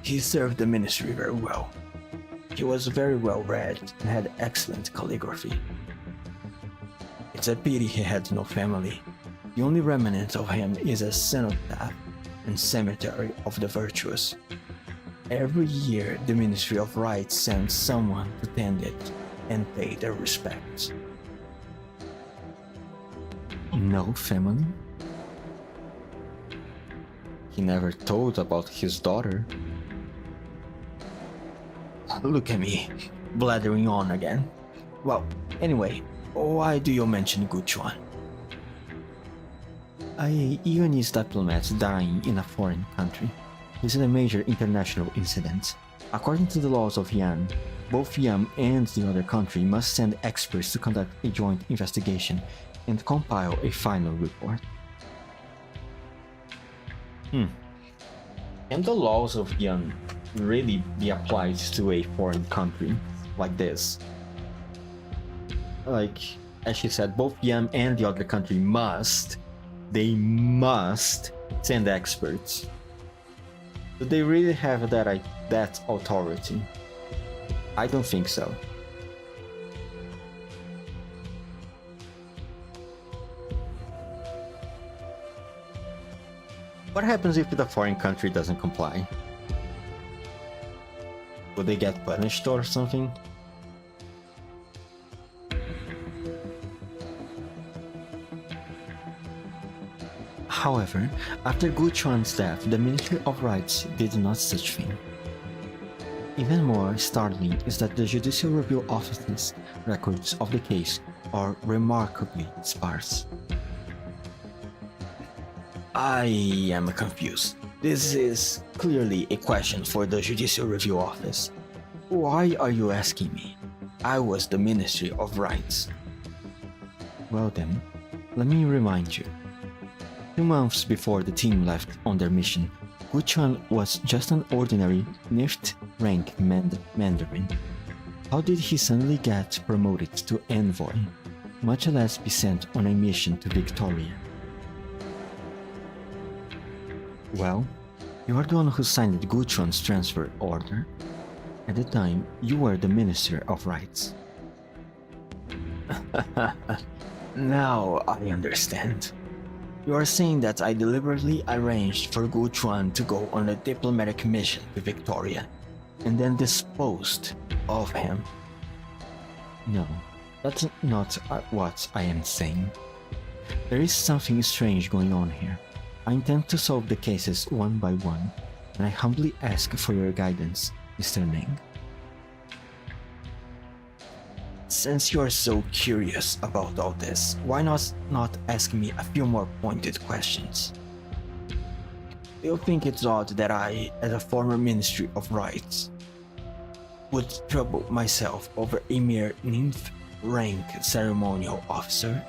He served the ministry very well. He was very well read and had excellent calligraphy. It's a pity he had no family. The only remnant of him is a cenotaph and cemetery of the virtuous. Every year, the Ministry of Rights sends someone to tend it and pay their respects. No family? He never told about his daughter. Look at me, blathering on again. Well, anyway, why do you mention Gu Chuan? A Yuanese diplomat dying in a foreign country. This is a major international incident. According to the laws of Yan, both Yam and the other country must send experts to conduct a joint investigation and compile a final report. Can the laws of Yan really be applied to a foreign country like this? Like, as she said, both Yam and the other country must send experts. Do they really have that authority? I don't think so. What happens if the foreign country doesn't comply? Would they get punished or something? However, after Gu Chuan's death, the Ministry of Rights did not such thing. Even more startling is that the Judicial Review Office's records of the case are remarkably sparse. I am confused. This is clearly a question for the Judicial Review Office. Why are you asking me? I was the Ministry of Rights. Well then, let me remind you. 2 months before the team left on their mission, Gu Chuan was just an ordinary NIFT rank Mandarin. How did he suddenly get promoted to envoy, much less be sent on a mission to Victoria? Well, you are the one who signed Gu Chuan's transfer order. At the time, you were the Minister of Rights. Now I understand. You are saying that I deliberately arranged for Gu Chuan to go on a diplomatic mission to Victoria, and then disposed of him. No, that's not what I am saying. There is something strange going on here. I intend to solve the cases one by one, and I humbly ask for your guidance, Mr. Ning. Since you're so curious about all this, why not ask me a few more pointed questions? Do you think it's odd that I, as a former Ministry of Rights, would trouble myself over a mere nymph rank ceremonial officer?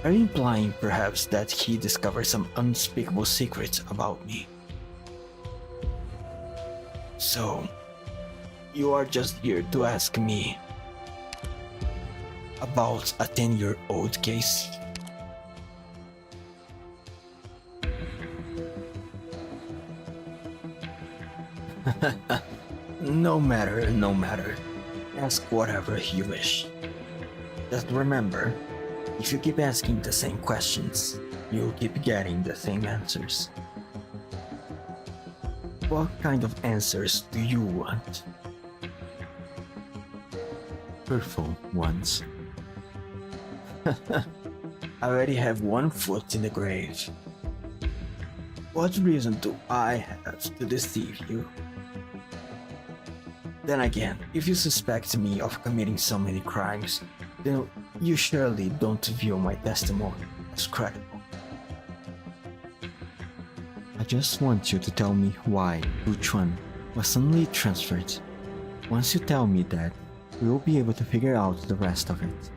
Are you implying perhaps that he discovered some unspeakable secrets about me? So, you are just here to ask me about a 10-year-old case? No matter, no matter. Ask whatever you wish. Just remember, if you keep asking the same questions, you'll keep getting the same answers. What kind of answers do you want? Truthful ones. I already have one foot in the grave. What reason do I have to deceive you? Then again, if you suspect me of committing so many crimes, then you surely don't view my testimony as credible. I just want you to tell me why Guchuan was suddenly transferred. Once you tell me that, we will be able to figure out the rest of it.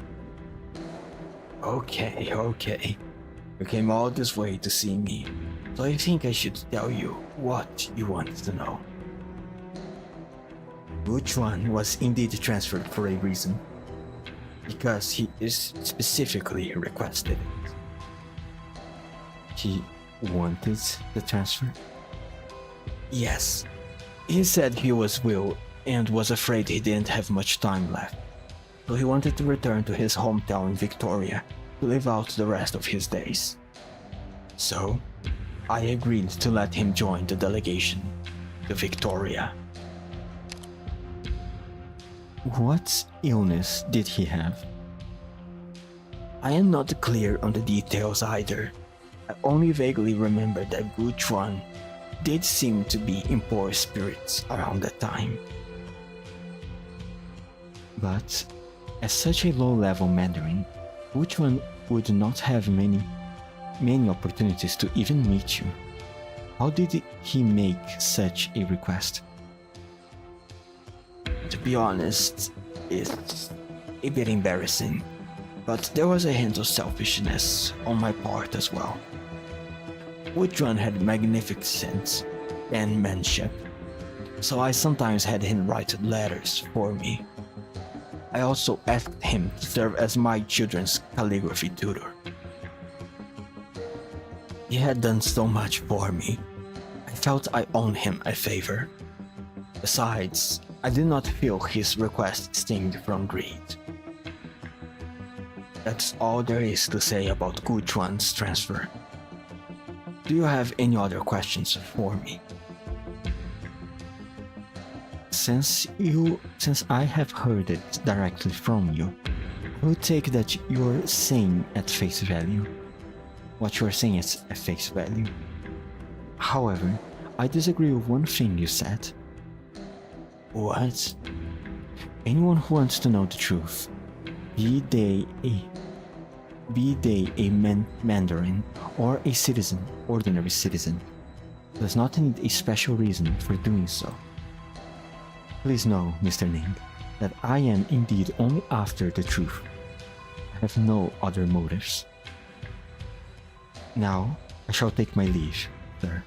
Okay. You came all this way to see me, so I think I should tell you what you want to know. Guchuan was indeed transferred for a reason, because he is specifically requested it. He wanted the transfer? Yes, he said he was ill and was afraid he didn't have much time left, so he wanted to return to his hometown in Victoria to live out the rest of his days. So, I agreed to let him join the delegation to Victoria. What illness did he have? I am not clear on the details either. I only vaguely remember that Guchuan did seem to be in poor spirits around that time. But as such a low-level Mandarin, Guchuan would not have many opportunities to even meet you. How did he make such a request? To be honest, it's a bit embarrassing, but there was a hint of selfishness on my part as well. Guchuan had magnificent penmanship, so I sometimes had him write letters for me. I also asked him to serve as my children's calligraphy tutor. He had done so much for me. I felt I owed him a favor. Besides, I did not feel his request stemmed from greed. That's all there is to say about Guchuan's transfer. Do you have any other questions for me? Since I have heard it directly from you, I will take that you're saying at face value. What you're saying is at face value. However, I disagree with one thing you said. What? Anyone who wants to know the truth, be they a Mandarin or a citizen, ordinary citizen, does not need a special reason for doing so. Please know, Mr. Ning, that I am indeed only after the truth. I have no other motives. Now, I shall take my leave, sir.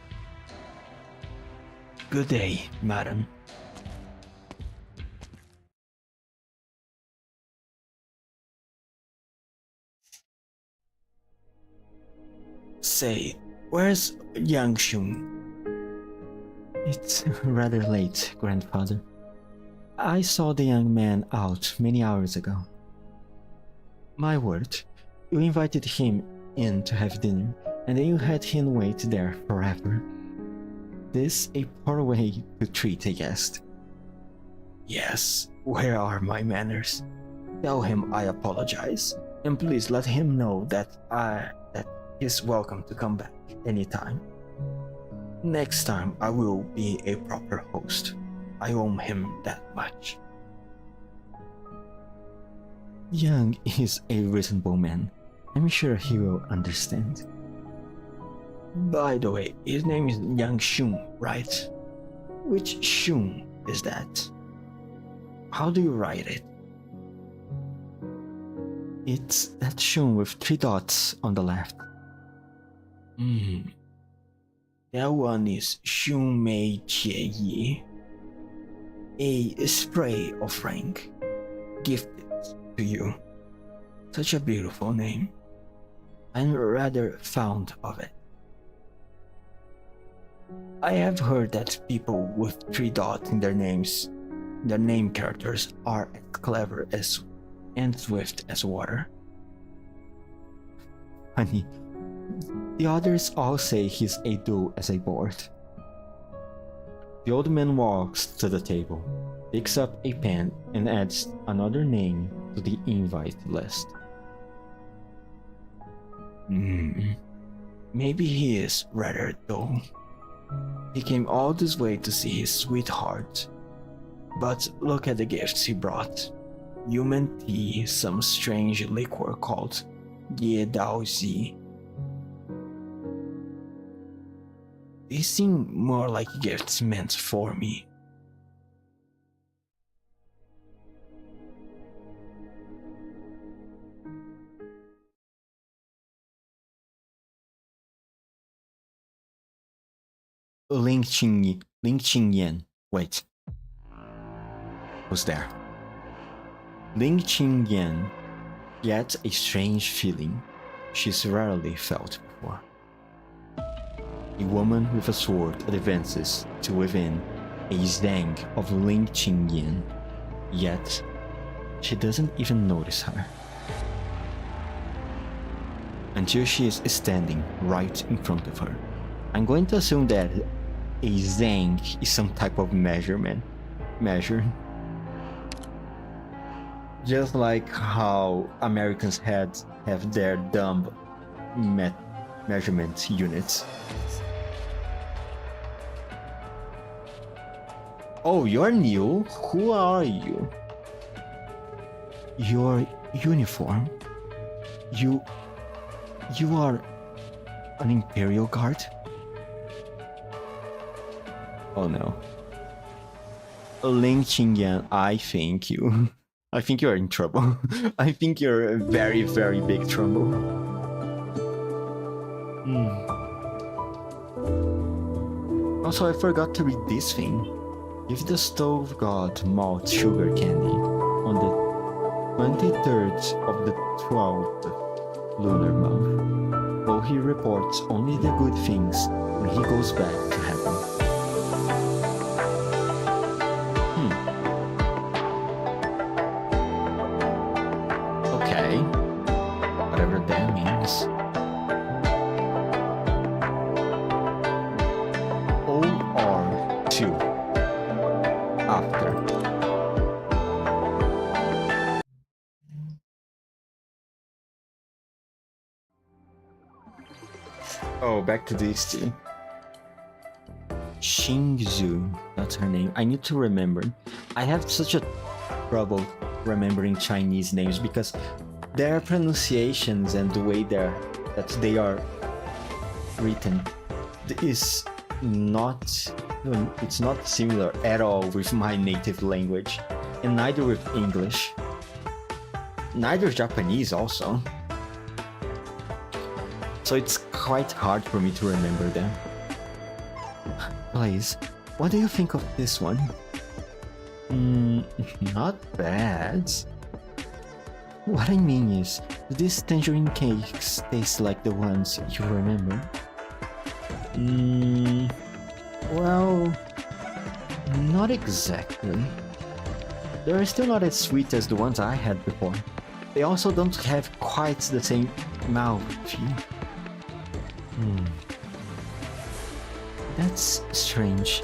Good day, madam. Say, where's Yang Shun? It's rather late, grandfather. I saw the young man out many hours ago. My word, you invited him in to have dinner, and then you had him wait there forever. This a poor way to treat a guest. Yes, where are my manners? Tell him I apologize, and please let him know that he's welcome to come back anytime. Next time I will be a proper host. I owe him that much. Yang is a reasonable man. I'm sure he will understand. By the way, his name is Yang Shun, right? Which Shun is that? How do you write it? It's that Shun with 3 dots on the left. That one is Shun Mei Jie Yi. A spray of rank, gifted to you. Such a beautiful name. I'm rather fond of it. I have heard that people with 3 dots in their names, their name characters, are as clever as and swift as water. Honey, the others all say he's a dull as a board. The old man walks to the table, picks up a pen, and adds another name to the invite list. Maybe he is rather dull. He came all this way to see his sweetheart. But look at the gifts he brought. Human tea, some strange liquor called Yedaozi. These seem more like gifts meant for me. Ling Qingyan. Wait. Who's there? Ling Qingyan gets a strange feeling she's rarely felt before. A woman with a sword advances to within a zang of Ling Qingyan, yet she doesn't even notice her. Until she is standing right in front of her. I'm going to assume that a zang is some type of measure. Just like how Americans have their dumb measurement units. Oh, you're new? Who are you? Your uniform? You are an Imperial Guard? Oh no. Ling Qingyan, I think you're in trouble. I think you're in very, very big trouble. Also, I forgot to read this thing. Give the stove god malt sugar candy on the 23rd of the 12th lunar month, though he reports only the good things when he goes back to heaven. Okay, whatever that means. OR2 after. Oh, back to these two. Xingzhu, that's her name. I need to remember. I have such a trouble remembering Chinese names because their pronunciations and the way that they are written is not, it's not similar at all with my native language, and neither with English, neither Japanese also. So it's quite hard for me to remember them. Please, what do you think of this one? Not bad. What I mean is, do these tangerine cakes taste like the ones you remember? Well, not exactly. They're still not as sweet as the ones I had before. They also don't have quite the same mouthfeel. That's strange.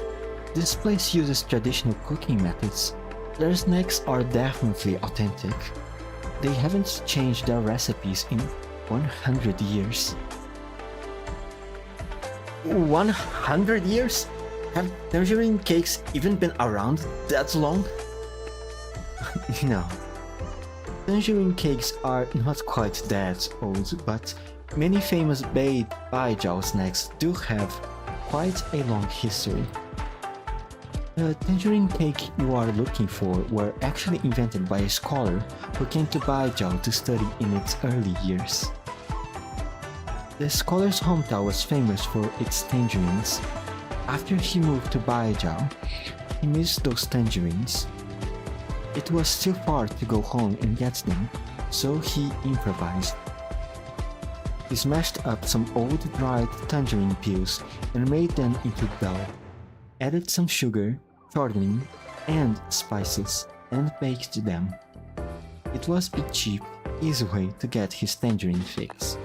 This place uses traditional cooking methods. Their snacks are definitely authentic. They haven't changed their recipes in 100 years. 100 years? Have tangerine cakes even been around that long? No. Tangerine cakes are not quite that old, but many famous Baijiao snacks do have quite a long history. The tangerine cake you are looking for were actually invented by a scholar who came to Baijiao to study in its early years. The scholar's hometown was famous for its tangerines. After he moved to Baijiao, he missed those tangerines. It was too far to go home and get them, so he improvised. He smashed up some old dried tangerine peels and made them into dough, added some sugar, shortening, and spices, and baked them. It was a cheap, easy way to get his tangerine fix.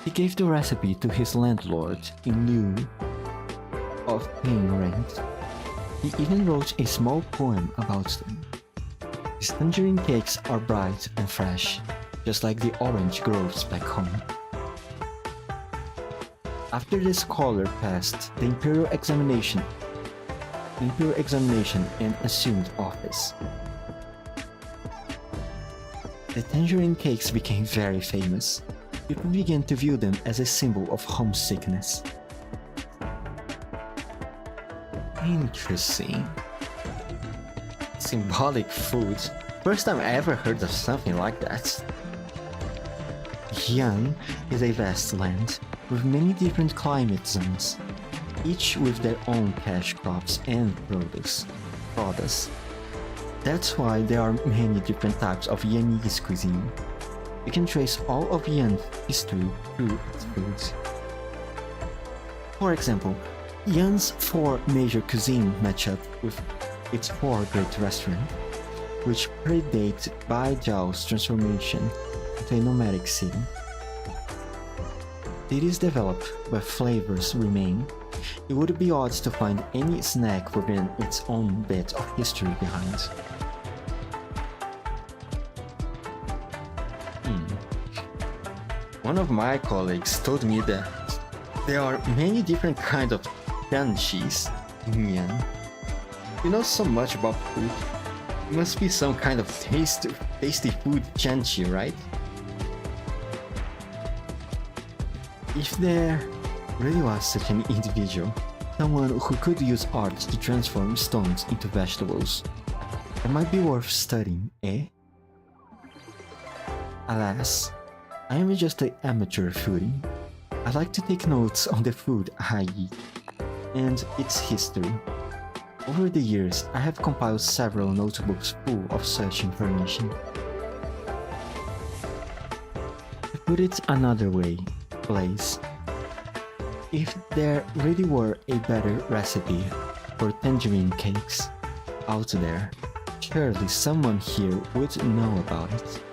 He gave the recipe to his landlord in lieu of paying rent. He even wrote a small poem about them. His tangerine cakes are bright and fresh, just like the orange groves back home. After the scholar passed the imperial examination and assumed office, the tangerine cakes became very famous. People began to view them as a symbol of homesickness. Interesting. Symbolic food. First time I ever heard of something like that. Yan is a vast land with many different climate zones, each with their own cash crops and produce. That's why there are many different types of Yanese cuisine. You can trace all of Yan's history through its foods. For example, Yan's 4 major cuisine match up with its 4 great restaurants, which predate Baijiao's transformation into a nomadic city. Cities develop, but flavors remain. It would be odd to find any snack within its own bit of history behind. One of my colleagues told me that there are many different kinds of cheese in Yan. You know so much about food. It must be some kind of tasty food chanchi, right? If there really was such an individual, someone who could use art to transform stones into vegetables, it might be worth studying, eh? Alas, I am just an amateur foodie. I like to take notes on the food I eat and its history. Over the years, I have compiled several notebooks full of such information. To put it another way, Blaze, if there really were a better recipe for tangerine cakes out there, surely someone here would know about it.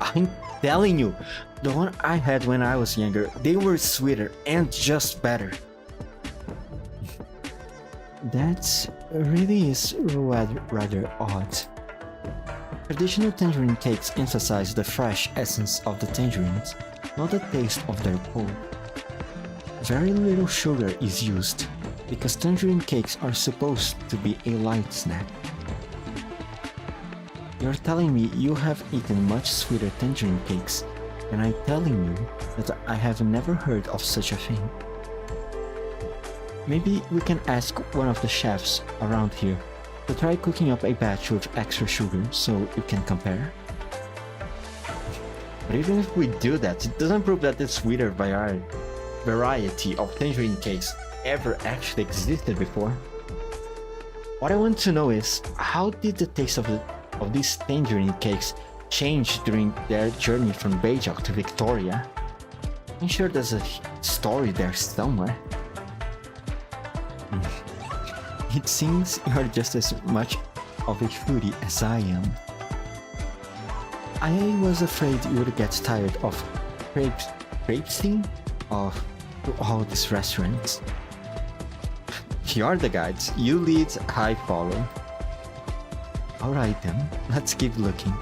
I'm telling you, the one I had when I was younger, they were sweeter and just better. That really is rather odd. Traditional tangerine cakes emphasize the fresh essence of the tangerines, not the taste of their pulp. Very little sugar is used, because tangerine cakes are supposed to be a light snack. You're telling me you have eaten much sweeter tangerine cakes, and I'm telling you that I have never heard of such a thing. Maybe we can ask one of the chefs around here to try cooking up a batch with extra sugar so you can compare. But even if we do that, it doesn't prove that the sweeter variety of tangerine cakes ever actually existed before. What I want to know is, how did the taste of these tangerine cakes change during their journey from Beijing to Victoria? I'm sure there's a story there somewhere. It seems you're just as much of a foodie as I am. I was afraid you would get tired of traipsing off to all these restaurants. You're the guides, you lead, I follow. Alright then, let's keep looking.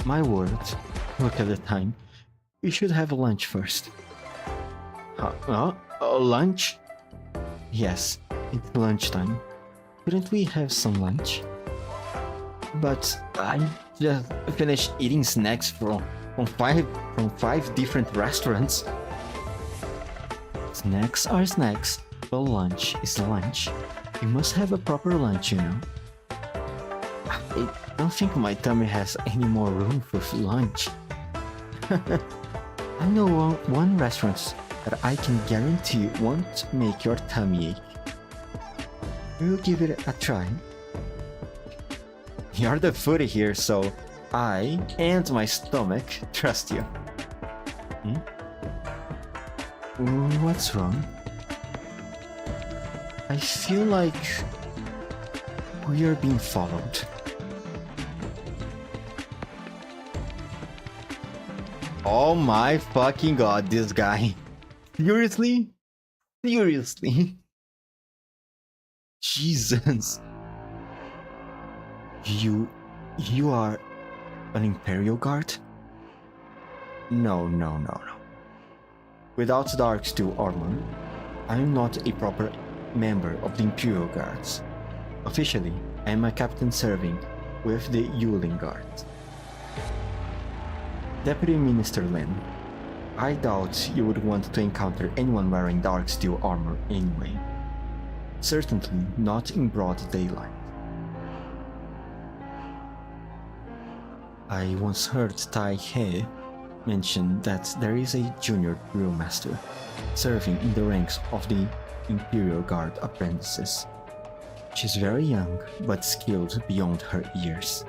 My word, look at the time. We should have lunch first. Lunch? Yes, it's lunchtime. Couldn't we have some lunch? But I just finished eating snacks from five different restaurants. Snacks are snacks, but lunch is lunch. You must have a proper lunch, you know. I don't think my tummy has any more room for lunch. I know one restaurant that I can guarantee won't make your tummy ache. We'll give it a try. You're the foodie here, so I and my stomach trust you. What's wrong? I feel like we are being followed. Oh my fucking god, this guy. Seriously? Seriously? Jesus. You are an Imperial Guard? No. Without Dark Steel armor, I am not a proper member of the Imperial Guards. Officially, I am a captain serving with the Yuling Guard. Deputy Minister Lin, I doubt you would want to encounter anyone wearing Dark Steel armor anyway. Certainly not in broad daylight. I once heard Tai He mention that there is a junior drill master serving in the ranks of the Imperial Guard apprentices. She's very young, but skilled beyond her years.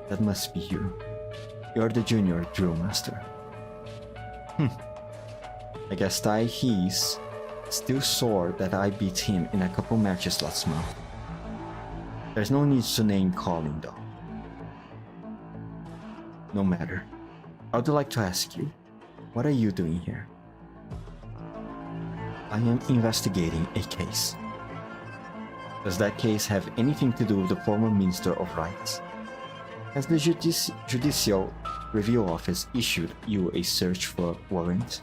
That must be you. You're the junior drill master. I guess Tai He's still sore that I beat him in a couple matches last month. There's no need to name calling though. No matter. I would like to ask you, what are you doing here? I am investigating a case. Does that case have anything to do with the former Minister of Rights? Has the Judicial Review Office issued you a search warrant?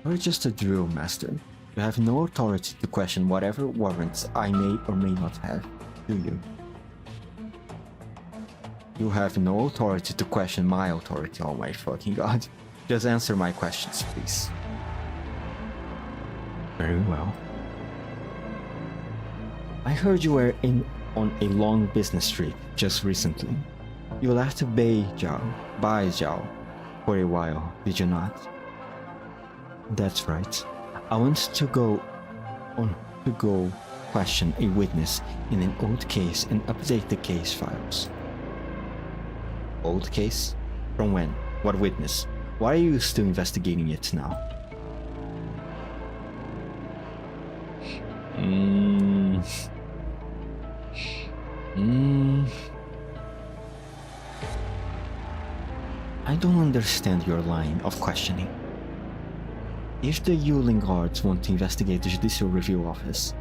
You're just a drill master. You have no authority to question whatever warrants I may or may not have, do you? You have no authority to question my authority, oh my fucking god. Just answer my questions, please. Very well. I heard you were on a long business trip just recently. You left Baijiao for a while, did you not? That's right. I want to go question a witness in an old case and update the case files. Old case? From when? What witness? Why are you still investigating it now? I don't understand your line of questioning. If the Yuling Guards want to investigate the Judicial Review Office,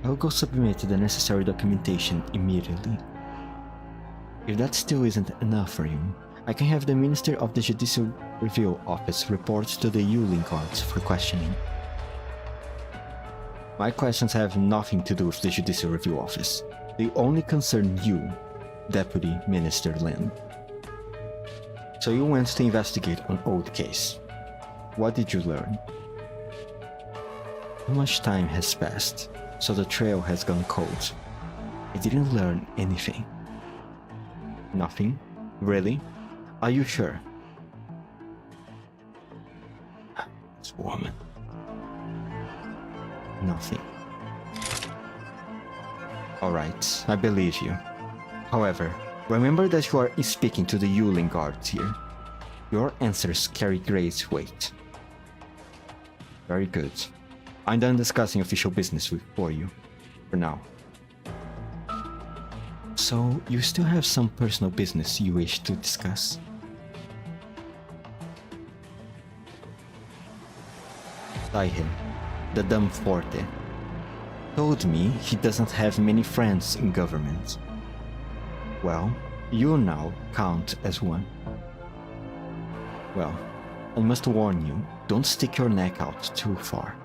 I will go submit the necessary documentation immediately. If that still isn't enough for you, I can have the Minister of the Judicial Review Office report to the Yuling Guards for questioning. My questions have nothing to do with the Judicial Review Office. They only concern you, Deputy Minister Lin. So you went to investigate an old case. What did you learn? Too much time has passed, so the trail has gone cold. I didn't learn anything. Nothing? Really? Are you sure? This woman. Nothing. Alright, I believe you. However, remember that you are speaking to the Yuling Guards here. Your answers carry great weight. Very good. I'm done discussing official business for you. For now. So, you still have some personal business you wish to discuss? Taihe, the dumb forte, told me he doesn't have many friends in government. Well, you now count as one. Well, I must warn you, don't stick your neck out too far.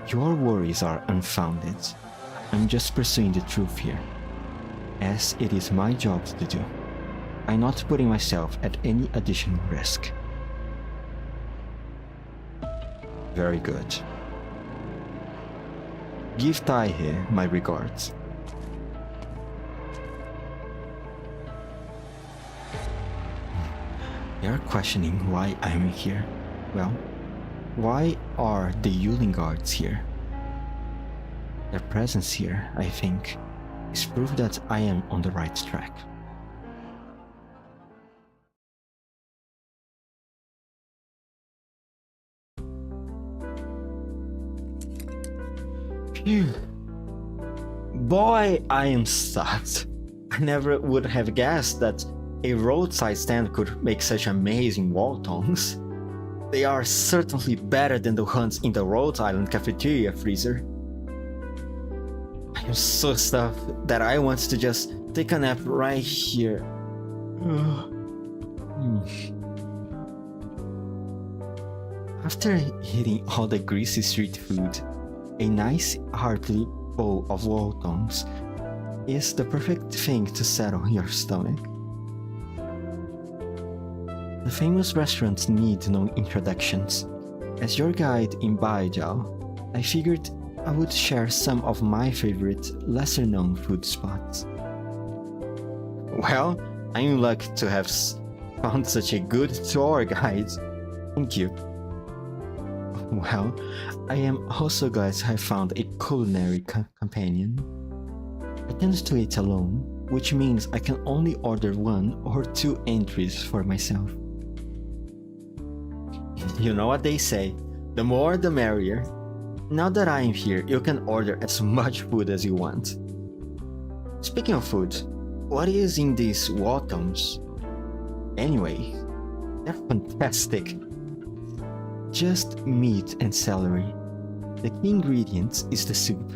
Your worries are unfounded. I'm just pursuing the truth here, as it is my job to do. I'm not putting myself at any additional risk. Very good. Give Taihe my regards. You're questioning why I'm here. Well, why are the Yuling Guards here? Their presence here, I think, is proof that I am on the right track. Phew. Boy, I am stuffed. I never would have guessed that a roadside stand could make such amazing wontons. They are certainly better than the ones in the Rhode Island cafeteria freezer. I am so stuffed that I want to just take a nap right here. After eating all the greasy street food, a nice hearty bowl of wontons is the perfect thing to settle your stomach. The famous restaurants need no introductions. As your guide in Baijiao, I figured I would share some of my favorite lesser-known food spots. Well, I'm lucky to have found such a good tour guide. Thank you. Well, I am also glad to have found a culinary companion. I tend to eat alone, which means I can only order 1 or 2 entries for myself. You know what they say, the more the merrier. Now that I am here, you can order as much food as you want. Speaking of food, what is in these wontons? Anyway, they're fantastic. Just meat and celery. The key ingredient is the soup.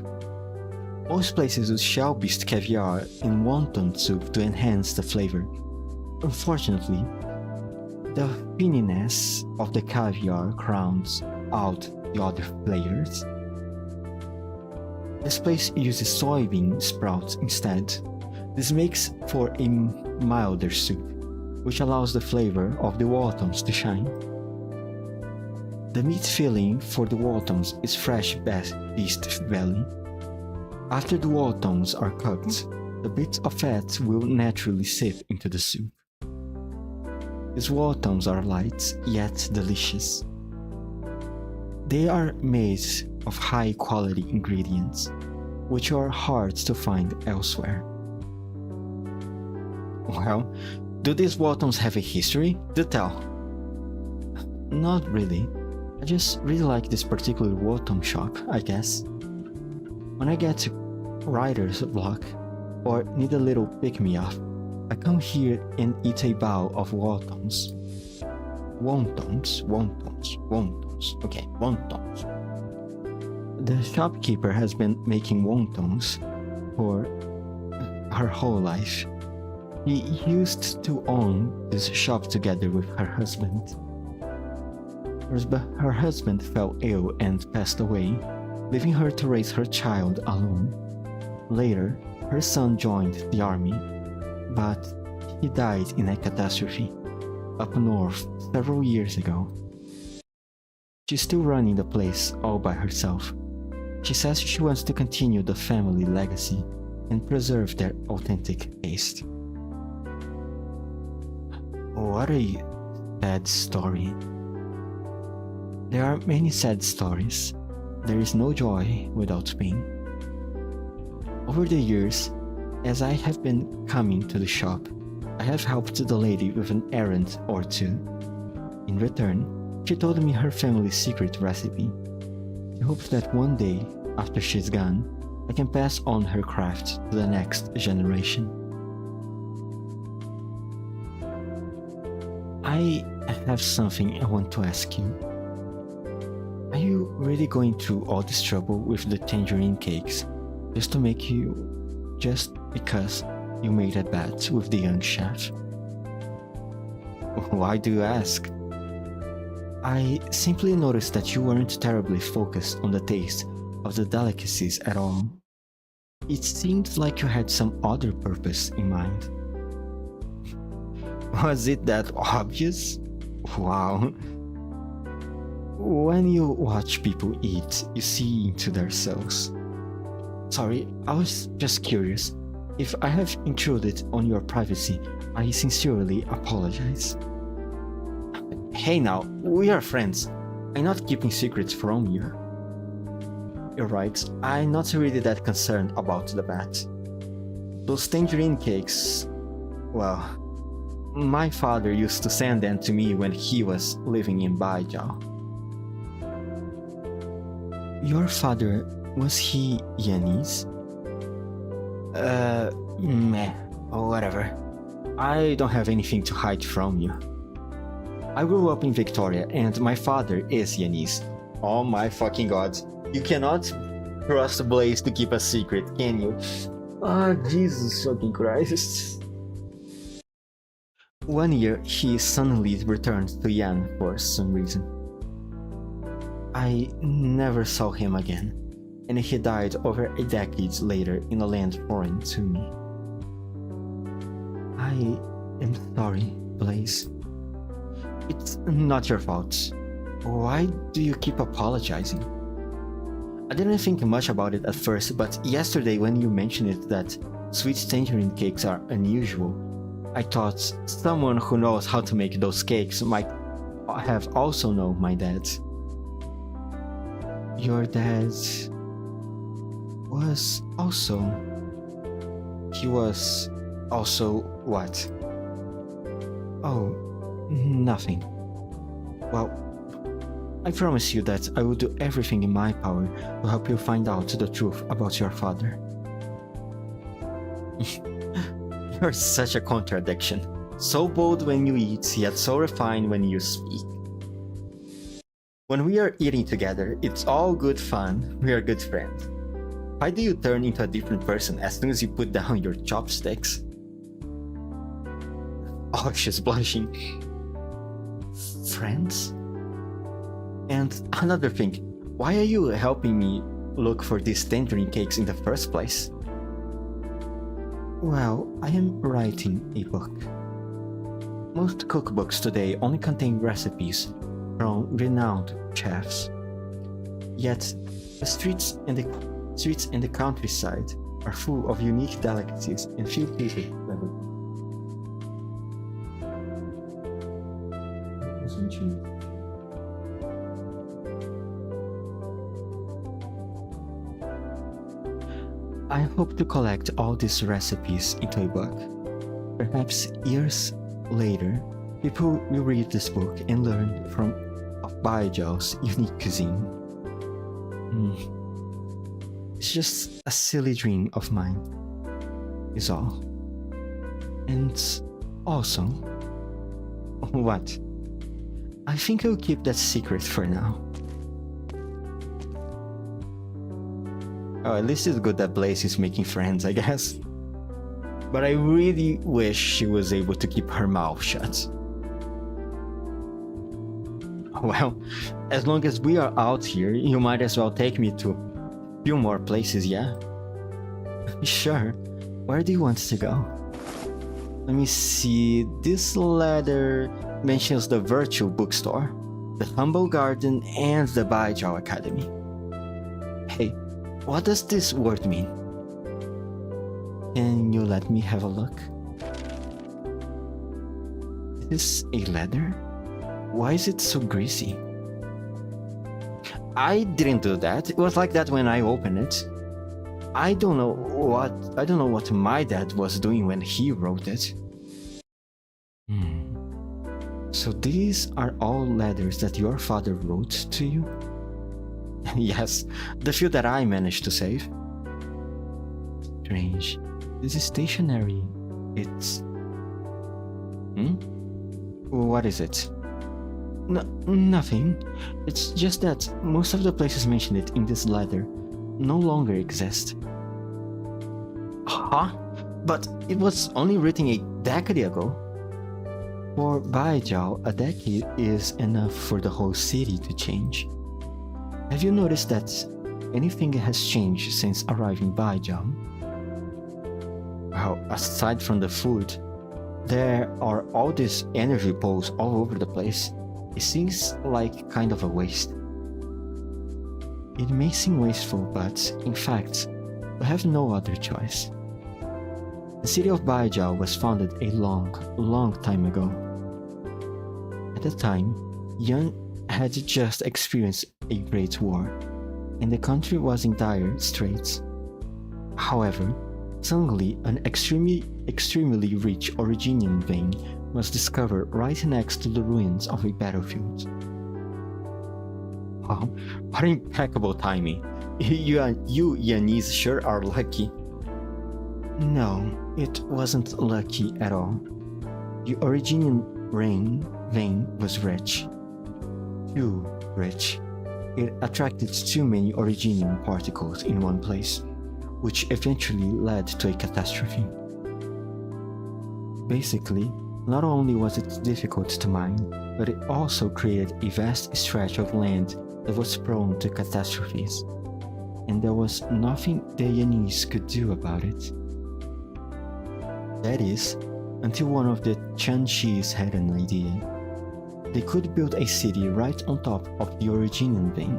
Most places use shell-based caviar in wonton soup to enhance the flavor. Unfortunately, the fininess of the caviar crowns out the other flavors. This place uses soybean sprouts instead. This makes for a milder soup, which allows the flavor of the wontons to shine. The meat filling for the wontons is fresh beef belly. After the wontons are cooked, the bits of fat will naturally seep into the soup. These wontons are light yet delicious. They are made of high-quality ingredients, which are hard to find elsewhere. Well, do these wontons have a history? Do tell. Not really. I just really like this particular wonton shop, I guess. When I get writer's block or need a little pick-me-up, I come here and eat a bowl of wontons. Wontons. Okay, wontons. The shopkeeper has been making wontons for her whole life. She used to own this shop together with her husband. Her husband fell ill and passed away, leaving her to raise her child alone. Later, her son joined the army, but he died in a catastrophe up north several years ago. She's still running the place all by herself. She says she wants to continue the family legacy and preserve their authentic taste. What a sad story. There are many sad stories. There is no joy without pain. Over the years, as I have been coming to the shop, I have helped the lady with an errand or two. In return, she told me her family's secret recipe. She hopes that one day, after she's gone, I can pass on her craft to the next generation. I have something I want to ask you. Are you really going through all this trouble with the tangerine cakes just because you made a bet with the young chef? Why do you ask? I simply noticed that you weren't terribly focused on the taste of the delicacies at all. It seemed like you had some other purpose in mind. Was it that obvious? Wow. When you watch people eat, you see into their souls. Sorry, I was just curious. If I have intruded on your privacy, I sincerely apologize. Hey now, we are friends. I'm not keeping secrets from you. You're right, I'm not really that concerned about the bet. those tangerine cakes, well, my father used to send them to me when he was living in Baijiao. Your father, was he Yanese? Meh, whatever. I don't have anything to hide from you. I grew up in Victoria and my father is Yanese. Oh my fucking god. You cannot trust Blaze to keep a secret, can you? Ah, Jesus fucking Christ. One year, he suddenly returned to Yan for some reason. I never saw him again, and he died over a decade later in a land foreign to me. I am sorry, Blaze. It's not your fault. Why do you keep apologizing? I didn't think much about it at first, but yesterday when you mentioned it that sweet tangerine cakes are unusual, I thought someone who knows how to make those cakes might have also known my dad. Your dad was also... He was also what? Oh, nothing. Well, I promise you that I will do everything in my power to help you find out the truth about your father. You're such a contradiction. So bold when you eat, yet so refined when you speak. When we are eating together, it's all good fun. We are good friends. Why do you turn into a different person as soon as you put down your chopsticks? Oh, she's blushing. Friends? And another thing, why are you helping me look for these tangerine cakes in the first place? Well, I am writing a book. Most cookbooks today only contain recipes from renowned chefs. Yet, the streets and the countryside are full of unique delicacies and few people clever. I hope to collect all these recipes into a book. Perhaps years later, people will read this book and learn from Baijiao's unique cuisine. It's just a silly dream of mine, is all. And also... What? I think I'll keep that secret for now. Oh, at least it's good that Blaze is making friends, I guess. But I really wish she was able to keep her mouth shut. Well, as long as we are out here, you might as well take me to a few more places, yeah? Sure. Where do you want to go? Let me see. This letter mentions the Virtual Bookstore, the Humble Garden, and the Baijiao Academy. Hey, what does this word mean? Can you let me have a look? Is this a letter? Why is it so greasy? I didn't do that. It was like that when I opened it. I don't know what my dad was doing when he wrote it. So these are all letters that your father wrote to you? Yes, the few that I managed to save. Strange. This is stationery. It's... What is it? Nothing. It's just that most of the places mentioned in this letter no longer exist. Huh? But it was only written a decade ago. For Baijiao, a decade is enough for the whole city to change. Have you noticed that anything has changed since arriving Baijiao? Well, aside from the food, there are all these energy poles all over the place. It seems like kind of a waste. It may seem wasteful, but in fact, we have no other choice. The city of Baijiao was founded a long time ago. At the time, Yan had just experienced a great war, and the country was in dire straits. However, Suddenly, an extremely rich Originian vein was discovered right next to the ruins of a battlefield. Wow, what impeccable timing. You Yanis sure are lucky. No, it wasn't lucky at all. The Originian vein was rich. Too rich. It attracted too many Originian particles in one place, which eventually led to a catastrophe. Basically, not only was it difficult to mine, but it also created a vast stretch of land that was prone to catastrophes, and there was nothing the Yanis could do about it. That is, until one of the Chanshis had an idea. They could build a city right on top of the Originian vein.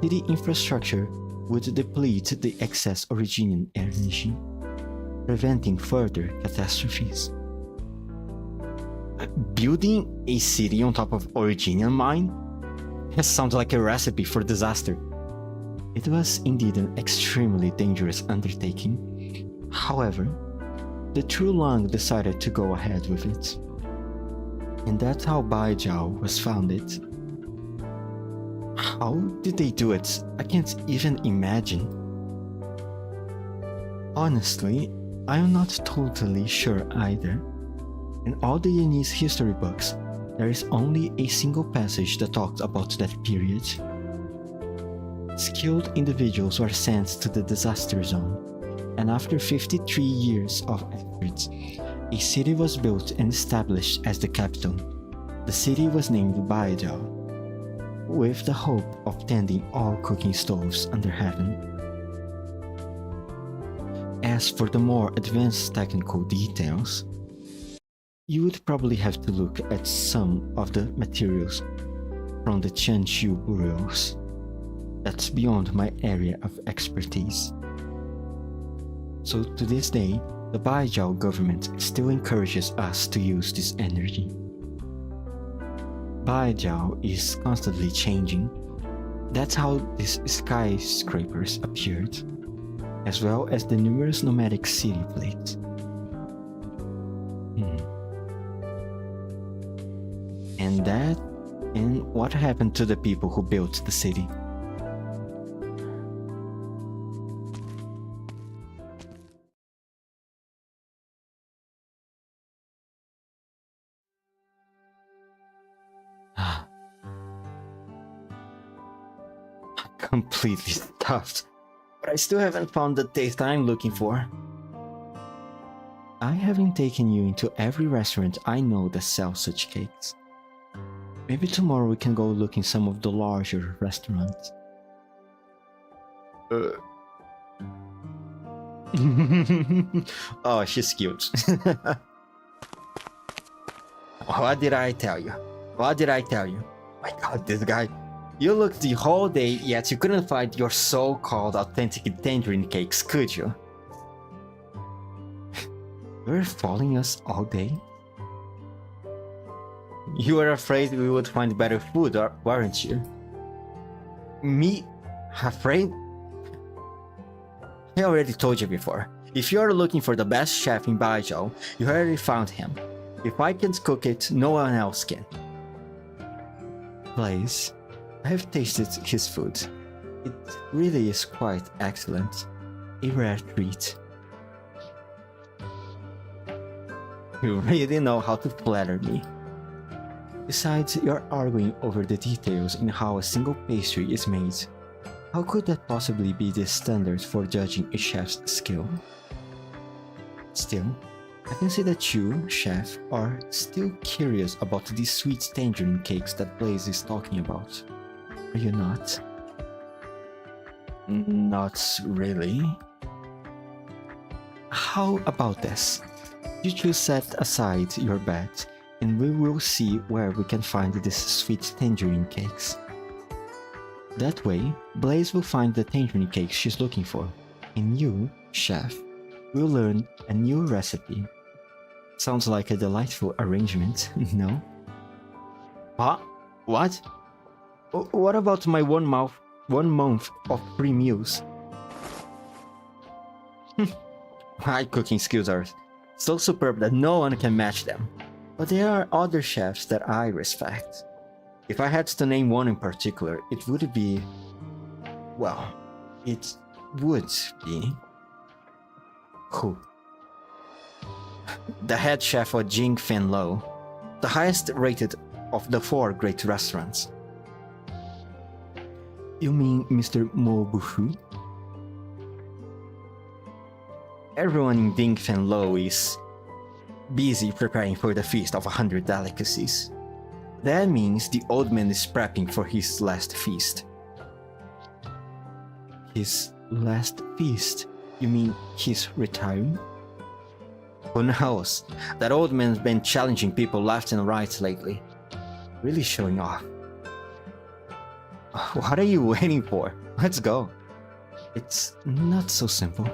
City infrastructure would deplete the excess Originian energy, preventing further catastrophes. Building a city on top of Originian mine? That sounds like a recipe for disaster. It was indeed an extremely dangerous undertaking. However, the True Lung decided to go ahead with it. And that's how Baijiao was founded. How did they do it? I can't even imagine. Honestly, I am not totally sure either. In all the Yanis history books, there is only a single passage that talks about that period. Skilled individuals were sent to the disaster zone, and after 53 years of effort, a city was built and established as the capital. The city was named Baijiao, with the hope of tending all cooking stoves under heaven. As for the more advanced technical details, you would probably have to look at some of the materials from the Chanshu burials. That's beyond my area of expertise. So to this day, the Baijiao government still encourages us to use this energy. Baijiao is constantly changing. That's how these skyscrapers appeared, as well as the numerous nomadic city plates. And what happened to the people who built the city? Completely stuffed, but I still haven't found the taste I'm looking for. I haven't taken you into every restaurant I know that sells such cakes. Maybe tomorrow we can go look in some of the larger restaurants. Oh, she's cute. What did I tell you? What did I tell you? My god, this guy. You looked the whole day, yet you couldn't find your so-called authentic tangerine cakes, could you? You were following us all day? You were afraid we would find better food, weren't you? Me? Afraid? I already told you before. If you are looking for the best chef in Baijiao, you already found him. If I can't cook it, no one else can. Blaze, I have tasted his food. It really is quite excellent. A rare treat. You really know how to flatter me. Besides, you're arguing over the details in how a single pastry is made. How could that possibly be the standard for judging a chef's skill? Still, I can see that you, chef, are still curious about these sweet tangerine cakes that Blaze is talking about. Are you not? Not really. How about this? You two set aside your bet, and we will see where we can find these sweet tangerine cakes. That way, Blaze will find the tangerine cakes she's looking for, and you, chef, will learn a new recipe. Sounds like a delightful arrangement, no? Huh? What? What about my 1 month of free meals? My cooking skills are so superb that no one can match them. But there are other chefs that I respect. If I had to name one in particular, it would be... well, it would be... who? The head chef of Jing Fen Lo, the highest rated of the 4 great restaurants. You mean Mr. Mo Bufu? Everyone in Ding Fen Lo is busy preparing for the feast of 100 delicacies. That means the old man is prepping for his last feast. His last feast? You mean he's retiring? Who knows? That old man's been challenging people left and right lately. Really showing off. What are you waiting for? Let's go. It's not so simple.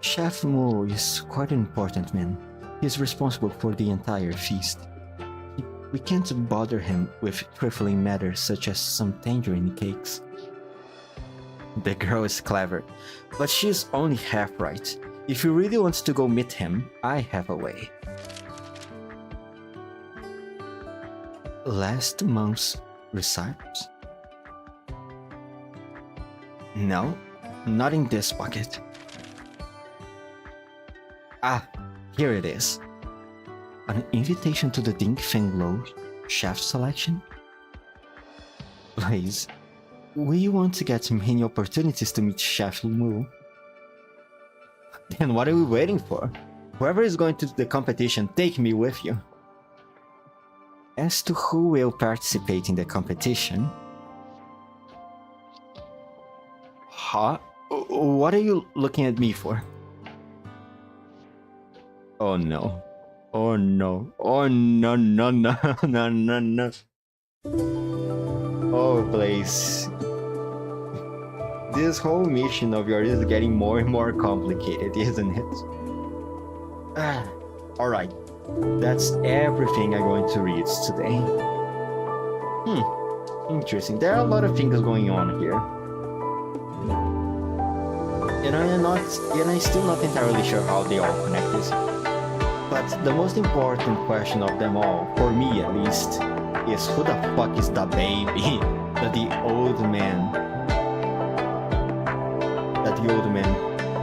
Chef Mo is quite an important man. He's responsible for the entire feast. We can't bother him with trifling matters such as some tangerine cakes. The girl is clever, but she's only half right. If you really want to go meet him, I have a way. Last month's recipes? No, not in this bucket. Ah, here it is. An invitation to the Ding Feng Lo chef selection? Please, we want to get many opportunities to meet Chef Mu. Then what are we waiting for? Whoever is going to the competition, take me with you. As to who will participate in the competition... Huh? What are you looking at me for? Oh no. Oh no. Oh no, no, no, no, no, no. Oh, please. This whole mission of yours is getting more and more complicated, isn't it? Alright. That's everything I'm going to read today. Interesting. There are a lot of things going on here. And I'm still not entirely sure how they all connected. But the most important question of them all, for me at least, is who the fuck is the baby that the old man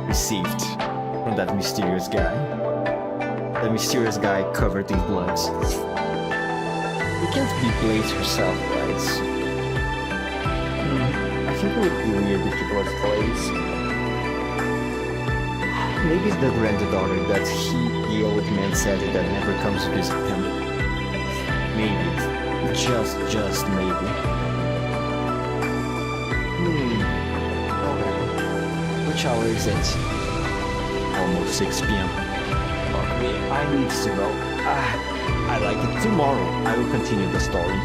received from that mysterious guy? The mysterious guy covered in blood. You can't be Blaze herself, right? I think it would be weird if it was Blaze. Maybe it's the granddaughter that the old man said that never comes to visit him. Maybe. Just maybe. Okay. Which hour is it? Almost 6 p.m. Okay, I need to go. I like it. Tomorrow I will continue the story.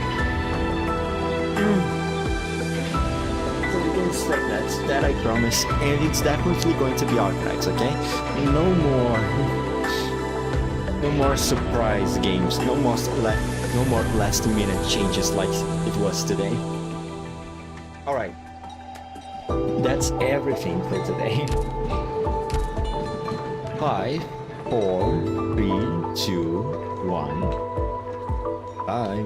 So we can stop that I promise. And it's definitely going to be Arknights, okay? No more surprise games. No more last minute changes like it was today. Alright. That's everything for today. 5, 4, 3, 2, 1. Bye.